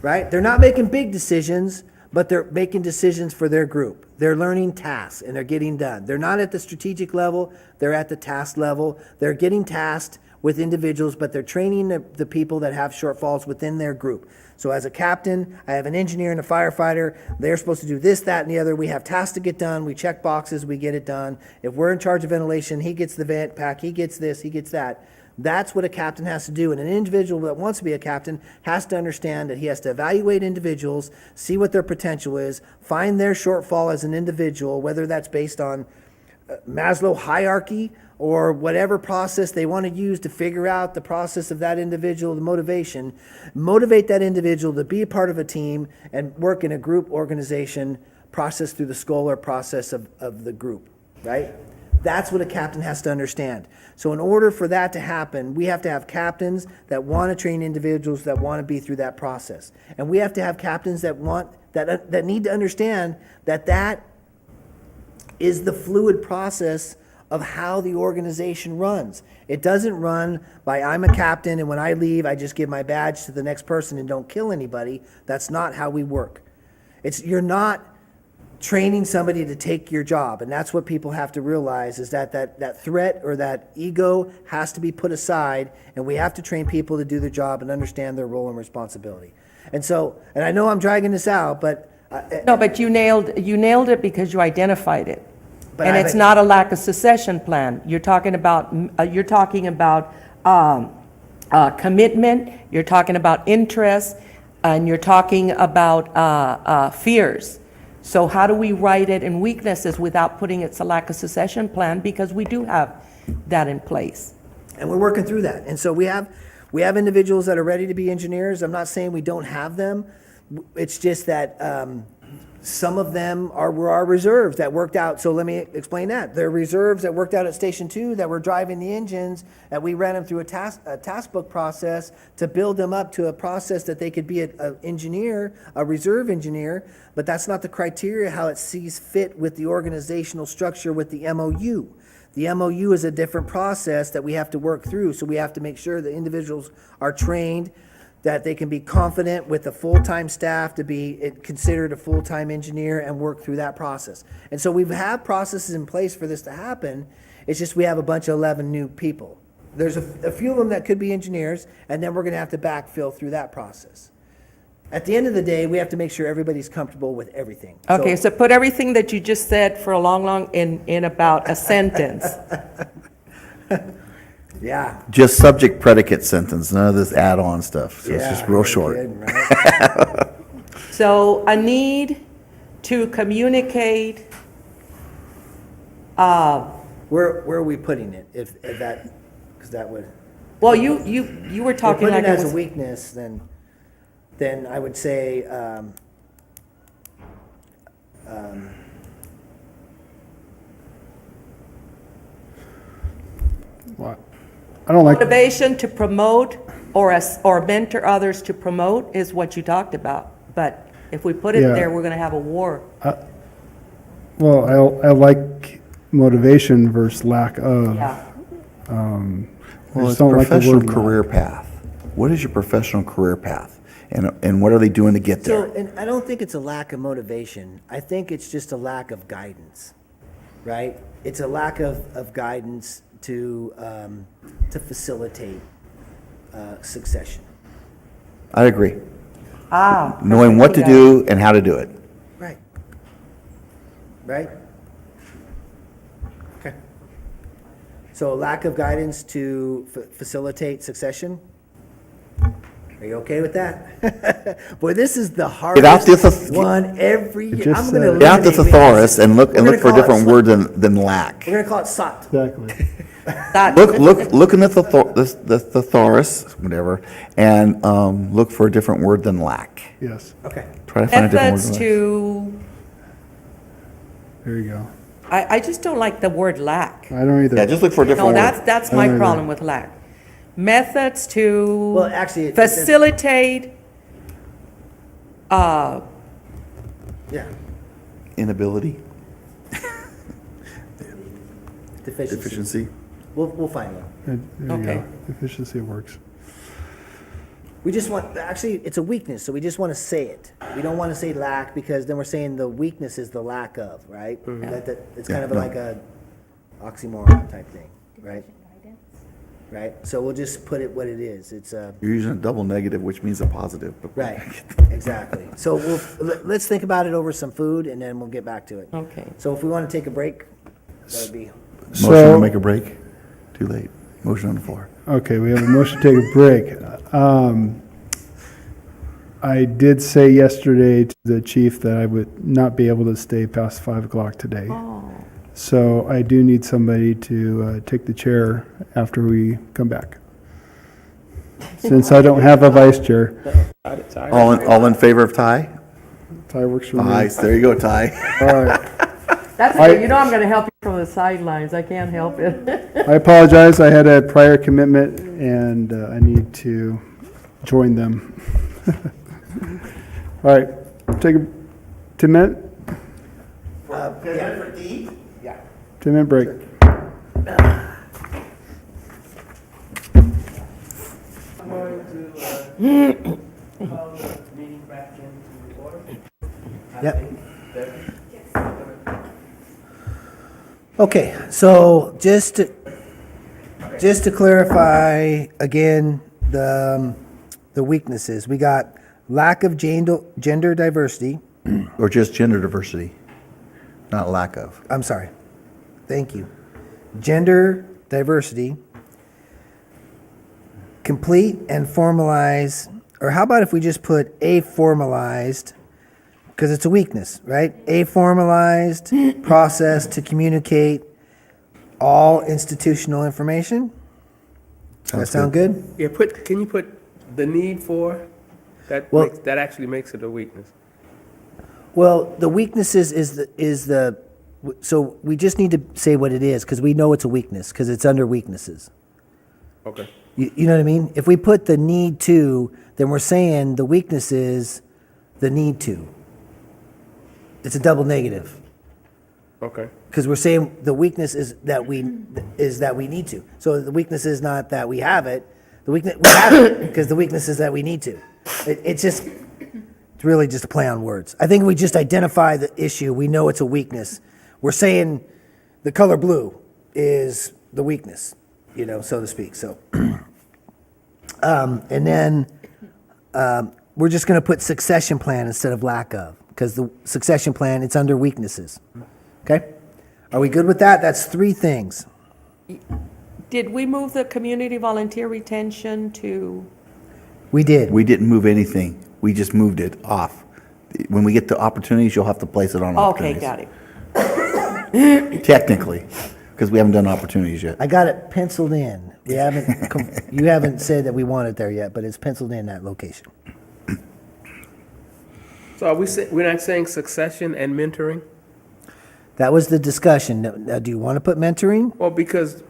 [SPEAKER 3] right? They're not making big decisions, but they're making decisions for their group. They're learning tasks, and they're getting done. They're not at the strategic level, they're at the task level. They're getting tasked with individuals, but they're training the people that have shortfalls within their group. So as a captain, I have an engineer and a firefighter. They're supposed to do this, that, and the other. We have tasks to get done. We check boxes. We get it done. If we're in charge of ventilation, he gets the vent pack. He gets this. He gets that. That's what a captain has to do. And an individual that wants to be a captain has to understand that he has to evaluate individuals, see what their potential is, find their shortfall as an individual, whether that's based on Maslow hierarchy or whatever process they want to use to figure out the process of that individual, the motivation, motivate that individual to be a part of a team and work in a group organization process through the Scholar process of the group, right? That's what a captain has to understand. So in order for that to happen, we have to have captains that want to train individuals that want to be through that process. And we have to have captains that need to understand that is the fluid process of how the organization runs. It doesn't run by I'm a captain and when I leave I just give my badge to the next person and don't kill anybody. That's not how we work. You're not training somebody to take your job, and that's what people have to realize is that threat or that ego has to be put aside, and we have to train people to do their job and understand their role and responsibility. And I know I'm dragging this out, but
[SPEAKER 6] No, but you nailed it because you identified it.
[SPEAKER 3] But
[SPEAKER 6] And
[SPEAKER 3] I
[SPEAKER 6] it's
[SPEAKER 3] haven't-
[SPEAKER 6] not a lack of succession plan. You're talking about commitment, you're talking about interest. and you're talking about fears. So how do we write it in weaknesses without putting it's a lack of succession plan? Because we do have that in place.
[SPEAKER 3] And we're working through that. And so we have individuals that are ready to be engineers. I'm not saying we don't have them. It's just that some of them were our reserves that worked out. So let me explain that. They're reserves that worked out at Station 2 that were driving the engines, that we ran them through a task book process to build them up to a process that they could be an engineer, a reserve engineer, but that's not the criteria how it sees fit with the organizational structure with the MOU. The MOU is a different process that we have to work through, so we have to make sure that individuals are trained, that they can be confident with a full-time staff to be considered a full-time engineer and work through that process. And so we have processes in place for this to happen. It's just we have a bunch of 11 new people. There's a few of them that could be engineers, and then we're going to have to backfill through that process. At the end of the day, we have to make sure everybody's comfortable with everything.
[SPEAKER 6] Okay, so put everything that you just said for a long in about a sentence.
[SPEAKER 3] Yeah.
[SPEAKER 7] Just subject predicate sentence, none of this add-on stuff. So it's
[SPEAKER 3] Yeah,
[SPEAKER 7] just real
[SPEAKER 3] really
[SPEAKER 7] short.
[SPEAKER 3] good, right?
[SPEAKER 6] So a need to communicate,
[SPEAKER 3] Where are we putting it? If that, because that would.
[SPEAKER 6] well, you were
[SPEAKER 3] If
[SPEAKER 6] talking
[SPEAKER 3] we put
[SPEAKER 6] like
[SPEAKER 3] it
[SPEAKER 6] it
[SPEAKER 3] as a
[SPEAKER 6] was,
[SPEAKER 3] weakness, then I would say,
[SPEAKER 4] What? I don't like,
[SPEAKER 6] motivation to promote or mentor others to promote is what you talked about. But if we put it
[SPEAKER 4] Yeah.
[SPEAKER 6] there, we're going to have a war.
[SPEAKER 4] well, I like motivation versus lack of.
[SPEAKER 6] Yeah.
[SPEAKER 4] I
[SPEAKER 7] Well,
[SPEAKER 4] just
[SPEAKER 7] it's
[SPEAKER 4] don't like the
[SPEAKER 7] professional
[SPEAKER 4] word
[SPEAKER 7] career path. What is your professional career path? And what are they doing to get
[SPEAKER 3] so,
[SPEAKER 7] there?
[SPEAKER 3] and I don't think it's a lack of motivation. I think it's just a lack of guidance, right? It's a lack of guidance to facilitate succession.
[SPEAKER 7] I agree.
[SPEAKER 6] perfect,
[SPEAKER 7] Knowing what to
[SPEAKER 6] yeah.
[SPEAKER 7] do and how to do it.
[SPEAKER 3] Right. Right? Okay. So a lack of guidance to facilitate succession? Are you okay with that? Boy, this is the hardest
[SPEAKER 7] this-
[SPEAKER 3] one every year.
[SPEAKER 4] just
[SPEAKER 3] I'm gonna
[SPEAKER 4] said-
[SPEAKER 7] Get out the
[SPEAKER 3] eliminate
[SPEAKER 7] thesaurus and look
[SPEAKER 3] We're gonna
[SPEAKER 7] for a
[SPEAKER 3] call it
[SPEAKER 7] different
[SPEAKER 3] SOT.
[SPEAKER 7] word than lack.
[SPEAKER 3] We're gonna call it SOT.
[SPEAKER 4] Exactly.
[SPEAKER 6] That,
[SPEAKER 7] Look in the thesaurus, whatever, and look for a different word than lack.
[SPEAKER 4] Yes,
[SPEAKER 3] Okay.
[SPEAKER 7] Try to find a different word
[SPEAKER 6] methods
[SPEAKER 7] than lack.
[SPEAKER 6] to,
[SPEAKER 4] there you go.
[SPEAKER 6] I just don't like the word lack.
[SPEAKER 4] I don't either.
[SPEAKER 7] Yeah, just look for a different
[SPEAKER 6] No,
[SPEAKER 7] word.
[SPEAKER 6] that's
[SPEAKER 4] I
[SPEAKER 6] my
[SPEAKER 4] don't
[SPEAKER 6] problem with lack. Methods to
[SPEAKER 3] Well, actually, it says-
[SPEAKER 6] facilitate,
[SPEAKER 3] Yeah.
[SPEAKER 7] Inability,
[SPEAKER 3] Deficiency.
[SPEAKER 7] deficiency.
[SPEAKER 3] We'll find one.
[SPEAKER 4] There you
[SPEAKER 6] Okay.
[SPEAKER 4] go. Efficiency works.
[SPEAKER 3] We just want, actually, it's a weakness, so we just want to say it. We don't want to say lack, because then we're saying the weakness is the lack of, right? It's kind of
[SPEAKER 7] Yeah, no.
[SPEAKER 3] like a oxymoron type thing, right? Right? So we'll just put it what it is. It's a,
[SPEAKER 7] You're using a double negative, which means a positive. But
[SPEAKER 3] right, exactly. So let's think about it over some food, and then we'll get back to it.
[SPEAKER 6] okay.
[SPEAKER 3] So if we want to take a break, that would be,
[SPEAKER 7] Motion to
[SPEAKER 4] So-
[SPEAKER 7] make a break? Too late. Motion on the floor.
[SPEAKER 4] Okay, we have a motion to take a break. I did say yesterday to the chief that I would not be able to stay past 5 o'clock today. So I do need somebody to take the chair after we come back. Since I don't have a vice chair.
[SPEAKER 7] All in favor of tie?
[SPEAKER 4] Ty works for me.
[SPEAKER 7] Aye, there you go, Ty.
[SPEAKER 4] All right.
[SPEAKER 6] That's
[SPEAKER 4] I-
[SPEAKER 6] it. You know I'm going to help you from the sidelines. I can't help it.
[SPEAKER 4] I apologize. I had a prior commitment and I need to join them. All right, take a 10-minute,
[SPEAKER 3] yeah.
[SPEAKER 4] 10-minute break.
[SPEAKER 3] Yep. Okay, so just to clarify again, the weaknesses, we got lack of gender diversity.
[SPEAKER 7] Or just gender diversity, not lack of.
[SPEAKER 3] I'm sorry. Thank you. Gender diversity. Complete and formalize or how about if we just put a formalized, because it's a weakness, right? A formalized process to communicate all institutional information? Does that sound good?
[SPEAKER 1] Yeah, can you put the need for?
[SPEAKER 3] Well-
[SPEAKER 1] That actually makes it a weakness.
[SPEAKER 3] Well, the weaknesses so we just need to say what it is, because we know it's a weakness, because it's under weaknesses.
[SPEAKER 1] Okay.
[SPEAKER 3] You know what I mean? If we put the need to, then we're saying the weakness is the need to. It's a double negative,
[SPEAKER 1] Okay.
[SPEAKER 3] because we're saying the weakness is that we need to. So the weakness is not that we have it. We have it because the weakness is that we need to. It's really just a play on words. I think we just identify the issue. We know it's a weakness. We're saying the color blue is the weakness, so to speak. So, and then we're just going to put succession plan instead of lack of, because the succession plan, it's under weaknesses. Okay? Are we good with that? That's 3 things.
[SPEAKER 6] Did we move the community volunteer retention to,
[SPEAKER 3] We did.
[SPEAKER 7] We didn't move anything. We just moved it off. When we get to opportunities, you'll have to place it on
[SPEAKER 6] okay,
[SPEAKER 7] opportunities.
[SPEAKER 6] got it.
[SPEAKER 7] Technically, because we haven't done opportunities yet.
[SPEAKER 3] I got it penciled in. We haven't, you haven't said that we want it there yet, but it's penciled in that location.
[SPEAKER 1] So we're not saying succession and mentoring?
[SPEAKER 3] That was the discussion. Now, do you want to put mentoring?
[SPEAKER 1] Well, because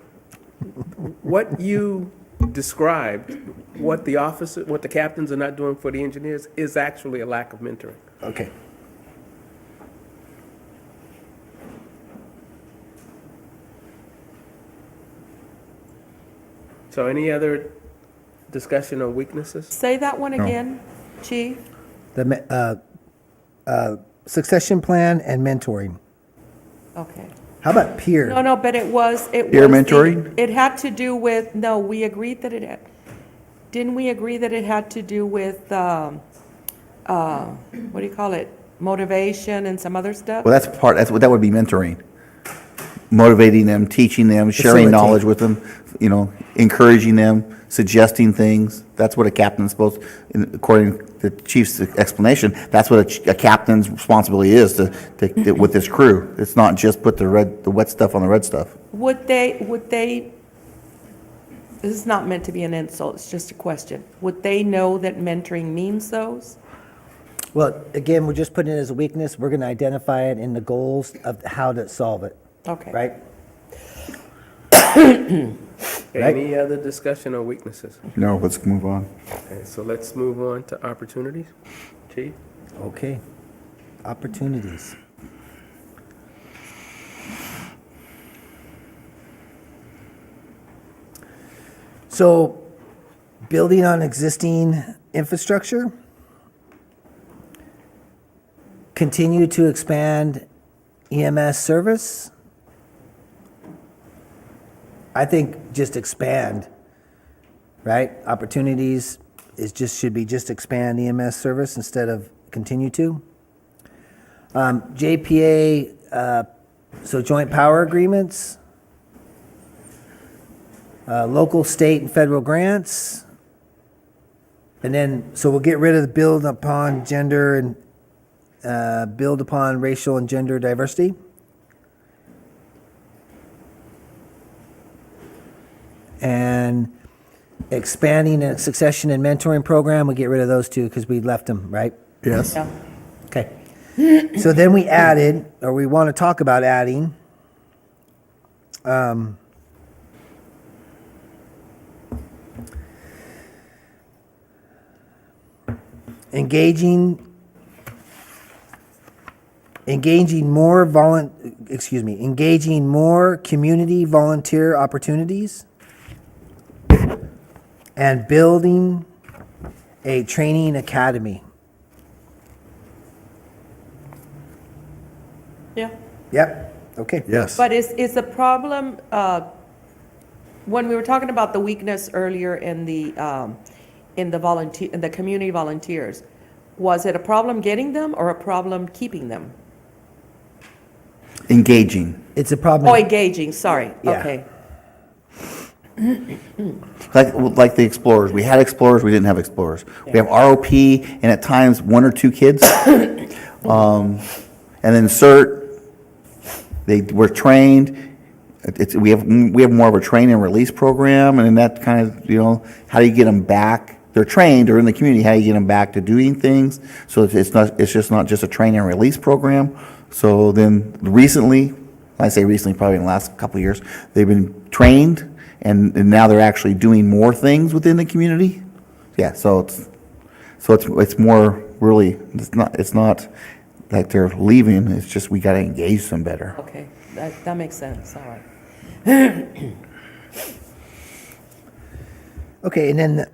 [SPEAKER 1] what you described, what the captains are not doing for the engineers is actually a lack of mentoring.
[SPEAKER 3] Okay.
[SPEAKER 1] So any other discussion on weaknesses?
[SPEAKER 6] Say that one again, Chief?
[SPEAKER 3] The succession plan and mentoring.
[SPEAKER 6] Okay.
[SPEAKER 3] How about peer?
[SPEAKER 6] No, but it was.
[SPEAKER 7] Peer mentoring?
[SPEAKER 6] It had to do with, no, we agreed that it had, didn't we agree that it had to do with, what do you call it? Motivation and some other stuff?
[SPEAKER 7] Well, that would be mentoring. Motivating them, teaching them, sharing
[SPEAKER 3] Facilitate.
[SPEAKER 7] knowledge with them, encouraging them, suggesting things. That's what a captain's supposed, according to the chief's explanation, that's what a captain's responsibility is to with this crew. It's not just put the wet stuff on the red stuff.
[SPEAKER 6] Would they, this is not meant to be an insult, it's just a question. Would they know that mentoring means those?
[SPEAKER 3] Well, again, we're just putting it as a weakness. We're going to identify it in the goals of how to solve it,
[SPEAKER 6] Okay.
[SPEAKER 3] right?
[SPEAKER 1] Any other discussion on weaknesses?
[SPEAKER 7] No, let's move on.
[SPEAKER 1] Okay, so let's move on to opportunities. Chief?
[SPEAKER 3] Okay. Opportunities. So, building on existing infrastructure, continue to expand EMS service. I think just expand, right? Opportunities should be just expand EMS service instead of continue to. JPA, so joint power agreements, local, state, and federal grants. And then, so we'll get rid of the build upon gender and build upon racial and gender diversity. And expanding a succession and mentoring program, we get rid of those two because we left them, right?
[SPEAKER 7] Yes.
[SPEAKER 6] Yeah.
[SPEAKER 3] Okay. So then we added, or we want to talk about adding, engaging more community volunteer opportunities and building a training academy.
[SPEAKER 6] Yeah.
[SPEAKER 3] Yep, okay.
[SPEAKER 7] Yes.
[SPEAKER 6] But is the problem, when we were talking about the weakness earlier in the community volunteers, was it a problem getting them or a problem keeping them?
[SPEAKER 7] Engaging.
[SPEAKER 3] It's a problem.
[SPEAKER 6] Oh, engaging, sorry,
[SPEAKER 3] Yeah.
[SPEAKER 6] okay.
[SPEAKER 7] Like the Explorers. We had Explorers, we didn't have Explorers. We have ROP, and at times, 1 or 2 kids. And then CERT, they were trained. We have more of a train and release program, and then that kind of, how do you get them back? They're trained, they're in the community, how do you get them back to doing things? So it's just not just a train and release program. So then recently, I say recently, probably in the last couple of years, they've been trained, and now they're actually doing more things within the community. Yeah, so it's more really, it's not like they're leaving, it's just we gotta engage them better.
[SPEAKER 6] Okay, that makes sense, all right.
[SPEAKER 3] Okay, and then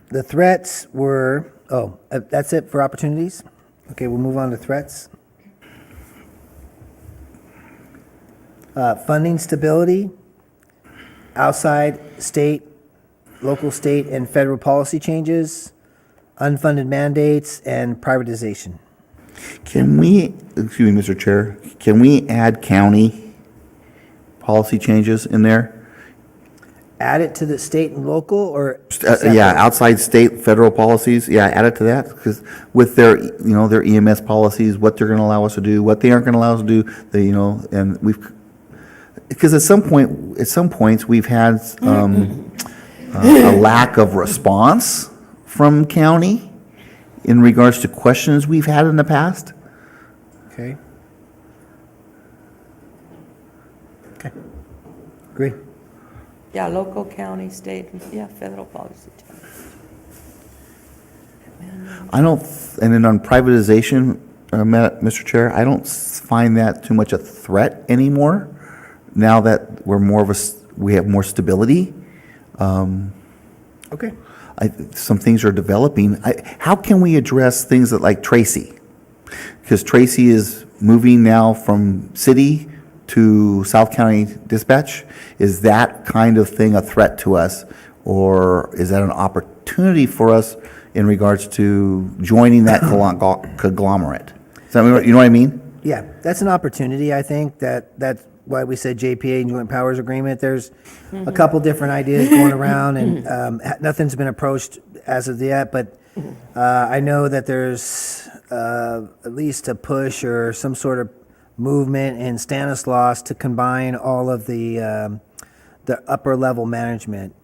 [SPEAKER 3] the threats were, that's it for opportunities? Okay, we'll move on to threats. Funding stability, outside state, local, state, and federal policy changes, unfunded mandates, and privatization.
[SPEAKER 7] Can we, excuse me, Mr. Chair, can we add county policy changes in there?
[SPEAKER 3] Add it to the state and local, or?
[SPEAKER 7] Yeah, outside state, federal policies, yeah, add it to that, because with their, their EMS policies, what they're gonna allow us to do, what they aren't gonna allow us to do, and because at some points, we've had, a lack of response from county in regards to questions we've had in the past.
[SPEAKER 3] Okay. Okay. Agree.
[SPEAKER 6] Yeah, local, county, state, yeah, federal policy.
[SPEAKER 7] And then on privatization, Mr. Chair, I don't find that too much a threat anymore, now that we have more stability.
[SPEAKER 3] Okay.
[SPEAKER 7] Some things are developing. How can we address things that like Tracy? Because Tracy is moving now from city to South County Dispatch. Is that kind of thing a threat to us, or is that an opportunity for us in regards to joining that conglomerate? Is that, you know what I mean?
[SPEAKER 3] Yeah, that's an opportunity. I think that's why we said JPA, Joint Powers Agreement. There's a couple different ideas going around, and nothing's been approached as of yet. But I know that there's at least a push or some sort of movement in Stanislaus to combine all of the upper level management,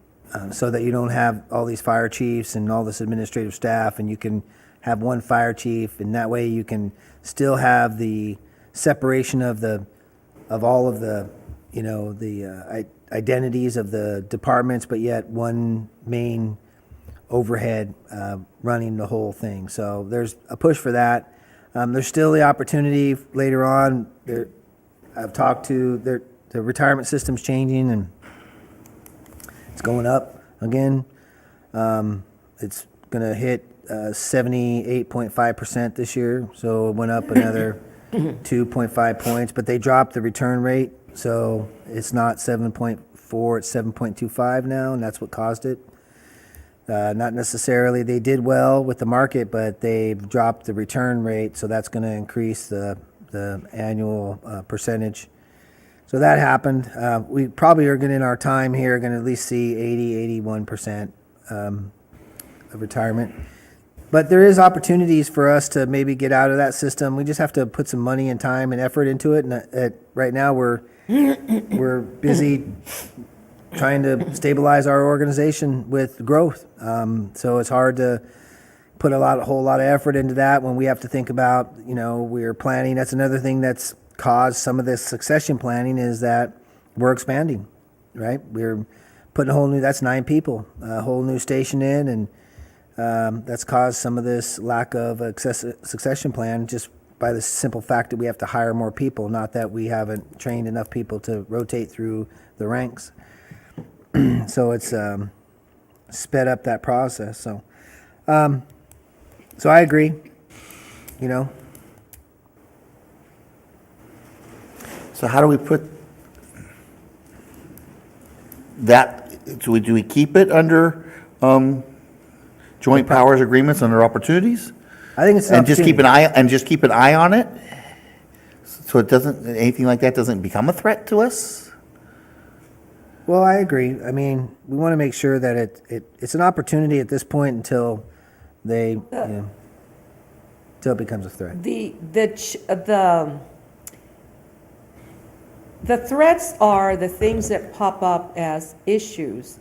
[SPEAKER 3] so that you don't have all these fire chiefs and all this administrative staff, and you can have one fire chief, and that way you can still have the separation of all of the identities of the departments, but yet one main overhead running the whole thing. So there's a push for that. There's still the opportunity later on. I've talked to the retirement system's changing, and it's going up again. It's going to hit 78.5% this year, so it went up another 2.5 points, but they dropped the return rate, so it's not 7.4, it's 7.25 now, and that's what caused it. Not necessarily they did well with the market, but they've dropped the return rate, so that's going to increase the annual percentage. So that happened. We probably are going to, in our time here, going to at least see 80, 81% of retirement. But there is opportunities for us to maybe get out of that system. We just have to put some money and time and effort into it. And right now we're busy trying to stabilize our organization with growth. So it's hard to put a whole lot of effort into that when we have to think about, we're planning. That's another thing that's caused some of this succession planning, is that we're expanding, right? We're putting that's 9 people, a whole new station in, and that's caused some of this lack of succession plan just by the simple fact that we have to hire more people, not that we haven't trained enough people to rotate through the ranks. So it's sped up that process. So I agree,
[SPEAKER 7] So how do we put that, do we keep it under joint powers agreements under opportunities?
[SPEAKER 3] I think it's an
[SPEAKER 7] And just keep
[SPEAKER 3] opportunity.
[SPEAKER 7] keep an eye on it? So it doesn't, anything like that doesn't become a threat to us?
[SPEAKER 3] Well, I agree. I mean, we want to make sure that it's an opportunity at this point until they, until it becomes a threat.
[SPEAKER 6] The threats are the things that pop up as issues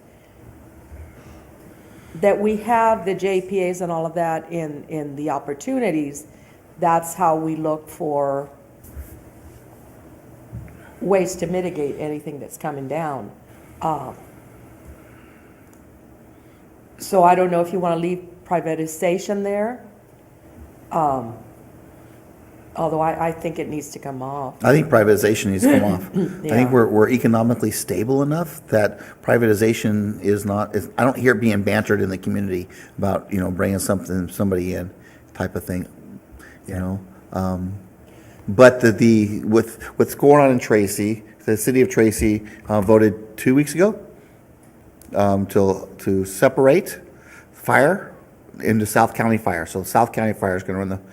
[SPEAKER 6] that we have the JPAs and all of that in the opportunities. That's how we look for ways to mitigate anything that's coming down. So I don't know if you want to leave privatization there. Although I think it needs to come off.
[SPEAKER 7] I think privatization needs to come off. I think we're economically stable enough that privatization is not, I don't hear it being bantered in the community about, bringing somebody in type of thing, But with what's going on in Tracy, the city of Tracy voted 2 weeks ago to separate fire into South County Fire. So South County Fire is going to run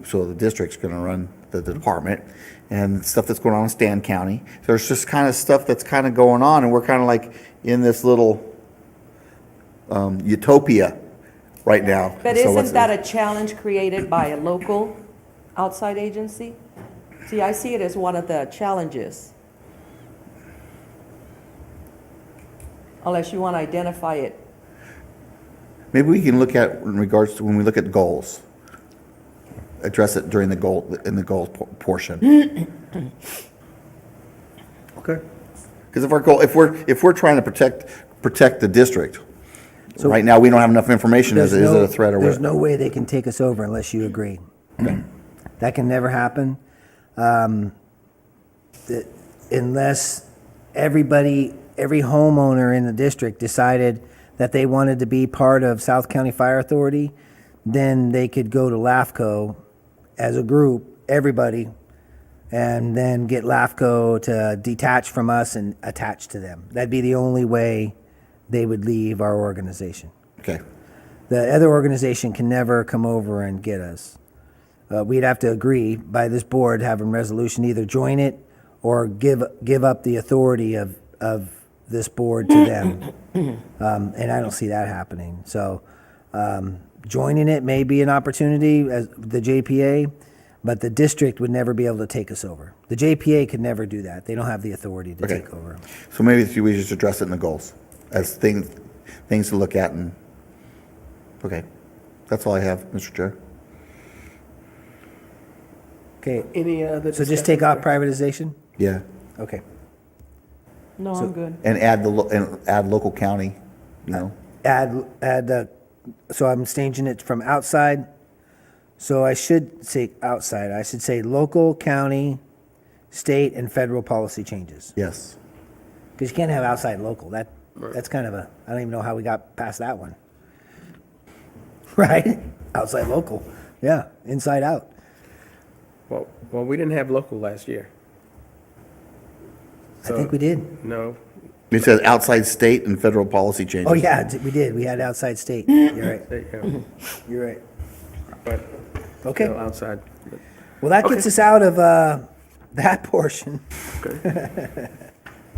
[SPEAKER 7] so the district's going to run the department, and stuff that's going on in Stan County. There's just kind of stuff that's kind of going on, and we're kind of like in this little utopia right now.
[SPEAKER 6] But
[SPEAKER 7] So
[SPEAKER 6] isn't
[SPEAKER 7] what's-
[SPEAKER 6] that a challenge created by a local outside agency? See, I see it as one of the challenges. Unless you want to identify it.
[SPEAKER 7] Maybe we can look at, in regards to when we look at goals, address it during the goal portion. Okay. Because if our goal, if we're trying to protect the district, right now we don't have enough information. Is it a threat or what?
[SPEAKER 3] There's no way they can take us over unless you agree. That can never happen. Unless every homeowner in the district decided that they wanted to be part of South County Fire Authority, then they could go to LAFCO as a group, everybody, and then get LAFCO to detach from us and attach to them. That'd be the only way they would leave our organization.
[SPEAKER 7] Okay.
[SPEAKER 3] The other organization can never come over and get us. We'd have to agree by this board having resolution, either join it or give up the authority of this board to them. And I don't see that happening. So joining it may be an opportunity as the JPA, but the district would never be able to take us over. The JPA could never do that. They don't have the authority to take over.
[SPEAKER 7] So maybe we just address it in the goals as things to look at. And okay, that's all I have, Mr. Chair.
[SPEAKER 3] Okay,
[SPEAKER 1] Any other?
[SPEAKER 3] so just take off privatization?
[SPEAKER 7] Yeah,
[SPEAKER 3] Okay.
[SPEAKER 6] No, I'm good.
[SPEAKER 7] and add local county.
[SPEAKER 3] So I'm changing it from outside. So I should say outside. I should say local, county, state, and federal policy changes.
[SPEAKER 7] Yes.
[SPEAKER 3] Because you can't have outside and local. That's kind of I don't even know how we got past that one. Right? Outside local. Yeah, inside out.
[SPEAKER 1] Well, we didn't have local last year.
[SPEAKER 3] I think we did.
[SPEAKER 1] No.
[SPEAKER 7] It says outside state and federal policy changes.
[SPEAKER 3] Oh, yeah, we did. We had outside state. You're right.
[SPEAKER 1] Yeah,
[SPEAKER 3] You're right.
[SPEAKER 1] but
[SPEAKER 3] Okay.
[SPEAKER 1] still outside.
[SPEAKER 3] Well, that gets us out of that portion.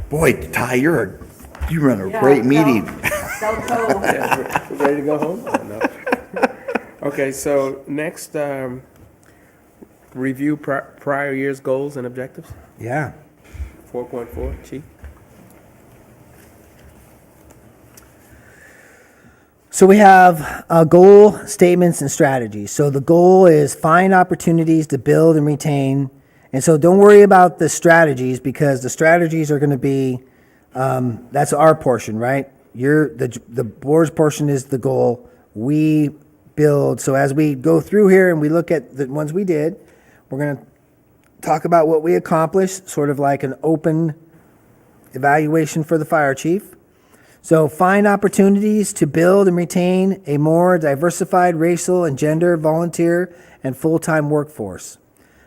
[SPEAKER 7] Boy, Ty, you run a
[SPEAKER 6] Yeah,
[SPEAKER 7] great meeting.
[SPEAKER 6] Delco.
[SPEAKER 1] Yeah, we're ready to go home? Oh, no. Okay, so next, review prior year's goals and objectives.
[SPEAKER 3] Yeah.
[SPEAKER 1] 4.4, Chief.
[SPEAKER 3] So we have goal statements and strategies. So the goal is find opportunities to build and retain. And so don't worry about the strategies because the strategies are going to be, that's our portion, right? The board's portion is the goal. We build. So as we go through here and we look at the ones we did, we're going to talk about what we accomplished, sort of like an open evaluation for the fire chief. So find opportunities to build and retain a more diversified racial and gender volunteer and full-time workforce.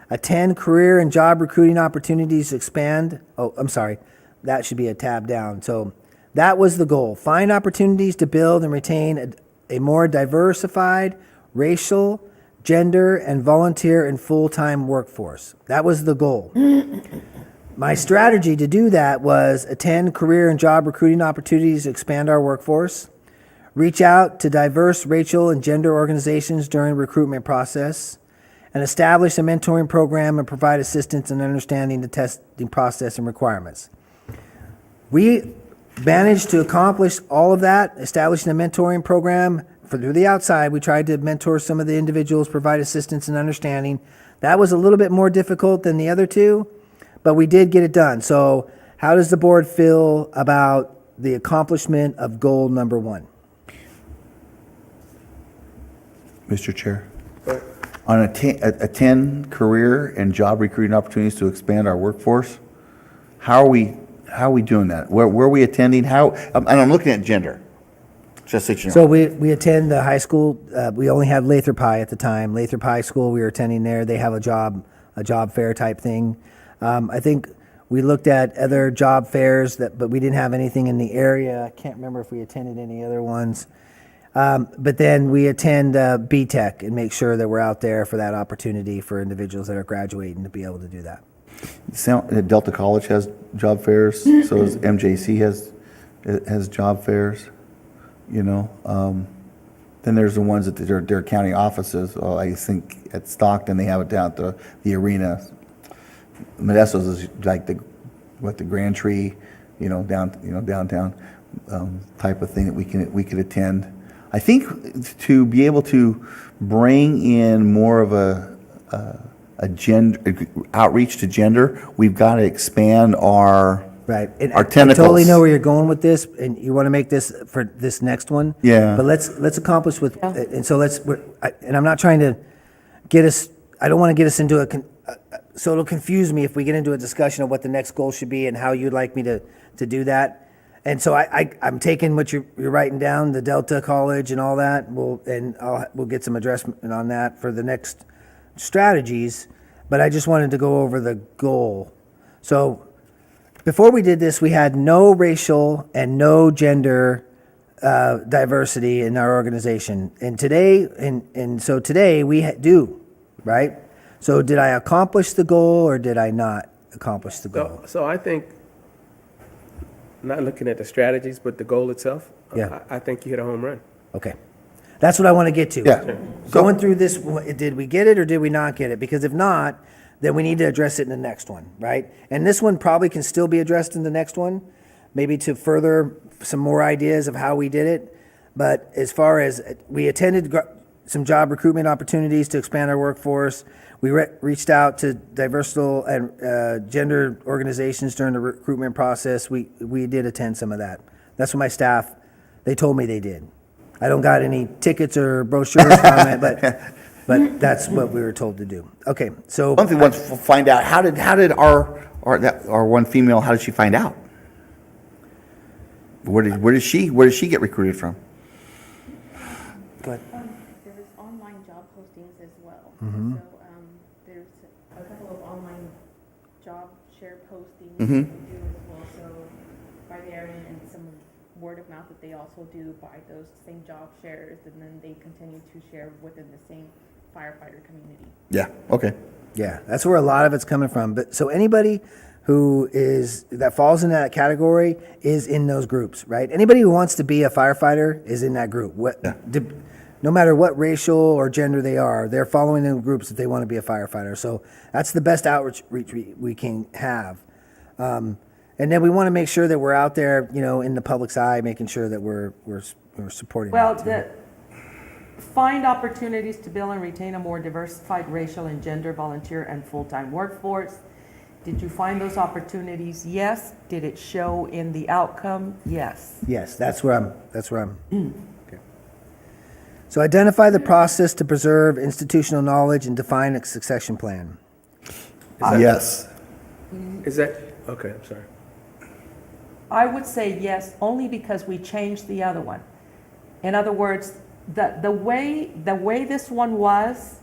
[SPEAKER 3] Attend career and job recruiting opportunities to expand. Oh, I'm sorry. That should be a tab down. So that was the goal. Find opportunities to build and retain a more diversified racial, gender, and volunteer and full-time workforce. That was the goal. My strategy to do that was attend career and job recruiting opportunities to expand our workforce, reach out to diverse racial and gender organizations during the recruitment process, and establish a mentoring program and provide assistance in understanding the testing process and requirements. We managed to accomplish all of that, establishing a mentoring program through the outside. We tried to mentor some of the individuals, provide assistance and understanding. That was a little bit more difficult than the other two, but we did get it done. So how does the board feel about the accomplishment of goal number 1?
[SPEAKER 7] Mr. Chair, on attend career and job recruiting opportunities to expand our workforce, how are we doing that? Where are we attending? And I'm looking at gender, just so you know.
[SPEAKER 3] So we attend the high school. We only had Lathrop High at the time. Lathrop High School, we were attending there. They have a job fair type thing. I think we looked at other job fairs but we didn't have anything in the area. I can't remember if we attended any other ones. But then we attend BTech and make sure that we're out there for that opportunity for individuals that are graduating to be able to do that.
[SPEAKER 7] Delta College has job fairs, so does MJC has job fairs, you know. Then there's the ones that their county offices. Oh, I think at Stockton they have it down at the arena. Modesto's is like the Grand Tree, downtown type of thing that we could attend. I think to be able to bring in more of a gender outreach to gender, we've got to expand our
[SPEAKER 3] Right. And
[SPEAKER 7] our
[SPEAKER 3] I
[SPEAKER 7] tentacles.
[SPEAKER 3] totally know where you're going with this, and you want to make this for this next one.
[SPEAKER 7] Yeah.
[SPEAKER 3] But let's accomplish with, and so and I'm not trying to get us, I don't want to get us into so it'll confuse me if we get into a discussion of what the next goal should be and how you'd like me to do that. And so I'm taking what you're writing down, the Delta College and all that. We'll get some addressment on that for the next strategies. But I just wanted to go over the goal. So before we did this, we had no racial and no gender diversity in our organization. And today, so today we do, right? So did I accomplish the goal or did I not accomplish the goal?
[SPEAKER 1] So I think, not looking at the strategies, but the goal itself,
[SPEAKER 3] Yeah.
[SPEAKER 1] I think you hit a home run.
[SPEAKER 3] Okay. That's what I want to get to.
[SPEAKER 7] Yeah.
[SPEAKER 3] Going through this, did we get it or did we not get it? Because if not, then we need to address it in the next one, right? And this one probably can still be addressed in the next one, maybe to further some more ideas of how we did it. But as far as we attended some job recruitment opportunities to expand our workforce, we reached out to diverse and gender organizations during the recruitment process. We did attend some of that. That's what my staff, they told me they did. I don't got any tickets or brochures from it, but that's what we were told to do. Okay, so
[SPEAKER 7] One thing we want to find out, how did our one female, how did she find out? Where did she get recruited from?
[SPEAKER 3] but
[SPEAKER 5] There was online job postings as well.
[SPEAKER 3] Mm-hmm.
[SPEAKER 5] So there's a couple of online job share postings
[SPEAKER 7] Mm-hmm.
[SPEAKER 5] that we do as well. So by there and some word of mouth that they also do by those same job shares, and then they continue to share within the same firefighter community.
[SPEAKER 7] Yeah, okay.
[SPEAKER 3] yeah, that's where a lot of it's coming from. But so anybody that falls in that category is in those groups, right? Anybody who wants to be a firefighter is in that group. No matter what racial or gender they are, they're following in groups if they want to be a firefighter. So that's the best outreach we can have. And then we want to make sure that we're out there, in the public's eye, making sure that we're supporting.
[SPEAKER 6] Well,
[SPEAKER 3] that too.
[SPEAKER 6] find opportunities to build and retain a more diversified racial and gender volunteer and full-time workforce. Did you find those opportunities? Yes. Did it show in the outcome? Yes.
[SPEAKER 3] Yes, that's where I'm. Okay. So identify the process to preserve institutional knowledge and define a succession plan.
[SPEAKER 7] Yes.
[SPEAKER 1] Is that, okay, I'm sorry.
[SPEAKER 6] I would say yes, only because we changed the other one. In other words, the way this one was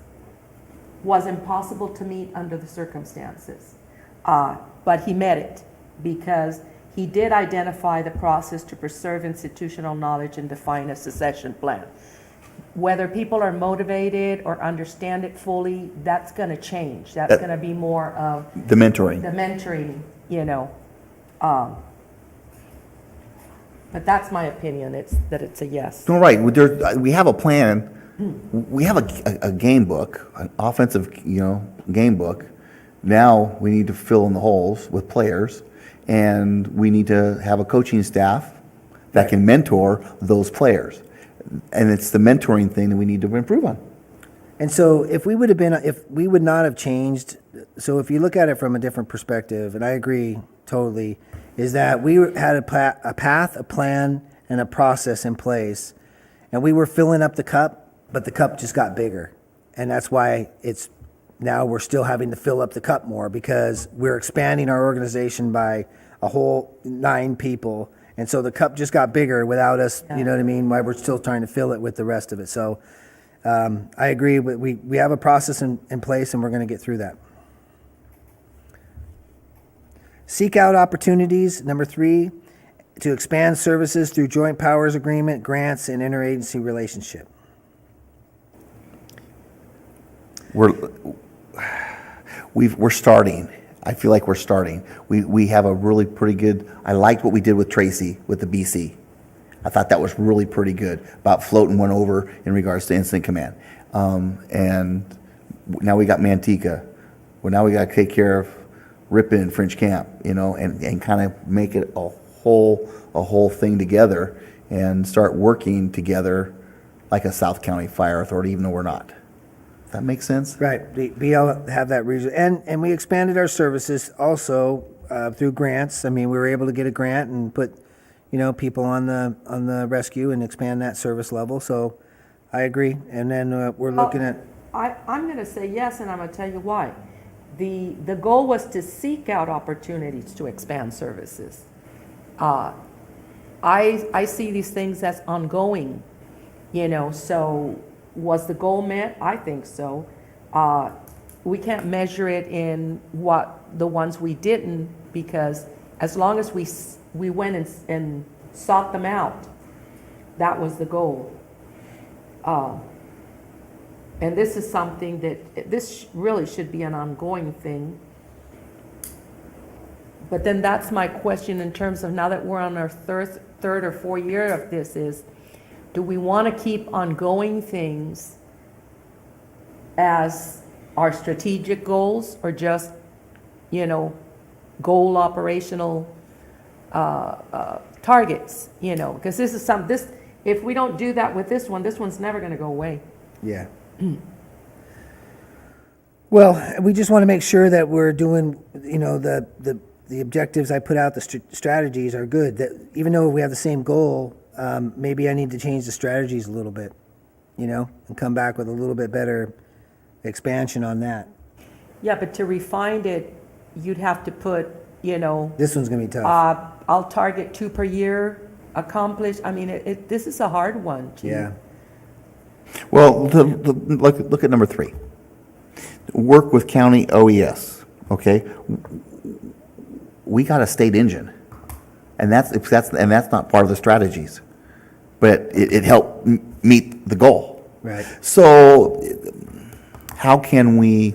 [SPEAKER 6] impossible to meet under the circumstances. But he met it because he did identify the process to preserve institutional knowledge and define a succession plan. whether people are motivated or understand it fully, that's gonna change. That's gonna be more of
[SPEAKER 7] The mentoring.
[SPEAKER 6] the mentoring, you know. But that's my opinion, it's a yes.
[SPEAKER 7] No, right, we have a plan, we have a game book, an offensive, game book. Now, we need to fill in the holes with players, and we need to have a coaching staff that can mentor those players. And it's the mentoring thing that we need to improve on.
[SPEAKER 3] And so if we would not have changed, so if you look at it from a different perspective, and I agree totally, is that we had a path, a plan, and a process in place, and we were filling up the cup, but the cup just got bigger. And that's why now we're still having to fill up the cup more, because we're expanding our organization by a whole 9 people. And so the cup just got bigger without us, you know what I mean? Why we're still trying to fill it with the rest of it. So I agree. We have a process in place, and we're going to get through that. Seek out opportunities, number 3, to expand services through joint powers agreement, grants, and interagency relationship.
[SPEAKER 7] We're starting. I feel like we're starting. We have a really pretty good, I liked what we did with Tracy, with the BC. I thought that was really pretty good, about floating one over in regards to incident command. And now we got Manteca. Well, now we got to take care of Ripon and French Camp, and kind of make it a whole thing together and start working together like a South County Fire Authority, even though we're not. Does that make sense?
[SPEAKER 3] Right. Be able to have that reason. And we expanded our services also through grants. I mean, we were able to get a grant and put, people on the rescue and expand that service level. So I agree. And then we're looking at.
[SPEAKER 6] I'm going to say yes, and I'm going to tell you why. The goal was to seek out opportunities to expand services. I see these things as ongoing, so was the goal met? I think so. We can't measure it in what the ones we didn't, because as long as we went and sought them out, that was the goal. And this is something this really should be an ongoing thing. But then that's my question in terms of, now that we're on our third or fourth year of this, is do we want to keep ongoing things as our strategic goals, or just, goal operational targets, because if we don't do that with this one's never going to go away.
[SPEAKER 3] Yeah. Well, we just want to make sure that we're doing, the objectives I put out, the strategies are good. That even though we have the same goal, maybe I need to change the strategies a little bit, and come back with a little bit better expansion on that.
[SPEAKER 6] Yeah, but to refine it, you'd have to put,
[SPEAKER 3] This one's going to be tough.
[SPEAKER 6] I'll target 2 per year accomplished. I mean, this is a hard one.
[SPEAKER 3] Yeah.
[SPEAKER 7] Well, look at number 3. Work with county OES, okay? We got a state engine, and that's not part of the strategies, but it helped meet the goal.
[SPEAKER 3] Right.
[SPEAKER 7] So how can we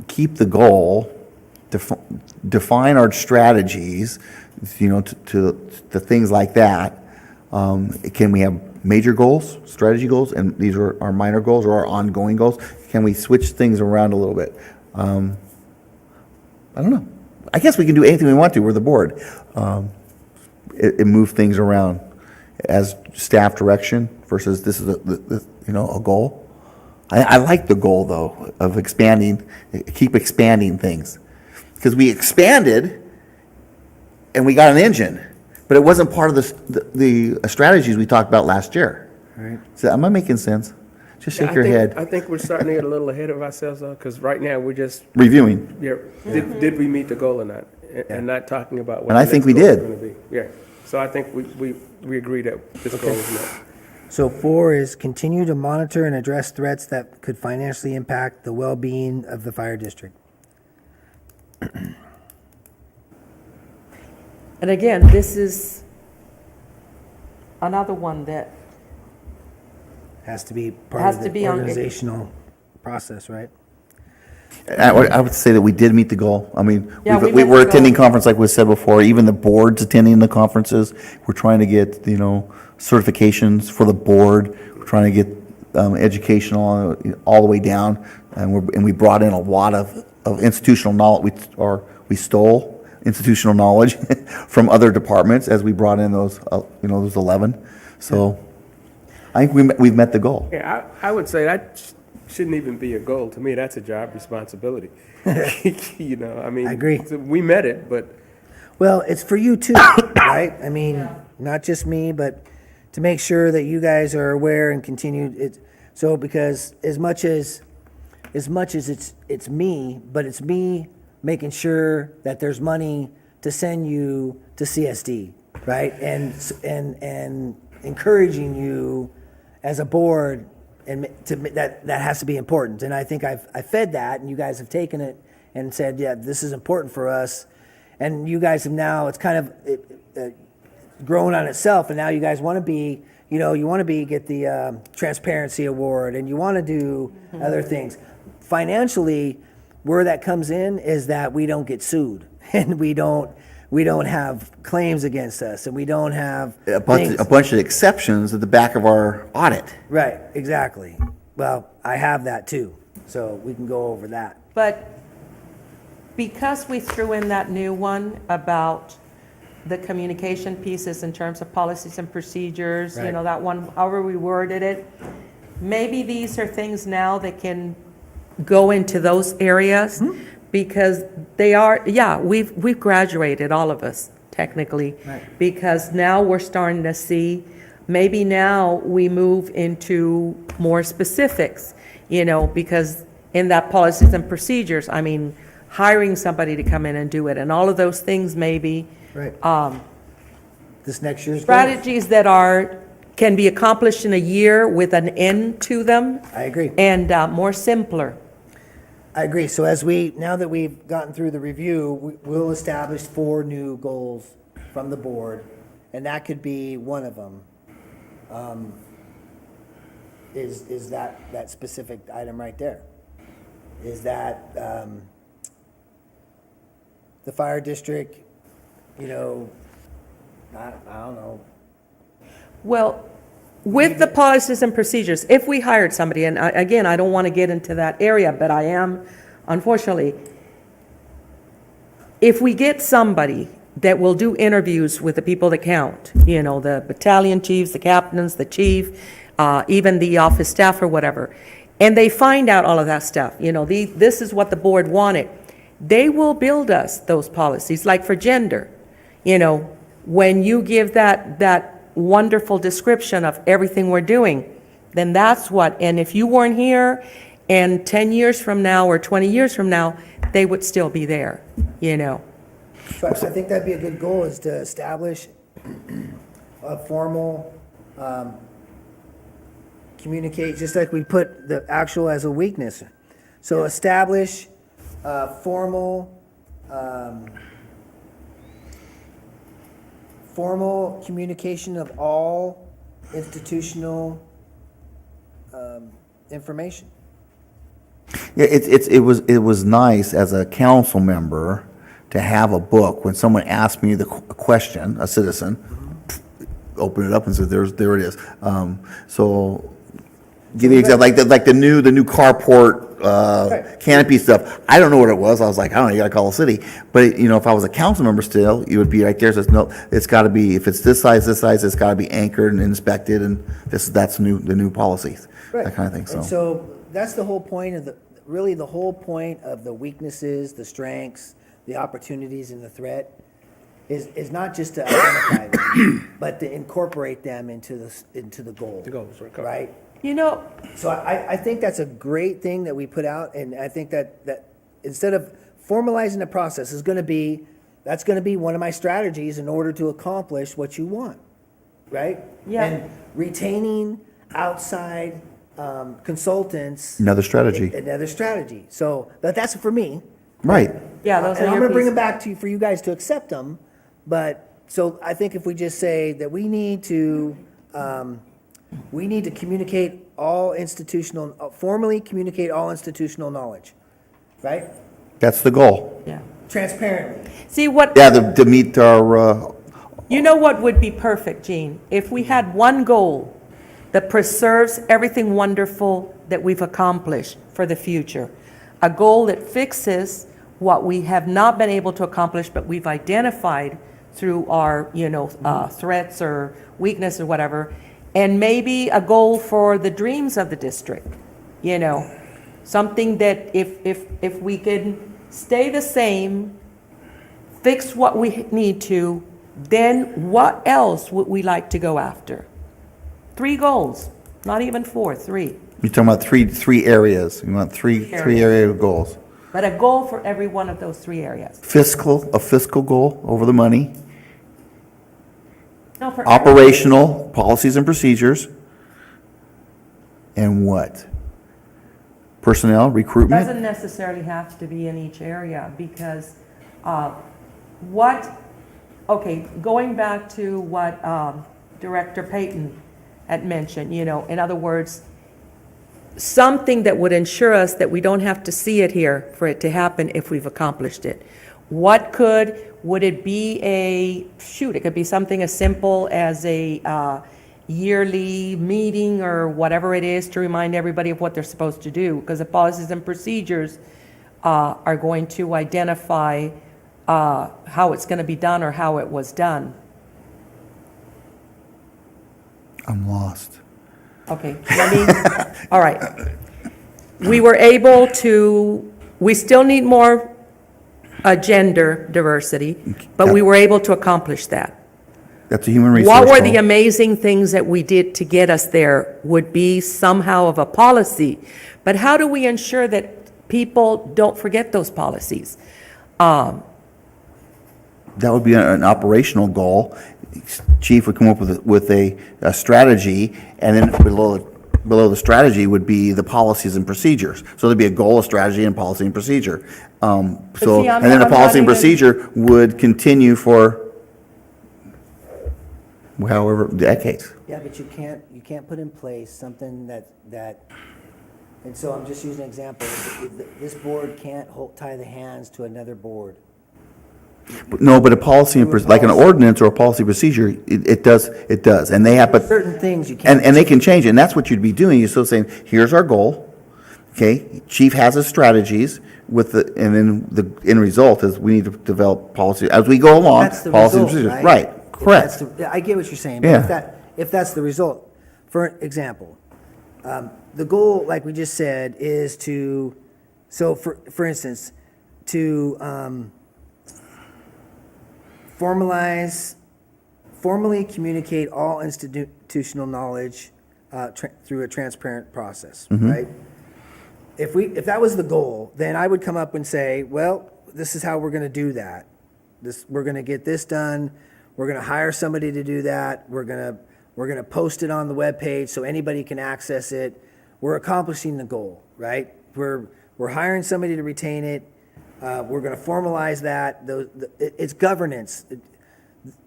[SPEAKER 7] keep the goal, define our strategies, to things like that? Can we have major goals, strategy goals, and these are our minor goals or our ongoing goals? Can we switch things around a little bit? I don't know. I guess we can do anything we want to. We're the board. It move things around as staff direction versus this is a goal. I like the goal though of expanding, keep expanding things, because we expanded and we got an engine. But it wasn't part of the strategies we talked about last year.
[SPEAKER 3] Right.
[SPEAKER 7] So am I making sense? Just shake
[SPEAKER 1] I
[SPEAKER 7] your
[SPEAKER 1] think-
[SPEAKER 7] head.
[SPEAKER 1] I think we're starting to get a little ahead of ourselves, though, because right now we're just,
[SPEAKER 7] Reviewing.
[SPEAKER 1] did we meet the goal or not? And not talking about what
[SPEAKER 7] And I
[SPEAKER 1] the
[SPEAKER 7] think
[SPEAKER 1] next
[SPEAKER 7] we
[SPEAKER 1] goal is
[SPEAKER 7] did.
[SPEAKER 1] gonna be. Yeah, so I think we agree that this goal is met.
[SPEAKER 3] So 4 is continue to monitor and address threats that could financially impact the well-being of the fire district.
[SPEAKER 6] And again, this is another one that
[SPEAKER 3] Has to be part
[SPEAKER 6] Has
[SPEAKER 3] of
[SPEAKER 6] to
[SPEAKER 3] the
[SPEAKER 6] be on-
[SPEAKER 3] organizational process, right?
[SPEAKER 7] I would say that we did meet the goal. I mean,
[SPEAKER 6] Yeah, we
[SPEAKER 7] we're
[SPEAKER 6] met the
[SPEAKER 7] attending
[SPEAKER 6] goal.
[SPEAKER 7] conference, like we said before, even the board's attending the conferences. We're trying to get, certifications for the board. We're trying to get educational all the way down. And we brought in a lot of institutional knowledge, we stole institutional knowledge from other departments as we brought in those 11. So I think we've met the goal.
[SPEAKER 1] Yeah, I would say that shouldn't even be a goal. To me, that's a job responsibility. I mean.
[SPEAKER 3] I agree.
[SPEAKER 1] We met it, but
[SPEAKER 3] Well, it's for you too, right? I mean, not just me, but to make sure that you guys are aware and continue it. So because as much as it's me, but it's me making sure that there's money to send you to CSD, right? And encouraging you as a board, and that has to be important. And I think I fed that, and you guys have taken it and said, yeah, this is important for us. And you guys have now, it's kind of grown on itself, and now you guys want to be, get the transparency award, and you want to do other things. Financially, where that comes in is that we don't get sued, and we don't have claims against us, and we don't have
[SPEAKER 7] A bunch of exceptions at the back of our audit.
[SPEAKER 3] Right, exactly. Well, I have that too, so we can go over that.
[SPEAKER 6] But because we threw in that new one about the communication pieces in terms of policies and procedures,
[SPEAKER 3] Right.
[SPEAKER 6] that one, however we worded it, maybe these are things now that can go into those areas, because they are, we've graduated, all of us, technically.
[SPEAKER 3] Right.
[SPEAKER 6] Because now we're starting to see, maybe now we move into more specifics, because in that policies and procedures, I mean, hiring somebody to come in and do it, and all of those things maybe,
[SPEAKER 3] Right. This next year's goal?
[SPEAKER 6] strategies that can be accomplished in a year with an end to them,
[SPEAKER 3] I agree.
[SPEAKER 6] and more simpler.
[SPEAKER 3] I agree. So now that we've gotten through the review, we'll establish 4 new goals from the board, and that could be one of them. Is that specific item right there? Is that the fire district, I don't know.
[SPEAKER 6] Well, with the policies and procedures, if we hired somebody, and again, I don't want to get into that area, but I am, unfortunately, if we get somebody that will do interviews with the people that count, the battalion chiefs, the captains, the chief, even the office staff or whatever, and they find out all of that stuff, this is what the board wanted, they will build us those policies, like for gender. When you give that wonderful description of everything we're doing, then that's what, and if you weren't here, and 10 years from now or 20 years from now, they would still be there,
[SPEAKER 3] So I think that'd be a good goal, is to establish a formal, communicate, just like we put the actual as a weakness. So establish formal communication of all institutional information.
[SPEAKER 7] Yeah, it was nice as a council member to have a book when someone asked me a question, a citizen, open it up and say, there it is. So give you an example, like the new carport canopy stuff. I don't know what it was. I was like, I don't know, you gotta call the city. But if I was a council member still, you would be right there. It says, no, it's gotta be, if it's this size, it's gotta be anchored and inspected, and that's the new policies, that kind of thing.
[SPEAKER 3] And so that's the whole point of the whole point of the weaknesses, the strengths, the opportunities, and the threat is not just to identify them, but to incorporate them into the goal.
[SPEAKER 1] The goals, right.
[SPEAKER 3] Right?
[SPEAKER 6] So
[SPEAKER 3] I think that's a great thing that we put out, and I think that instead of formalizing the process that's going to be one of my strategies in order to accomplish what you want, right?
[SPEAKER 6] Yeah.
[SPEAKER 3] And retaining outside consultants.
[SPEAKER 7] Another strategy.
[SPEAKER 3] Another strategy. So that's for me.
[SPEAKER 7] Right.
[SPEAKER 6] Yeah, those
[SPEAKER 3] And
[SPEAKER 6] are
[SPEAKER 3] I'm
[SPEAKER 6] your
[SPEAKER 3] going to bring
[SPEAKER 6] pieces.
[SPEAKER 3] them back to you for you guys to accept them. But so I think if we just say that we need to We need to communicate all institutional, formally communicate all institutional knowledge, right?
[SPEAKER 7] That's the goal.
[SPEAKER 6] Yeah.
[SPEAKER 3] Transparently.
[SPEAKER 6] See, what,
[SPEAKER 7] Yeah, to meet our,
[SPEAKER 6] you know what would be perfect, Gene? If we had one goal that preserves everything wonderful that we've accomplished for the future. A goal that fixes what we have not been able to accomplish, but we've identified through our, threats or weakness or whatever. And maybe a goal for the dreams of the district, something that if we can stay the same, fix what we need to, then what else would we like to go after? 3 goals, not even 4, 3.
[SPEAKER 7] you're talking about three areas. You want three area goals.
[SPEAKER 6] But a goal for every one of those 3 areas.
[SPEAKER 7] A fiscal goal over the money,
[SPEAKER 6] No, for
[SPEAKER 7] operational policies and procedures, and what? Personnel, recruitment?
[SPEAKER 6] Doesn't necessarily have to be in each area, because going back to what Director Payton had mentioned, in other words, something that would ensure us that we don't have to see it here for it to happen if we've accomplished it. Would it be it could be something as simple as a yearly meeting or whatever it is to remind everybody of what they're supposed to do, because the policies and procedures are going to identify how it's going to be done or how it was done.
[SPEAKER 7] I'm lost.
[SPEAKER 6] Okay, all right. We still need more gender diversity, but we were able to accomplish that.
[SPEAKER 7] That's a human resource.
[SPEAKER 6] What were the
[SPEAKER 7] goal.
[SPEAKER 6] amazing things that we did to get us there would be somehow of a policy. But how do we ensure that people don't forget those policies?
[SPEAKER 7] That would be an operational goal. Chief would come up with a strategy, and then below the strategy would be the policies and procedures. So there'd be a goal, a strategy, and policy and procedure.
[SPEAKER 6] see, I'm
[SPEAKER 7] And then a
[SPEAKER 6] not
[SPEAKER 7] policy and
[SPEAKER 6] even-
[SPEAKER 7] procedure would continue for however decades.
[SPEAKER 3] Yeah, but you can't put in place something that, and so I'm just using an example. This board can't tie the hands to another board.
[SPEAKER 7] No, but a policy, like an ordinance or a policy procedure, it does, and they have, but,
[SPEAKER 3] Certain things you can't.
[SPEAKER 7] and they can change it, and that's what you'd be doing, you're still saying, here's our goal, okay? Chief has his strategies and then the end result is we need to develop policy, as we go along,
[SPEAKER 3] That's the
[SPEAKER 7] policy and
[SPEAKER 3] result,
[SPEAKER 7] procedures.
[SPEAKER 3] right?
[SPEAKER 7] Right,
[SPEAKER 3] If
[SPEAKER 7] correct.
[SPEAKER 3] that's the- I get what you're saying,
[SPEAKER 7] Yeah.
[SPEAKER 3] but if that's the result, for example, the goal, like we just said, is to, so for instance, to formally communicate all institutional knowledge through a transparent process, right? If that was the goal, then I would come up and say, well, this is how we're going to do that. We're going to get this done. We're going to hire somebody to do that. We're going to post it on the webpage so anybody can access it. We're accomplishing the goal, right? We're hiring somebody to retain it. We're going to formalize that. It's governance.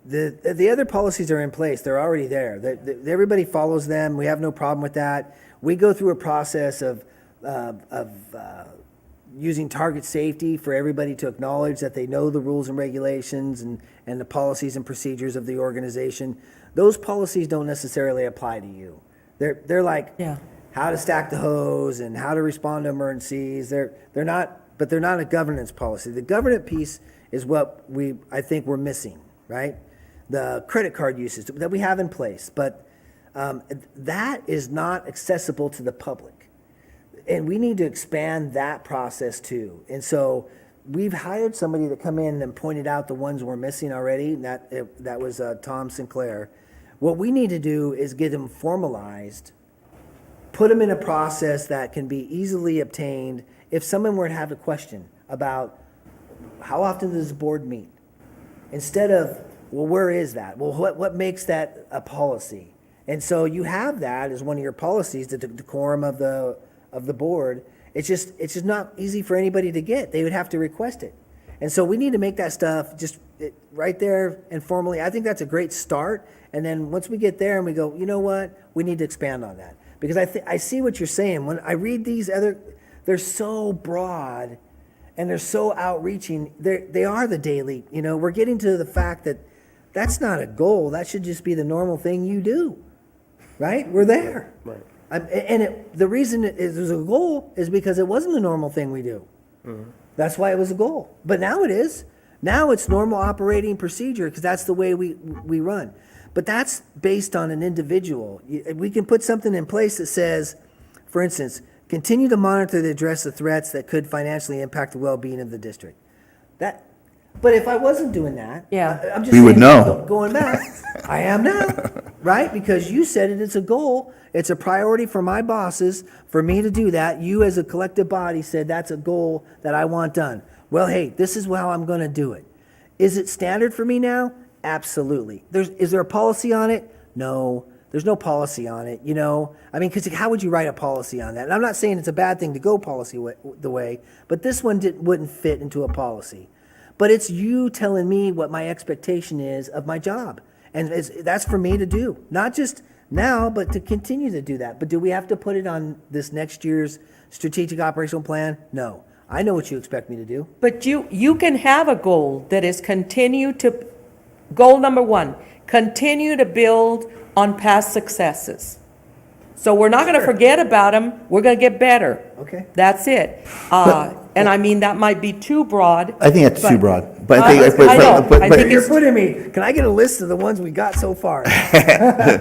[SPEAKER 3] The other policies are in place. They're already there. Everybody follows them. We have no problem with that. We go through a process of using target safety for everybody to acknowledge that they know the rules and regulations and the policies and procedures of the organization. Those policies don't necessarily apply to you. They're like how to stack the hose and how to respond to emergencies. They're not a governance policy. The governance piece is what I think we're missing, right? The credit card usage that we have in place, but that is not accessible to the public. And we need to expand that process too. And so we've hired somebody to come in and pointed out the ones we're missing already. And that was Tom Sinclair. What we need to do is get them formalized, put them in a process that can be easily obtained. If someone were to have a question about how often does the board meet, instead of, well, where is that? Well, what makes that a policy? And so you have that as one of your policies, the decorum of the board. It's just not easy for anybody to get. They would have to request it. And so we need to make that stuff just right there and formally. I think that's a great start. And then once we get there and we go, you know what, we need to expand on that. Because I see what you're saying. When I read these they're so broad and they're so outreaching. They are the daily, we're getting to the fact that that's not a goal. That should just be the normal thing you do, right? We're there.
[SPEAKER 1] Right.
[SPEAKER 3] The reason it was a goal is because it wasn't a normal thing we do. That's why it was a goal. But now it is. Now it's normal operating procedure because that's the way we run. But that's based on an individual. We can put something in place that says, for instance, continue to monitor and address the threats that could financially impact the well-being of the district. But if I wasn't doing that,
[SPEAKER 6] Yeah.
[SPEAKER 3] I'm just
[SPEAKER 7] We would
[SPEAKER 3] saying,
[SPEAKER 7] know.
[SPEAKER 3] going back, I am now, right? Because you said it's a goal, it's a priority for my bosses, for me to do that. You as a collective body said that's a goal that I want done. Well, hey, this is how I'm going to do it. Is it standard for me now? Absolutely. Is there a policy on it? No. There's no policy on it, because how would you write a policy on that? And I'm not saying it's a bad thing to go policy the way, but this one wouldn't fit into a policy. But it's you telling me what my expectation is of my job. And that's for me to do, not just now, but to continue to do that. But do we have to put it on this next year's strategic operational plan? No. I know what you expect me to do.
[SPEAKER 6] But you can have a goal that is goal number 1, continue to build on past successes. So we're not going to forget about them. We're going to get better.
[SPEAKER 3] Okay.
[SPEAKER 6] That's it. And I mean, that might be too broad.
[SPEAKER 7] I think that's too broad. But
[SPEAKER 6] I know. I think
[SPEAKER 3] You're
[SPEAKER 6] it's-
[SPEAKER 3] putting me, can I get a list of the ones we got so far?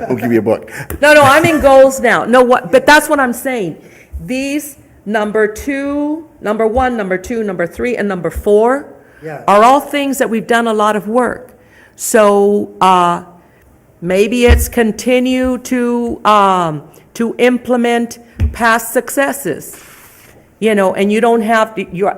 [SPEAKER 7] we'll give you a book.
[SPEAKER 6] No, I'm in goals now. But that's what I'm saying. These number 1, number 2, number 3, and number 4
[SPEAKER 3] Yeah.
[SPEAKER 6] are all things that we've done a lot of work. So maybe it's continue to implement past successes, and you don't have to, you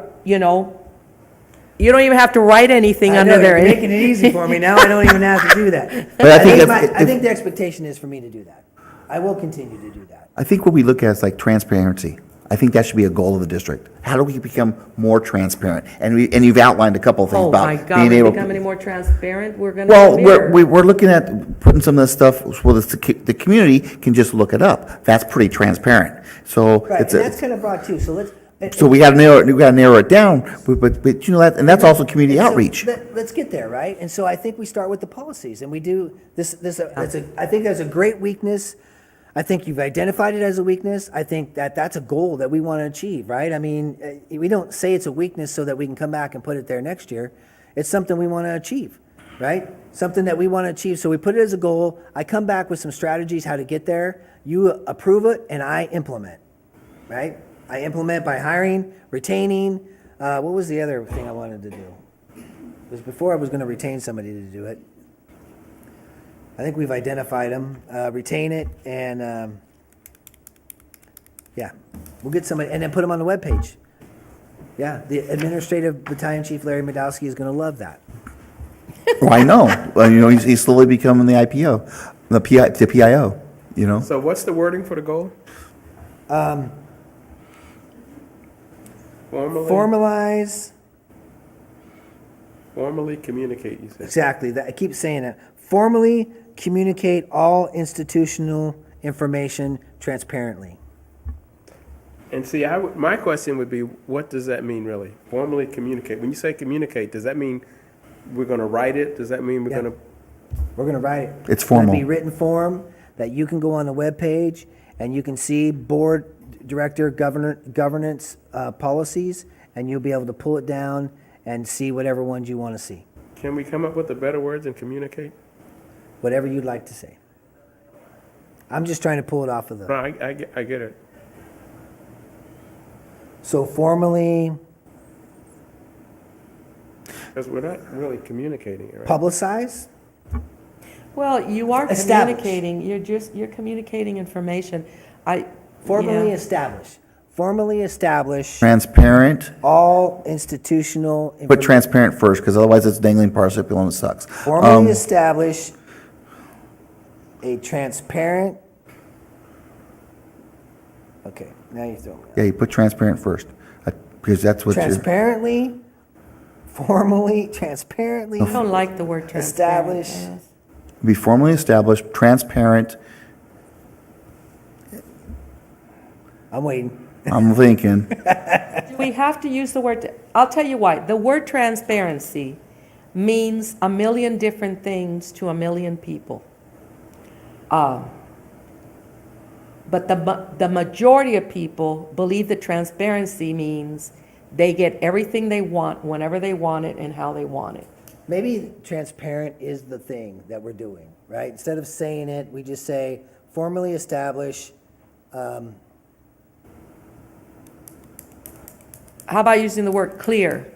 [SPEAKER 6] don't even have to write anything
[SPEAKER 3] I
[SPEAKER 6] under
[SPEAKER 3] know,
[SPEAKER 6] there.
[SPEAKER 3] you're making it easy for me now. I don't even have to do that.
[SPEAKER 7] But I think
[SPEAKER 3] I
[SPEAKER 7] if-
[SPEAKER 3] think the expectation is for me to do that. I will continue to do that.
[SPEAKER 7] I think what we look at is like transparency. I think that should be a goal of the district. How do we become more transparent? And you've outlined a couple of things
[SPEAKER 6] Oh,
[SPEAKER 7] about
[SPEAKER 6] my God,
[SPEAKER 7] being
[SPEAKER 6] we're
[SPEAKER 7] able.
[SPEAKER 6] becoming more transparent, we're gonna.
[SPEAKER 7] Well,
[SPEAKER 6] mirror.
[SPEAKER 7] we're looking at putting some of this stuff so the community can just look it up. That's pretty transparent. So
[SPEAKER 3] Right,
[SPEAKER 7] it's
[SPEAKER 3] and
[SPEAKER 7] a,
[SPEAKER 3] that's kind of broad too, so let's.
[SPEAKER 7] so we got to narrow it down, but that, and that's also community
[SPEAKER 3] So
[SPEAKER 7] outreach.
[SPEAKER 3] Let's get there, right? And so I think we start with the policies, and we do this. I think that's a great weakness. I think you've identified it as a weakness. I think that's a goal that we want to achieve, right? I mean, we don't say it's a weakness so that we can come back and put it there next year. It's something we want to achieve, right? Something that we want to achieve. So we put it as a goal. I come back with some strategies how to get there. You approve it, and I implement, right? I implement by hiring, retaining. What was the other thing I wanted to do? Because before I was going to retain somebody to do it. I think we've identified them, retain it, and yeah, we'll get somebody, and then put them on the webpage. Yeah, the administrative battalion chief Larry Medowski is going to love that.
[SPEAKER 7] Well, I know. Well, he's slowly becoming the IPO, the PIO.
[SPEAKER 1] So what's the wording for the goal? Formally communicate, you said.
[SPEAKER 3] Exactly. I keep saying that. Formally communicate all institutional information transparently.
[SPEAKER 1] And see, my question would be, what does that mean really? Formally communicate. When you say communicate, does that mean we're going to write it? Does that mean we're
[SPEAKER 3] Yeah.
[SPEAKER 1] going to?
[SPEAKER 3] We're going to write it.
[SPEAKER 7] It's
[SPEAKER 3] It's going
[SPEAKER 7] formal.
[SPEAKER 3] to be written form that you can go on the webpage and you can see board director governance policies, and you'll be able to pull it down and see whatever ones you want to see,
[SPEAKER 1] Can we come up with a better words than communicate?
[SPEAKER 3] whatever you'd like to say. I'm just trying to pull it off of
[SPEAKER 1] No,
[SPEAKER 3] the.
[SPEAKER 1] I get it.
[SPEAKER 3] So formally
[SPEAKER 1] Because we're not really communicating it, right?
[SPEAKER 3] publicize.
[SPEAKER 6] Well, you are
[SPEAKER 3] Establish.
[SPEAKER 6] communicating, you're communicating information.
[SPEAKER 3] Formally
[SPEAKER 6] Yeah.
[SPEAKER 3] establish. Formally establish
[SPEAKER 7] Transparent.
[SPEAKER 3] all institutional.
[SPEAKER 7] Put
[SPEAKER 3] information.
[SPEAKER 7] transparent first, because otherwise it's dangling participle and it sucks.
[SPEAKER 3] Formally establish a transparent. Okay, now you throw me.
[SPEAKER 7] Yeah, you put transparent first, because that's what you're.
[SPEAKER 3] Transparently formally, transparently.
[SPEAKER 6] I don't like the word transparent.
[SPEAKER 3] Establish.
[SPEAKER 7] Be formally established, transparent,
[SPEAKER 3] I'm waiting.
[SPEAKER 7] I'm thinking,
[SPEAKER 6] Do we have to use the word, I'll tell you why. The word transparency means a million different things to a million people. But the majority of people believe that transparency means they get everything they want, whenever they want it, and how they want it.
[SPEAKER 3] Maybe transparent is the thing that we're doing, right? Instead of saying it, we just say formally establish.
[SPEAKER 6] How about using the word clear?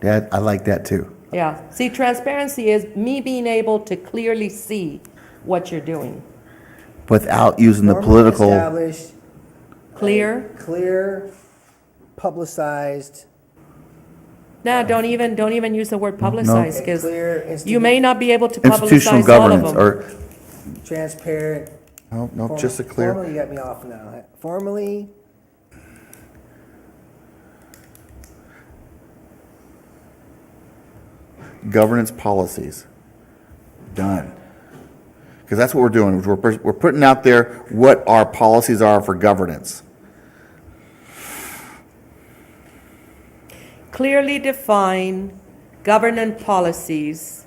[SPEAKER 7] that, I like that too.
[SPEAKER 6] Yeah, see, transparency is me being able to clearly see what you're doing.
[SPEAKER 7] Without using the
[SPEAKER 3] Formally
[SPEAKER 7] political,
[SPEAKER 3] Establish.
[SPEAKER 6] Clear?
[SPEAKER 3] Clear, publicized.
[SPEAKER 6] No, don't even use the word publicize, because
[SPEAKER 3] Clear,
[SPEAKER 6] you may not be able to
[SPEAKER 7] institutional
[SPEAKER 6] publicize all of
[SPEAKER 7] governance,
[SPEAKER 6] them.
[SPEAKER 7] or,
[SPEAKER 3] transparent.
[SPEAKER 7] no, just a clear.
[SPEAKER 3] Formally, you got me off now. Formally.
[SPEAKER 7] Governance policies. Done. Because that's what we're doing. We're putting out there what our policies are for governance.
[SPEAKER 6] Clearly define governance policies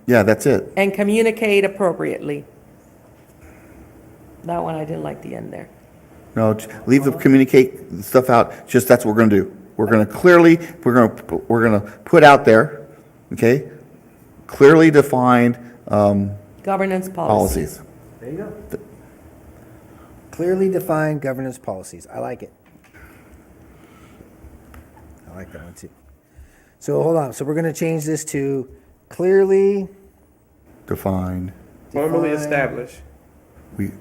[SPEAKER 7] Yeah, that's it.
[SPEAKER 6] and communicate appropriately. That one, I didn't like the end there.
[SPEAKER 7] No, leave the communicate stuff out. Just that's what we're going to do. We're going to clearly, we're going to put out there, okay, clearly defined
[SPEAKER 6] Governance policies.
[SPEAKER 7] policies.
[SPEAKER 3] There you go. Clearly defined governance policies. I like it. I like that one too. So hold on. So we're going to change this to clearly
[SPEAKER 7] Defined.
[SPEAKER 1] Formally
[SPEAKER 3] Define-
[SPEAKER 1] established,
[SPEAKER 7] We,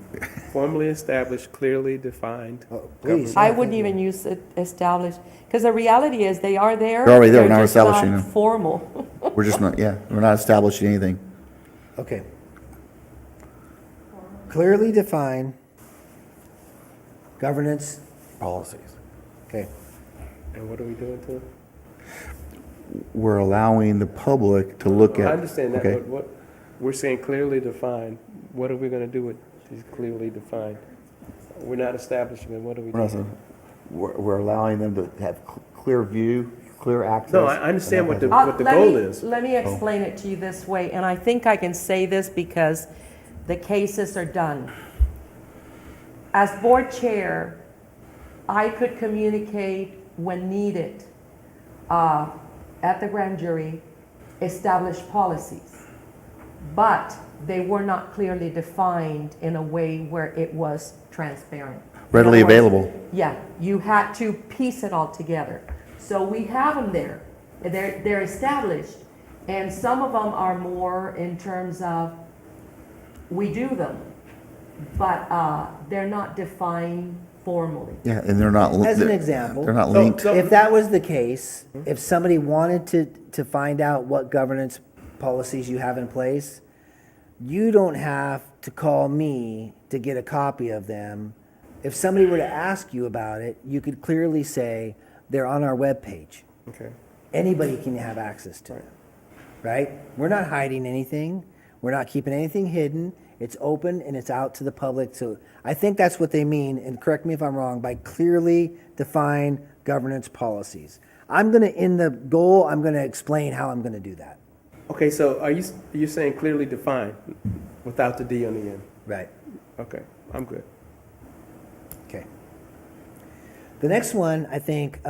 [SPEAKER 1] formally established, clearly defined.
[SPEAKER 3] Oh, please.
[SPEAKER 6] I wouldn't even use it established, because the reality is they are there.
[SPEAKER 7] They're already there, we're not
[SPEAKER 6] just not
[SPEAKER 7] establishing them.
[SPEAKER 6] formal.
[SPEAKER 7] we're just not, yeah, we're not establishing anything.
[SPEAKER 3] Okay. Clearly define governance.
[SPEAKER 7] Policies.
[SPEAKER 3] Okay.
[SPEAKER 1] And what are we doing to it?
[SPEAKER 7] We're allowing the public to look at.
[SPEAKER 1] I understand that,
[SPEAKER 7] okay.
[SPEAKER 1] but what, we're saying clearly defined. What are we gonna do with these clearly defined? We're not establishing it, what are we
[SPEAKER 7] We're not
[SPEAKER 1] doing?
[SPEAKER 7] saying- We're allowing them to have clear view, clear access.
[SPEAKER 1] No, I understand what the
[SPEAKER 6] Let
[SPEAKER 1] goal
[SPEAKER 6] me-
[SPEAKER 1] is.
[SPEAKER 6] Let me explain it to you this way, and I think I can say this because the cases are done. As board chair, I could communicate when needed at the grand jury, establish policies, but they were not clearly defined in a way where it was transparent.
[SPEAKER 7] Readily
[SPEAKER 6] In other words,
[SPEAKER 7] available.
[SPEAKER 6] Yeah, you had to piece it all together. So we have them there. They're established, and some of them are more in terms of we do them, but they're not defined formally.
[SPEAKER 7] Yeah, and they're not.
[SPEAKER 3] As an example.
[SPEAKER 7] They're not linked.
[SPEAKER 3] If that was the case, if somebody wanted to find out what governance policies you have in place, you don't have to call me to get a copy of them. If somebody were to ask you about it, you could clearly say they're on our webpage.
[SPEAKER 1] Okay.
[SPEAKER 3] Anybody can have access to them, right? We're not hiding anything. We're not keeping anything hidden. It's open and it's out to the public. So I think that's what they mean, and correct me if I'm wrong, by clearly define governance policies. I'm going to, in the goal, I'm going to explain how I'm going to do that.
[SPEAKER 1] Okay, so are you saying clearly defined without the D on the end?
[SPEAKER 3] Right.
[SPEAKER 1] Okay, I'm good.
[SPEAKER 3] Okay. The next one, I think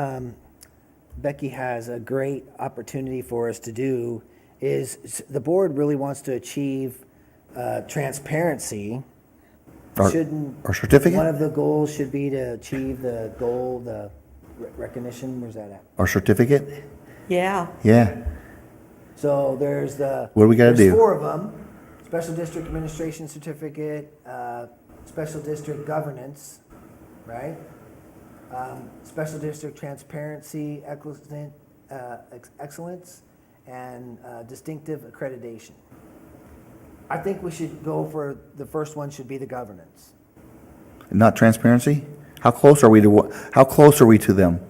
[SPEAKER 3] Becky has a great opportunity for us to do, is the board really wants to achieve transparency.
[SPEAKER 7] Our certificate?
[SPEAKER 3] One of the goals should be to achieve the goal, the recognition, where's that at?
[SPEAKER 7] Our certificate?
[SPEAKER 6] Yeah.
[SPEAKER 7] Yeah.
[SPEAKER 3] So there's the.
[SPEAKER 7] What do we gotta
[SPEAKER 3] there's
[SPEAKER 7] do?
[SPEAKER 3] 4 of them. Special District Administration Certificate, Special District Governance, right? Special District Transparency, Excellence, and Distinctive Accreditation. I think we should go for, the first one should be the governance.
[SPEAKER 7] Not transparency? How close are we to them?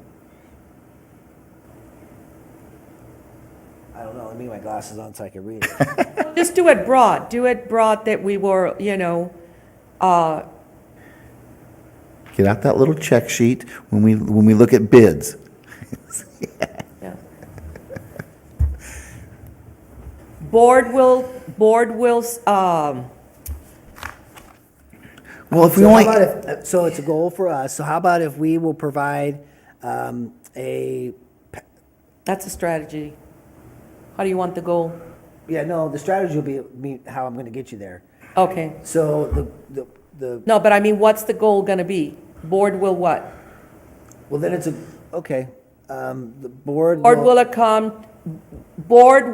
[SPEAKER 3] glasses on so I can read it.
[SPEAKER 6] Just do it broad. Do it broad that we were,
[SPEAKER 7] Get out that little check sheet when we look at bids.
[SPEAKER 6] yeah. Board will,
[SPEAKER 7] Well, if we
[SPEAKER 3] So how
[SPEAKER 7] only,
[SPEAKER 3] about if, so it's a goal for us, so how about if we will provide
[SPEAKER 6] that's a strategy. How do you want the goal?
[SPEAKER 3] yeah, no, the strategy will be how I'm gonna get you there.
[SPEAKER 6] Okay.
[SPEAKER 3] So the
[SPEAKER 6] No, but I mean, what's the goal gonna be? Board will what?
[SPEAKER 3] well, then it's okay, the board
[SPEAKER 6] Board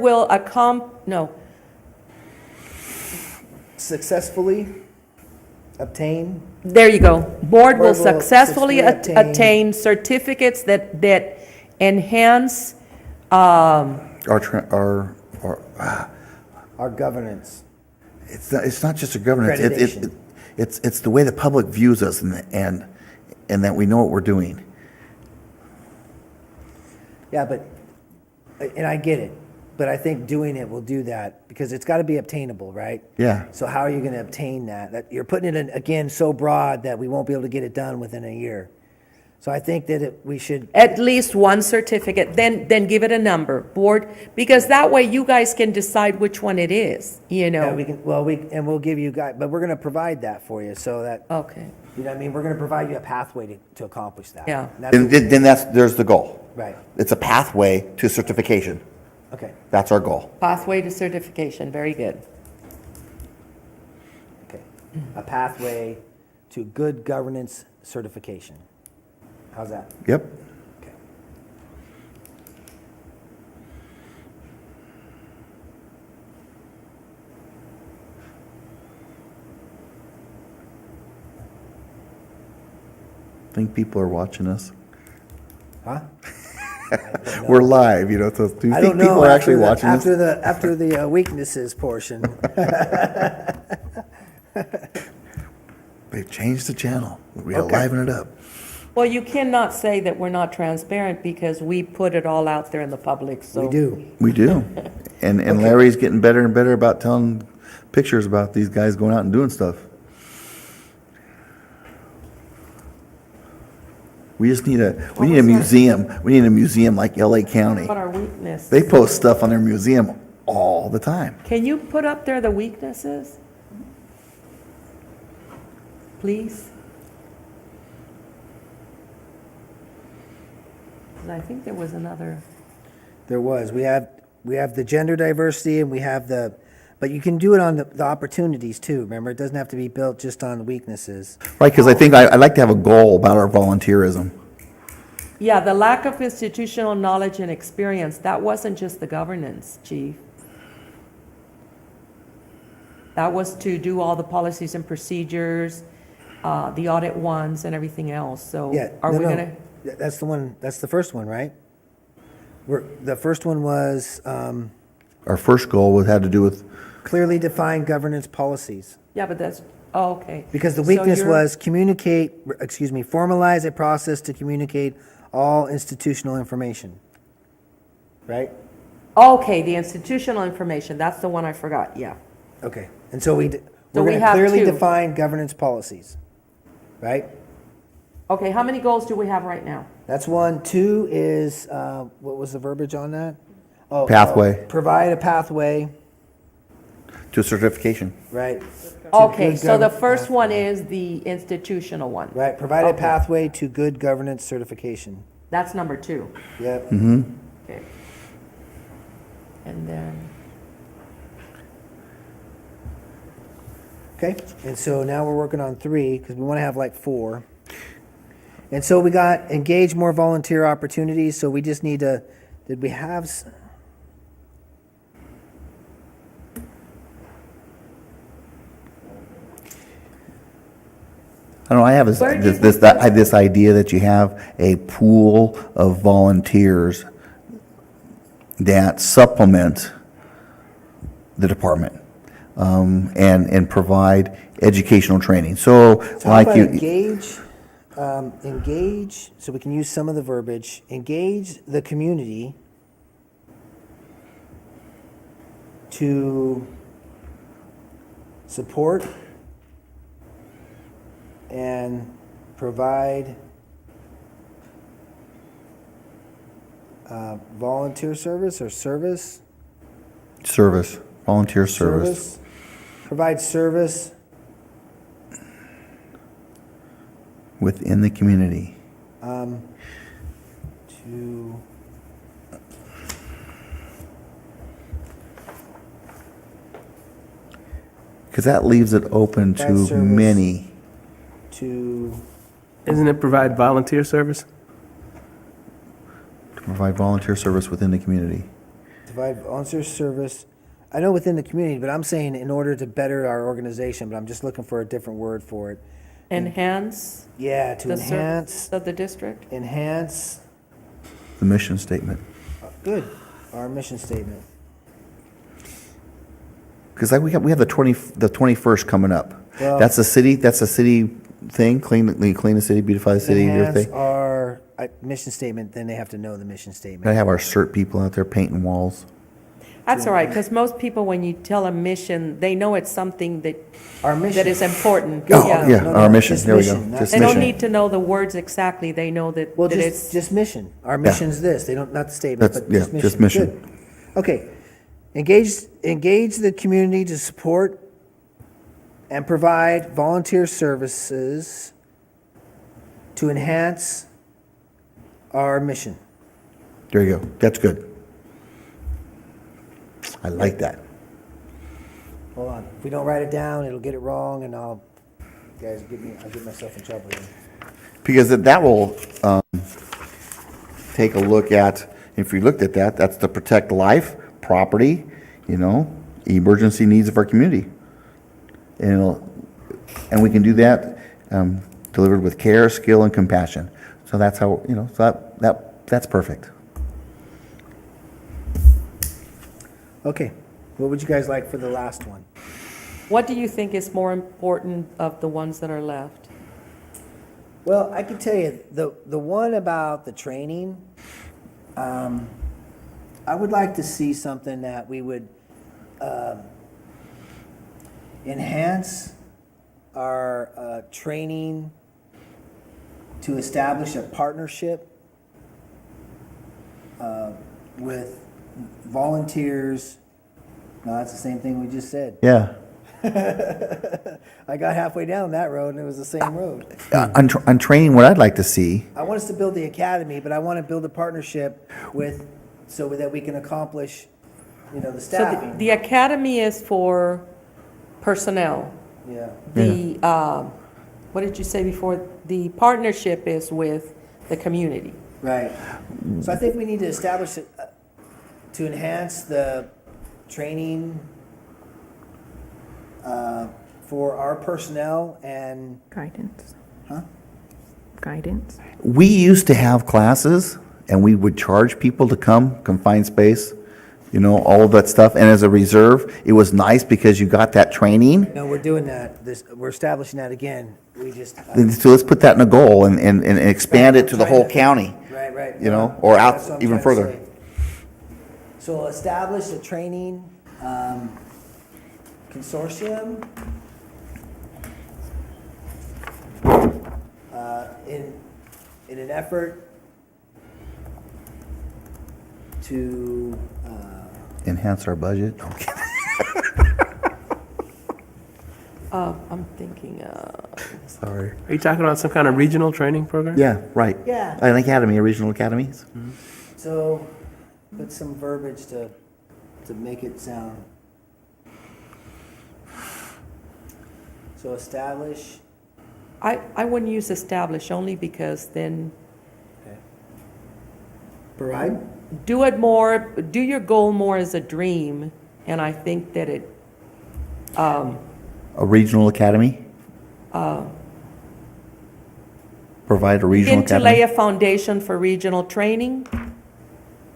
[SPEAKER 6] will
[SPEAKER 3] successfully obtain,
[SPEAKER 6] there you go. Board will
[SPEAKER 3] Board will
[SPEAKER 6] successfully
[SPEAKER 3] successfully
[SPEAKER 6] attain certificates that enhance,
[SPEAKER 7] our
[SPEAKER 3] our governance.
[SPEAKER 7] it's not just a governance,
[SPEAKER 3] Accreditation.
[SPEAKER 7] it's the way the public views us and that we know what we're doing.
[SPEAKER 3] Yeah, but, and I get it, but I think doing it will do that, because it's gotta be obtainable, right?
[SPEAKER 7] Yeah.
[SPEAKER 3] So how are you gonna obtain that? That, you're putting it in, again, so broad that we won't be able to get it done within a year. So I think that we should,
[SPEAKER 6] at least one certificate, then give it a number, board, because that way you guys can decide which one it is,
[SPEAKER 3] yeah, we can, well, we'll give you guys, but we're gonna provide that for you, so that,
[SPEAKER 6] Okay,
[SPEAKER 3] you know what I mean? We're gonna provide you a pathway to accomplish that.
[SPEAKER 6] Yeah.
[SPEAKER 3] And that's-
[SPEAKER 7] Then there's the goal.
[SPEAKER 3] Right,
[SPEAKER 7] It's a pathway to certification.
[SPEAKER 3] okay,
[SPEAKER 7] That's our goal.
[SPEAKER 6] pathway to certification, very good.
[SPEAKER 3] okay. A pathway to good governance certification. How's that?
[SPEAKER 7] Yep.
[SPEAKER 3] Okay.
[SPEAKER 7] Think people are watching us.
[SPEAKER 3] Huh?
[SPEAKER 7] We're live, so do you
[SPEAKER 3] I
[SPEAKER 7] think
[SPEAKER 3] don't know.
[SPEAKER 7] people are actually watching us?
[SPEAKER 3] After the weaknesses portion.
[SPEAKER 7] They've changed the channel. We
[SPEAKER 3] Okay.
[SPEAKER 7] liven it up.
[SPEAKER 6] Well, you cannot say that we're not transparent because we put it all out there in the public, so.
[SPEAKER 3] We do.
[SPEAKER 7] We do. And Larry's getting better and better about telling pictures about these guys going out and doing stuff. We just need we need a museum. We need a museum like LA County.
[SPEAKER 6] What our weakness?
[SPEAKER 7] They post stuff on their museum all the time.
[SPEAKER 6] Can you put up there the weaknesses? Please? 'Cause I think there was another,
[SPEAKER 3] There was. We have the gender diversity, and we have but you can do it on the opportunities too. Remember, it doesn't have to be built just on weaknesses.
[SPEAKER 7] Right, because I think I'd like to have a goal about our volunteerism.
[SPEAKER 6] yeah, the lack of institutional knowledge and experience, that wasn't just the governance, chief. That was to do all the policies and procedures, the audit ones and everything else, so.
[SPEAKER 3] Yeah.
[SPEAKER 6] Are
[SPEAKER 3] no,
[SPEAKER 6] we
[SPEAKER 3] no.
[SPEAKER 6] gonna?
[SPEAKER 3] That's the one. That's the first one, right? The first one was
[SPEAKER 7] Our first goal had to do with,
[SPEAKER 3] clearly defined governance policies.
[SPEAKER 6] Yeah, but that's, oh, okay.
[SPEAKER 3] Because the
[SPEAKER 6] So
[SPEAKER 3] weakness
[SPEAKER 6] you're-
[SPEAKER 3] was formalize a process to communicate all institutional information. Right?
[SPEAKER 6] Okay, the institutional information, that's the one I forgot, yeah.
[SPEAKER 3] Okay. And so we're
[SPEAKER 6] we
[SPEAKER 3] going to
[SPEAKER 6] have
[SPEAKER 3] clearly
[SPEAKER 6] two.
[SPEAKER 3] define governance policies. Right?
[SPEAKER 6] Okay, how many goals do we have right now?
[SPEAKER 3] That's one. Two is, what was the verbiage on that? Oh,
[SPEAKER 7] Pathway.
[SPEAKER 3] Provide a pathway,
[SPEAKER 7] to certification.
[SPEAKER 3] right?
[SPEAKER 6] Okay,
[SPEAKER 3] good
[SPEAKER 6] so the
[SPEAKER 3] govern-
[SPEAKER 6] first one is the institutional one.
[SPEAKER 3] Right, provide a
[SPEAKER 6] Okay.
[SPEAKER 3] pathway to good governance certification.
[SPEAKER 6] That's number 2.
[SPEAKER 3] Yep.
[SPEAKER 6] Okay. And then,
[SPEAKER 3] Okay, and so now we're working on 3, because we want to have like 4. And so we got engage more volunteer opportunities, so we just need to, did we have,
[SPEAKER 7] I don't know, I have
[SPEAKER 6] Where did
[SPEAKER 7] this idea that you have a pool of volunteers that supplement the department, and provide educational training. So
[SPEAKER 3] how
[SPEAKER 7] like
[SPEAKER 3] about
[SPEAKER 7] you,
[SPEAKER 3] engage, so we can use some of the verbiage, engage the community to support and provide volunteer service or service?
[SPEAKER 7] Service, volunteer service.
[SPEAKER 3] Provide service
[SPEAKER 7] Within the community.
[SPEAKER 3] to
[SPEAKER 7] Because that leaves it open
[SPEAKER 3] Provide
[SPEAKER 7] to
[SPEAKER 3] service.
[SPEAKER 7] many.
[SPEAKER 3] to
[SPEAKER 1] Isn't it provide volunteer service?
[SPEAKER 7] To provide volunteer service within the community.
[SPEAKER 3] provide volunteer service. I know within the community, but I'm saying in order to better our organization, but I'm just looking for a different word for it.
[SPEAKER 6] Enhance
[SPEAKER 3] Yeah, to
[SPEAKER 6] the
[SPEAKER 3] enhance,
[SPEAKER 6] service of the district?
[SPEAKER 3] enhance,
[SPEAKER 7] The mission statement.
[SPEAKER 3] good, our mission statement.
[SPEAKER 7] Because like we have the 21st coming up.
[SPEAKER 3] Well-
[SPEAKER 7] That's a city thing, clean the city, beautify the city, your
[SPEAKER 3] Enhance
[SPEAKER 7] thing.
[SPEAKER 3] our mission statement, then they have to know the mission
[SPEAKER 7] Gotta
[SPEAKER 3] statement.
[SPEAKER 7] have our CERT people out there painting walls.
[SPEAKER 6] That's all right, because most people, when you tell a mission, they know it's something that,
[SPEAKER 3] Our mission.
[SPEAKER 6] that is important.
[SPEAKER 7] Oh, yeah, our mission,
[SPEAKER 3] just
[SPEAKER 7] there we go.
[SPEAKER 3] mission, not-
[SPEAKER 7] Just
[SPEAKER 6] They don't
[SPEAKER 7] mission.
[SPEAKER 6] need to know the words exactly, they know that
[SPEAKER 3] Well,
[SPEAKER 6] that
[SPEAKER 3] just,
[SPEAKER 6] it's,
[SPEAKER 3] just mission. Our mission's this. They don't, not the statement,
[SPEAKER 7] That's-
[SPEAKER 3] but
[SPEAKER 7] yeah,
[SPEAKER 3] just mission.
[SPEAKER 7] just mission.
[SPEAKER 3] Good. Okay. Engage the community to support and provide volunteer services to enhance our mission.
[SPEAKER 7] There you go. That's good. I like that.
[SPEAKER 3] Hold on. If we don't write it down, it'll get it wrong, and I'll get myself in trouble here.
[SPEAKER 7] Because that will take a look at, if you looked at that, that's to protect life, property, emergency needs of our community. And we can do that delivered with care, skill, and compassion. So that's how, so that's perfect.
[SPEAKER 3] Okay. What would you guys like for the last one?
[SPEAKER 6] what do you think is more important of the ones that are left?
[SPEAKER 3] Well, I can tell you, the one about the training, I would like to see something that we would enhance our training to establish a partnership with volunteers. No, that's the same thing we just said.
[SPEAKER 7] Yeah.
[SPEAKER 3] I got halfway down that road and it was the same road.
[SPEAKER 7] On training, what I'd like to see,
[SPEAKER 3] I want us to build the academy, but I want to build a partnership with, so that we can accomplish, the
[SPEAKER 6] So
[SPEAKER 3] staffing.
[SPEAKER 6] the academy is for personnel.
[SPEAKER 3] Yeah.
[SPEAKER 6] The, what did you say before? The partnership is with the community.
[SPEAKER 3] Right. So I think we need to establish it to enhance the training for our personnel and,
[SPEAKER 8] Guidance.
[SPEAKER 3] Huh?
[SPEAKER 8] Guidance.
[SPEAKER 7] we used to have classes and we would charge people to come, confined space, all of that stuff. And as a reserve, it was nice because you got that training.
[SPEAKER 3] no, we're doing that, we're establishing that again. We just.
[SPEAKER 7] So let's put that in a goal and expand it to the whole county.
[SPEAKER 3] Right, right.
[SPEAKER 7] Or out
[SPEAKER 3] That's what I'm
[SPEAKER 7] even
[SPEAKER 3] trying to
[SPEAKER 7] further.
[SPEAKER 3] say. So establish a training consortium in an effort to
[SPEAKER 7] Enhance our budget.
[SPEAKER 6] I'm thinking,
[SPEAKER 7] Sorry.
[SPEAKER 1] Are you talking about some kind of regional training program?
[SPEAKER 7] Yeah, right.
[SPEAKER 3] Yeah.
[SPEAKER 7] An academy, a regional academies.
[SPEAKER 3] so put some verbiage to make it sound. So establish.
[SPEAKER 6] I wouldn't use establish only because then
[SPEAKER 3] Provide.
[SPEAKER 6] do it more, do your goal more as a dream, and I think that it,
[SPEAKER 7] A regional academy? Provide a regional
[SPEAKER 6] begin to lay
[SPEAKER 7] academy?
[SPEAKER 6] a foundation for regional training.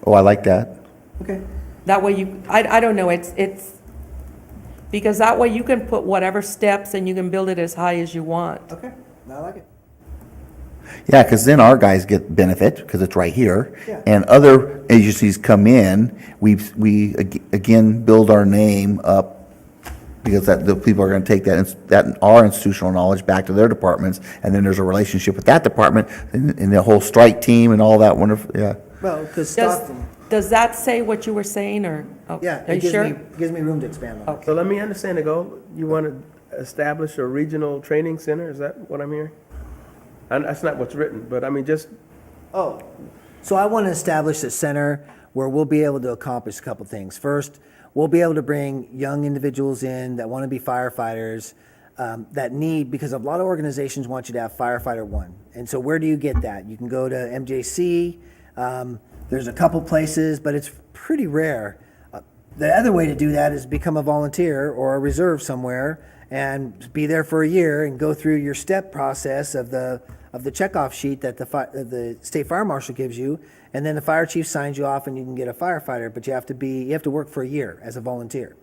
[SPEAKER 7] Oh, I like that.
[SPEAKER 3] Okay.
[SPEAKER 6] That way you, I don't know, it's, because that way you can put whatever steps and you can build it as high as you want.
[SPEAKER 3] Okay. I like it.
[SPEAKER 7] Yeah, because then our guys get benefit, because it's right here.
[SPEAKER 3] Yeah.
[SPEAKER 7] And other agencies come in, again build our name up, because the people are gonna take that our institutional knowledge back to their departments, and then there's a relationship with that department, and the whole strike team and all that wonderful, yeah.
[SPEAKER 3] Well, because
[SPEAKER 6] Does,
[SPEAKER 3] Stockton,
[SPEAKER 6] does that say what you were saying, or? Oh,
[SPEAKER 3] yeah,
[SPEAKER 6] Are
[SPEAKER 3] it
[SPEAKER 6] you sure?
[SPEAKER 3] gives me room to expand on it.
[SPEAKER 1] So let me understand the goal. You want to establish a regional training center? Is that what I'm hearing? And that's not what's written, but I mean, just,
[SPEAKER 3] Oh, so I want to establish a center where we'll be able to accomplish a couple things. First, we'll be able to bring young individuals in that want to be firefighters, that need, because a lot of organizations want you to have firefighter one. And so where do you get that? You can go to MJC, there's a couple places, but it's pretty rare. The other way to do that is become a volunteer or a reserve somewhere and be there for a year and go through your step process of the checkoff sheet that the state fire marshal gives you, and then the fire chief signs you off and you can get a firefighter, but you have to work for a year as a volunteer.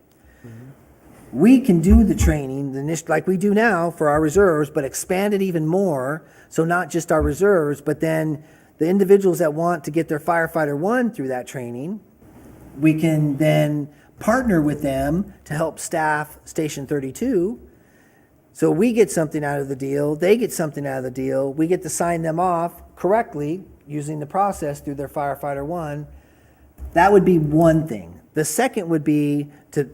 [SPEAKER 3] We can do the training like we do now for our reserves, but expand it even more, so not just our reserves, but then the individuals that want to get their firefighter one through that training, we can then partner with them to help staff Station 32. So we get something out of the deal, they get something out of the deal, we get to sign them off correctly using the process through their firefighter one. That would be one thing. The second would be to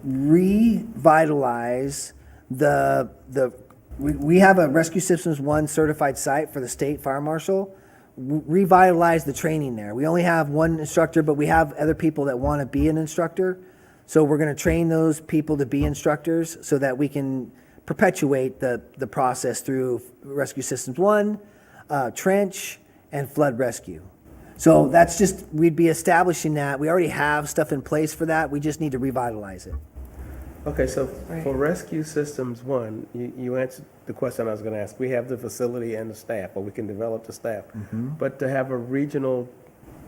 [SPEAKER 3] revitalize we have a Rescue Systems 1 certified site for the state fire marshal. Revitalize the training there. We only have one instructor, but we have other people that want to be an instructor. So we're going to train those people to be instructors so that we can perpetuate the process through Rescue Systems 1, trench, and flood rescue. So that's just, we'd be establishing that. We already have stuff in place for that. We just need to revitalize it.
[SPEAKER 1] okay, so for Rescue Systems 1, you answered the question I was going to ask. We have the facility and the staff, or we can develop the staff. But to have a regional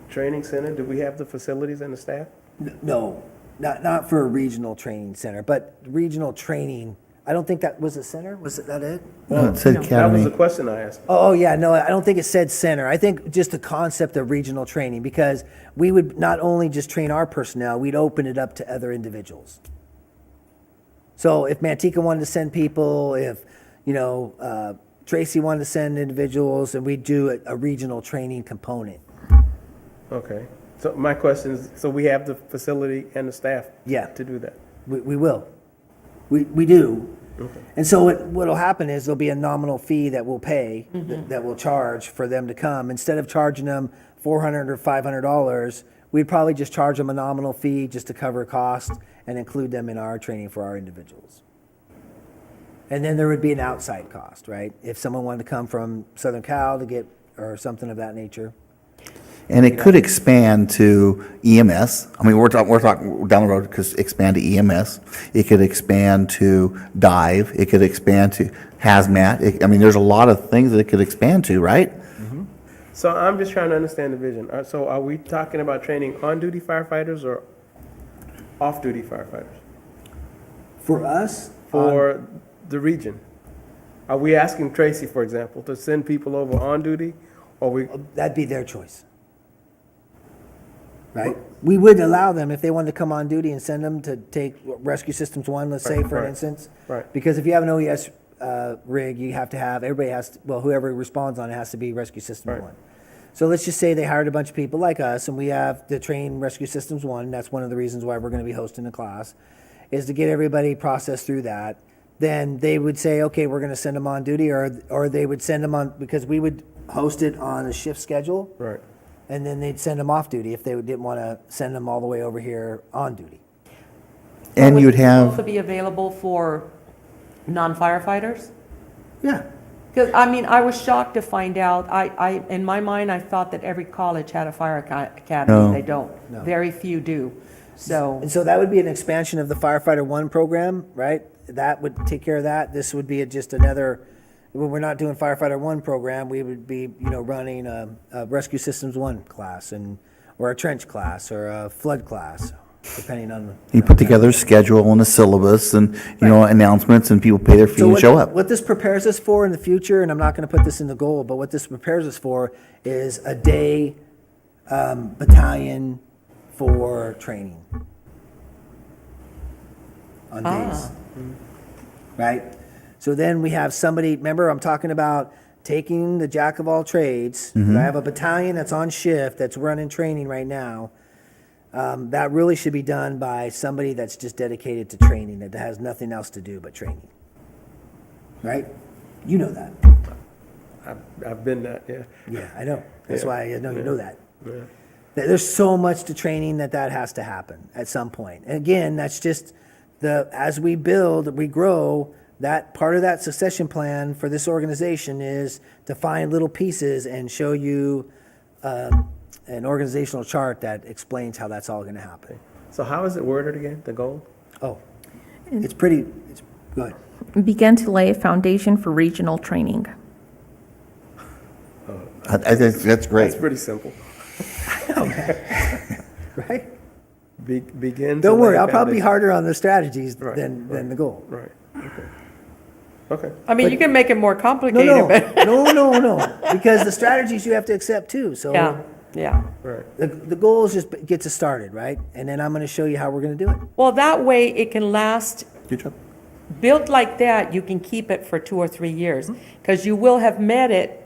[SPEAKER 1] training center, do we have the facilities and the staff?
[SPEAKER 3] No, not for a regional training center, but regional training. I don't think that was a center. Was that it?
[SPEAKER 7] No, it said
[SPEAKER 1] That was
[SPEAKER 7] academy.
[SPEAKER 1] the question I asked.
[SPEAKER 3] Oh, yeah, no, I don't think it said center. I think just the concept of regional training, because we would not only just train our personnel, we'd open it up to other individuals. So if Manteca wanted to send people, if, Tracy wanted to send individuals, and we'd do a regional training component.
[SPEAKER 1] Okay. So my question is, so we have the facility and the staff
[SPEAKER 3] Yeah.
[SPEAKER 1] to do that?
[SPEAKER 3] We will. We do. And so what'll happen is there'll be a nominal fee that we'll pay, that we'll charge for them to come. Instead of charging them $400 or $500, we'd probably just charge them a nominal fee just to cover costs and include them in our training for our individuals. And then there would be an outside cost, right? If someone wanted to come from Southern Cal to get, or something of that nature.
[SPEAKER 7] And it could expand to EMS. I mean, we're talking down the road, because expand to EMS. It could expand to dive. It could expand to hazmat. I mean, there's a lot of things that it could expand to, right?
[SPEAKER 1] So I'm just trying to understand the vision. So are we talking about training on-duty firefighters or off-duty firefighters
[SPEAKER 3] For us,
[SPEAKER 1] for the region? Are we asking Tracy, for example, to send people over on duty, or we?
[SPEAKER 3] that'd be their choice. Right? We would allow them, if they wanted to come on duty, and send them to take Rescue Systems 1, let's say, for
[SPEAKER 1] Right.
[SPEAKER 3] instance.
[SPEAKER 1] Right.
[SPEAKER 3] Because if you have an OES rig, you have to have, everybody has, whoever responds on it has to be Rescue Systems
[SPEAKER 1] Right.
[SPEAKER 3] 1. So let's just say they hired a bunch of people like us, and we have to train Rescue Systems 1. That's one of the reasons why we're going to be hosting the class, is to get everybody processed through that. Then they would say, okay, we're going to send them on duty, or they would send them on, because we would host it on a shift schedule.
[SPEAKER 1] Right.
[SPEAKER 3] And then they'd send them off duty if they didn't want to send them all the way over here on duty.
[SPEAKER 7] And
[SPEAKER 6] Would
[SPEAKER 7] you'd
[SPEAKER 6] it
[SPEAKER 7] have,
[SPEAKER 6] also be available for non-firefighters?
[SPEAKER 3] Yeah.
[SPEAKER 6] Because, I mean, I was shocked to find out, in my mind, I thought that every college had a fire academy.
[SPEAKER 7] No.
[SPEAKER 6] They don't.
[SPEAKER 3] No.
[SPEAKER 6] Very few do. So,
[SPEAKER 3] And so that would be an expansion of the Firefighter One program, right? That would take care of that. This would be just another, when we're not doing Firefighter One program, we would be, running a Rescue Systems 1 class, or a trench class, or a flood class. depending on.
[SPEAKER 7] You put together a schedule and a syllabus and, announcements, and people pay their fee
[SPEAKER 3] So
[SPEAKER 7] and show up.
[SPEAKER 3] what this prepares us for in the future, and I'm not going to put this in the goal, but what this prepares us for is a day battalion for training on days. Right? So then we have somebody, remember, I'm talking about taking the jack of all trades. I have a battalion that's on shift, that's running training right now. That really should be done by somebody that's just dedicated to training, that has nothing else to do but training. Right? You know that.
[SPEAKER 1] I've been that, yeah.
[SPEAKER 3] Yeah, I know. That's
[SPEAKER 1] Yeah.
[SPEAKER 3] why I know you know that.
[SPEAKER 1] Yeah.
[SPEAKER 3] There's so much to training that has to happen at some point. And again, that's just as we build, we grow, that part of that succession plan for this organization is to find little pieces and show you an organizational chart that explains how that's all going to happen.
[SPEAKER 1] So how is it worded again, the goal?
[SPEAKER 3] Oh, it's good.
[SPEAKER 8] Begin to lay a foundation for regional training.
[SPEAKER 7] I think that's great.
[SPEAKER 1] It's pretty simple.
[SPEAKER 3] Right?
[SPEAKER 1] Begin to
[SPEAKER 3] Don't worry,
[SPEAKER 1] lay a
[SPEAKER 3] I'll probably be
[SPEAKER 1] foundation.
[SPEAKER 3] harder on the strategies
[SPEAKER 1] Right,
[SPEAKER 3] than the goal.
[SPEAKER 1] Right, okay.
[SPEAKER 6] I mean, you can make it more
[SPEAKER 3] No,
[SPEAKER 6] complicated,
[SPEAKER 3] no,
[SPEAKER 6] but,
[SPEAKER 3] no, because the strategies you have to accept too. So
[SPEAKER 6] yeah.
[SPEAKER 1] Right.
[SPEAKER 3] the goal is just gets us started, right? And then I'm going to show you how we're going to do it.
[SPEAKER 6] Well, that way it can last,
[SPEAKER 7] Good job.
[SPEAKER 6] built like that, you can keep it for 2 or 3 years, because you will have met it.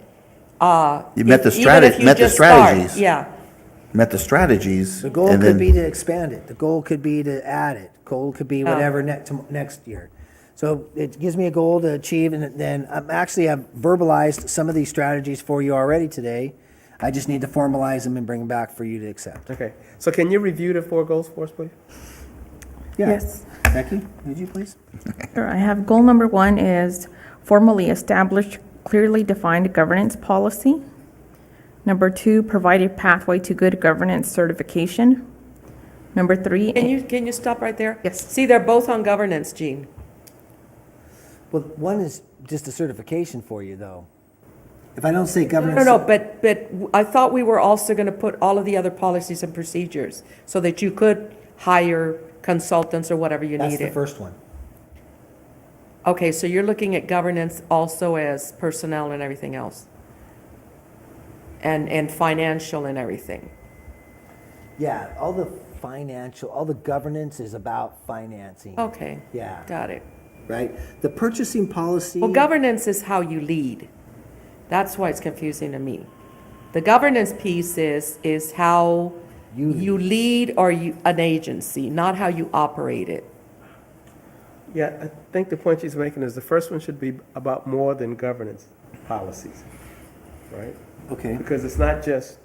[SPEAKER 7] You met the
[SPEAKER 6] even if you
[SPEAKER 7] met the
[SPEAKER 6] just start.
[SPEAKER 7] strategies.
[SPEAKER 6] Yeah,
[SPEAKER 7] Met the strategies.
[SPEAKER 3] The goal
[SPEAKER 7] and
[SPEAKER 3] could
[SPEAKER 7] then-
[SPEAKER 3] be to expand it. The goal could be to add it. Goal could be whatever next year. So it gives me a goal to achieve, and then I've verbalized some of these strategies for you already today. I just need to formalize them and bring them back for you to accept.
[SPEAKER 1] Okay, so can you review the 4 goals for us, please?
[SPEAKER 3] Yeah.
[SPEAKER 8] Yes.
[SPEAKER 3] Becky, would you please?
[SPEAKER 8] Sure, I have goal number 1 is formally establish clearly defined governance policy. Number 2, provide a pathway to good governance certification. Number 3.
[SPEAKER 6] can you stop right there?
[SPEAKER 8] Yes.
[SPEAKER 6] See, they're both on governance, Gene.
[SPEAKER 3] Well, one is just a certification for you, though. If I don't say governance.
[SPEAKER 6] No, but I thought we were also going to put all of the other policies and procedures so that you could hire consultants or whatever you
[SPEAKER 3] That's the
[SPEAKER 6] needed.
[SPEAKER 3] first one.
[SPEAKER 6] Okay, so you're looking at governance also as personnel and everything else? And financial and everything?
[SPEAKER 3] Yeah, all the governance is about financing.
[SPEAKER 6] Okay.
[SPEAKER 3] Yeah.
[SPEAKER 6] Got it.
[SPEAKER 3] Right? The purchasing policy.
[SPEAKER 6] Well, governance is how you lead. That's why it's confusing to me. The governance piece is how you lead an agency, not how you operate it.
[SPEAKER 1] Yeah, I think the point she's making is the first one should be about more than governance policies, right?
[SPEAKER 3] Okay.
[SPEAKER 1] Because it's not just,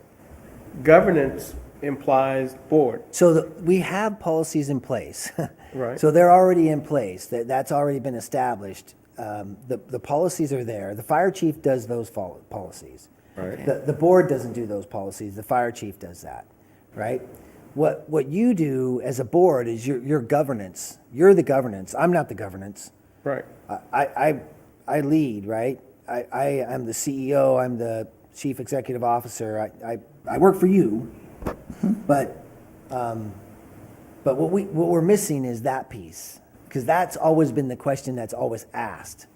[SPEAKER 1] governance implies board,
[SPEAKER 3] So we have policies in place.
[SPEAKER 1] right?
[SPEAKER 3] So they're already in place. That's already been established. The policies are there. The fire chief does those policies.
[SPEAKER 1] Right.
[SPEAKER 3] The board doesn't do those policies. The fire chief does that, right? What you do as a board is your governance. You're the governance. I'm not the governance.
[SPEAKER 1] Right.
[SPEAKER 3] I lead, right? I'm the CEO. I'm the chief executive officer. I work for you, but what we're missing is that piece, because that's always been the question that's always asked,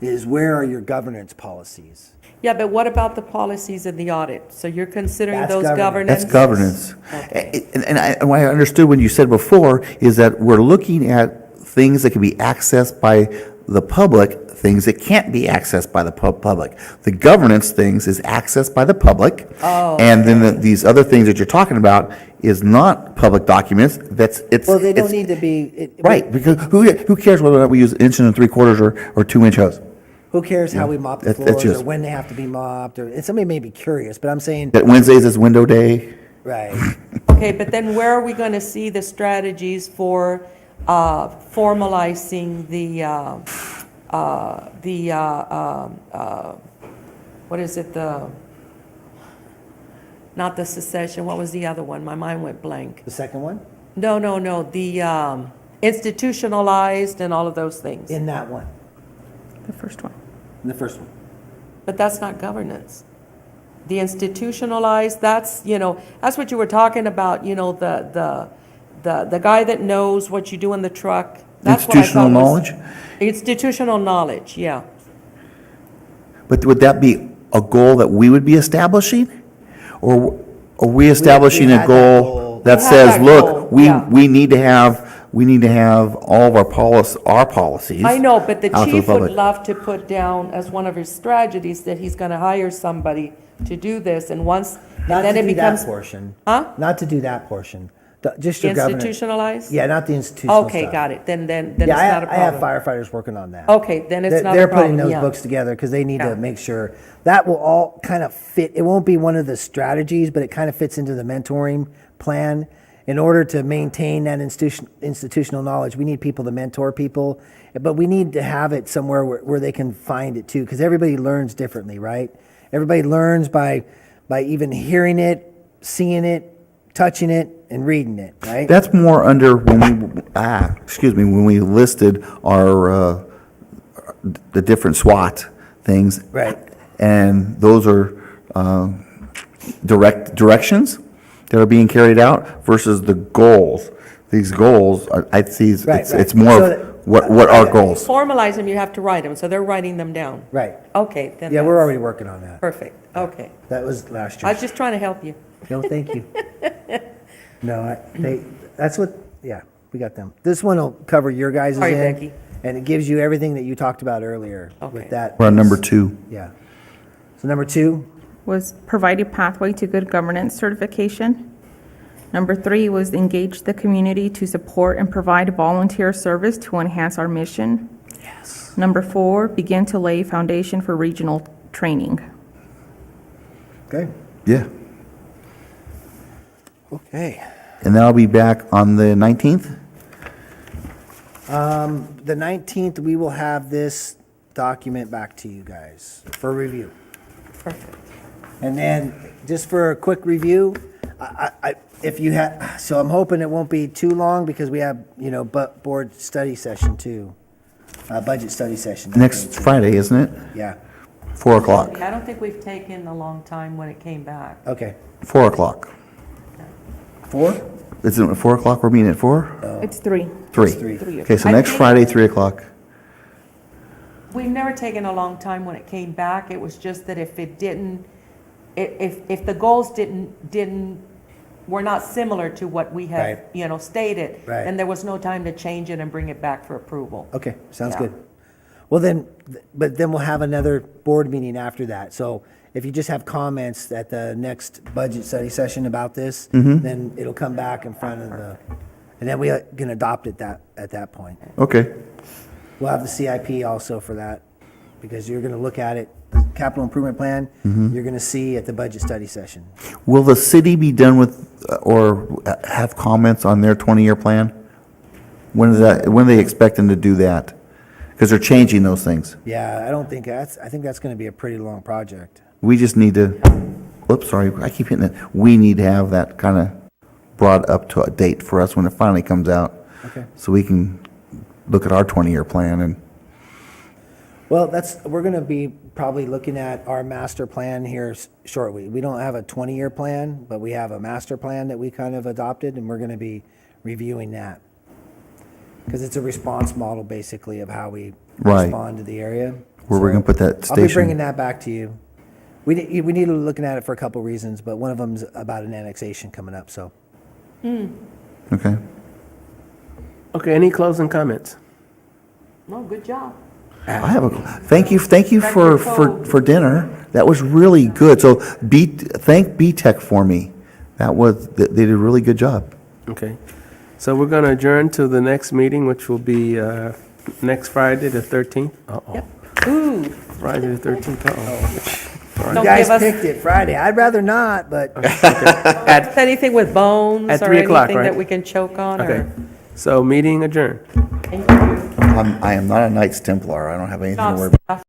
[SPEAKER 3] is where are your governance policies?
[SPEAKER 6] Yeah, but what about the policies in the audit? So you're considering
[SPEAKER 3] That's
[SPEAKER 6] those
[SPEAKER 3] governance.
[SPEAKER 6] governance?
[SPEAKER 7] That's governance. And what I understood when you said before is that we're looking at things that can be accessed by the public, things that can't be accessed by the public. The governance things is accessed by the public.
[SPEAKER 6] Oh,
[SPEAKER 7] and then these other things that you're talking about is not public documents.
[SPEAKER 3] Well, they don't need to be.
[SPEAKER 7] Right, because who cares whether or not we use 1 3/4 or 2-inch hose?
[SPEAKER 3] Who cares how we mop the
[SPEAKER 7] That's
[SPEAKER 3] floors
[SPEAKER 7] just-
[SPEAKER 3] or when they have to be mopped? And somebody may be curious, but I'm saying,
[SPEAKER 7] That Wednesdays is window day.
[SPEAKER 3] right.
[SPEAKER 6] Okay, but then where are we going to see the strategies for formalizing what is it, not the secession, what was the other one? My mind went blank.
[SPEAKER 3] The second one?
[SPEAKER 6] No, the institutionalized and all of those things.
[SPEAKER 3] In that one.
[SPEAKER 8] The first one.
[SPEAKER 3] In the first one.
[SPEAKER 6] But that's not governance. The institutionalized, that's what you were talking about, the guy that knows what you do in the truck. That's what I
[SPEAKER 7] Institutional
[SPEAKER 6] thought was-
[SPEAKER 7] knowledge?
[SPEAKER 6] Institutional knowledge, yeah.
[SPEAKER 7] But would that be a goal that we would be establishing? Or are we establishing a
[SPEAKER 3] had that
[SPEAKER 7] goal
[SPEAKER 3] goal.
[SPEAKER 7] that
[SPEAKER 6] We had
[SPEAKER 7] says,
[SPEAKER 6] that
[SPEAKER 7] look,
[SPEAKER 6] goal,
[SPEAKER 7] we,
[SPEAKER 6] yeah.
[SPEAKER 7] we need to have all of our policies.
[SPEAKER 6] I know, but the
[SPEAKER 7] out to
[SPEAKER 6] chief would
[SPEAKER 7] public.
[SPEAKER 6] love to put down as one of his strategies that he's gonna hire somebody to do this, and once, and
[SPEAKER 3] Not
[SPEAKER 6] then
[SPEAKER 3] to
[SPEAKER 6] it
[SPEAKER 3] do that
[SPEAKER 6] becomes.
[SPEAKER 3] portion.
[SPEAKER 6] Huh?
[SPEAKER 3] Not to do that portion. Just your governance.
[SPEAKER 6] Institutionalized?
[SPEAKER 3] Yeah, not the institutional
[SPEAKER 6] Okay,
[SPEAKER 3] stuff.
[SPEAKER 6] got it, then it's
[SPEAKER 3] Yeah,
[SPEAKER 6] not a
[SPEAKER 3] I have
[SPEAKER 6] problem.
[SPEAKER 3] firefighters working on that.
[SPEAKER 6] Okay, then it's not a
[SPEAKER 3] They're
[SPEAKER 6] problem,
[SPEAKER 3] putting those
[SPEAKER 6] yeah.
[SPEAKER 3] books together because they need
[SPEAKER 6] Yeah.
[SPEAKER 3] to make sure that will all kind of fit. It won't be one of the strategies, but it kind of fits into the mentoring plan. In order to maintain that institutional knowledge, we need people to mentor people, but we need to have it somewhere where they can find it too, because everybody learns differently, right? Everybody learns by even hearing it, seeing it, touching it, and reading it, right?
[SPEAKER 7] That's more under when we listed our, the different SWAT things.
[SPEAKER 3] Right.
[SPEAKER 7] And those are, directions that are being carried out versus the goals. These goals, I see,
[SPEAKER 3] Right,
[SPEAKER 7] it's
[SPEAKER 3] right.
[SPEAKER 7] more
[SPEAKER 3] So
[SPEAKER 7] of
[SPEAKER 3] that-
[SPEAKER 7] what our goals.
[SPEAKER 6] Formalize them, you have to write them, so they're writing them down.
[SPEAKER 3] Right.
[SPEAKER 6] Okay, then
[SPEAKER 3] Yeah, we're
[SPEAKER 6] that's
[SPEAKER 3] already working on that.
[SPEAKER 6] perfect, okay.
[SPEAKER 3] That was last
[SPEAKER 6] I
[SPEAKER 3] year.
[SPEAKER 6] was just trying to help you.
[SPEAKER 3] No, thank you. No, that's what, yeah, we got them. This one will cover your guys'
[SPEAKER 6] Sorry,
[SPEAKER 3] end,
[SPEAKER 6] Becky.
[SPEAKER 3] and it gives you everything that you talked about earlier
[SPEAKER 6] Okay.
[SPEAKER 3] with that.
[SPEAKER 7] We're on number 2.
[SPEAKER 3] Yeah. So number 2,
[SPEAKER 8] Was provide a pathway to good governance certification. Number 3 was engage the community to support and provide volunteer service to enhance our mission. Yes. Number 4, begin to lay foundation for regional training.
[SPEAKER 3] okay?
[SPEAKER 7] Yeah.
[SPEAKER 3] Okay.
[SPEAKER 7] And then I'll be back on the 19th?
[SPEAKER 3] The 19th, we will have this document back to you guys for review.
[SPEAKER 6] Perfect.
[SPEAKER 3] And then, just for a quick review, if you have, so I'm hoping it won't be too long because we have, board study session too, budget study session.
[SPEAKER 7] Next Friday, isn't it?
[SPEAKER 3] Yeah,
[SPEAKER 7] 4 o'clock.
[SPEAKER 6] I don't think we've taken a long time when it came back.
[SPEAKER 3] okay.
[SPEAKER 7] 4 o'clock.
[SPEAKER 3] 4?
[SPEAKER 7] Isn't it 4 o'clock? We're meeting at 4?
[SPEAKER 8] It's 3.
[SPEAKER 7] 3.
[SPEAKER 3] Three.
[SPEAKER 7] Okay, so
[SPEAKER 6] I
[SPEAKER 7] next
[SPEAKER 6] think-
[SPEAKER 7] Friday, 3 o'clock.
[SPEAKER 6] We've never taken a long time when it came back, it was just that if it didn't, if the goals were not similar to what we had,
[SPEAKER 3] Right.
[SPEAKER 6] stated,
[SPEAKER 3] Right.
[SPEAKER 6] then there was no time to change it and bring it back for approval.
[SPEAKER 3] Okay, sounds
[SPEAKER 6] Yeah.
[SPEAKER 3] good. Well then, but then we'll have another board meeting after that. So if you just have comments at the next budget study session about this, then it'll come back in front of and then we can adopt it at that point.
[SPEAKER 7] Okay.
[SPEAKER 3] We'll have the CIP also for that, because you're gonna look at it, the capital improvement plan, you're gonna see at the budget study session.
[SPEAKER 7] Will the city be done with, or have comments on their 20-year plan? When are they expecting to do that? Because they're changing those things.
[SPEAKER 3] Yeah, I think that's gonna be a pretty long project.
[SPEAKER 7] We just need to, oops, sorry, I keep hitting it. We need to have that kind of brought up to a date for us when it finally comes out.
[SPEAKER 3] Okay.
[SPEAKER 7] So we can look at our 20-year plan and,
[SPEAKER 3] Well, we're gonna be probably looking at our master plan here shortly. We don't have a 20-year plan, but we have a master plan that we kind of adopted, and we're gonna be reviewing that. Because it's a response model, basically, of how we
[SPEAKER 7] Right.
[SPEAKER 3] respond to the area.
[SPEAKER 7] where we're
[SPEAKER 3] So
[SPEAKER 7] going to put that
[SPEAKER 3] I'll be bringing
[SPEAKER 7] station.
[SPEAKER 3] that back to you. We need to look at it for a couple reasons, but one of them's about an annexation coming up, so.
[SPEAKER 7] Okay.
[SPEAKER 1] Okay, any closing comments?
[SPEAKER 6] No, good job.
[SPEAKER 7] I have thank you for dinner. That was really good. So thank B-Tech for me. They did a really good job.
[SPEAKER 1] Okay. So we're going to adjourn to the next meeting, which will be next Friday, the 13th. Uh-oh.
[SPEAKER 6] Yep. Ooh,
[SPEAKER 1] Friday the 13th, uh-oh.
[SPEAKER 6] Don't
[SPEAKER 3] You guys
[SPEAKER 6] give us-
[SPEAKER 3] picked it Friday. I'd rather not, but
[SPEAKER 6] anything with bones
[SPEAKER 1] At
[SPEAKER 6] or
[SPEAKER 1] 3 o'clock,
[SPEAKER 6] anything that
[SPEAKER 1] right?
[SPEAKER 6] we can choke on,
[SPEAKER 1] Okay.
[SPEAKER 6] or?
[SPEAKER 1] So meeting adjourned.
[SPEAKER 6] Thank you.
[SPEAKER 7] I am not a Knights Templar. I don't have anything to worry about.
[SPEAKER 6] Stop.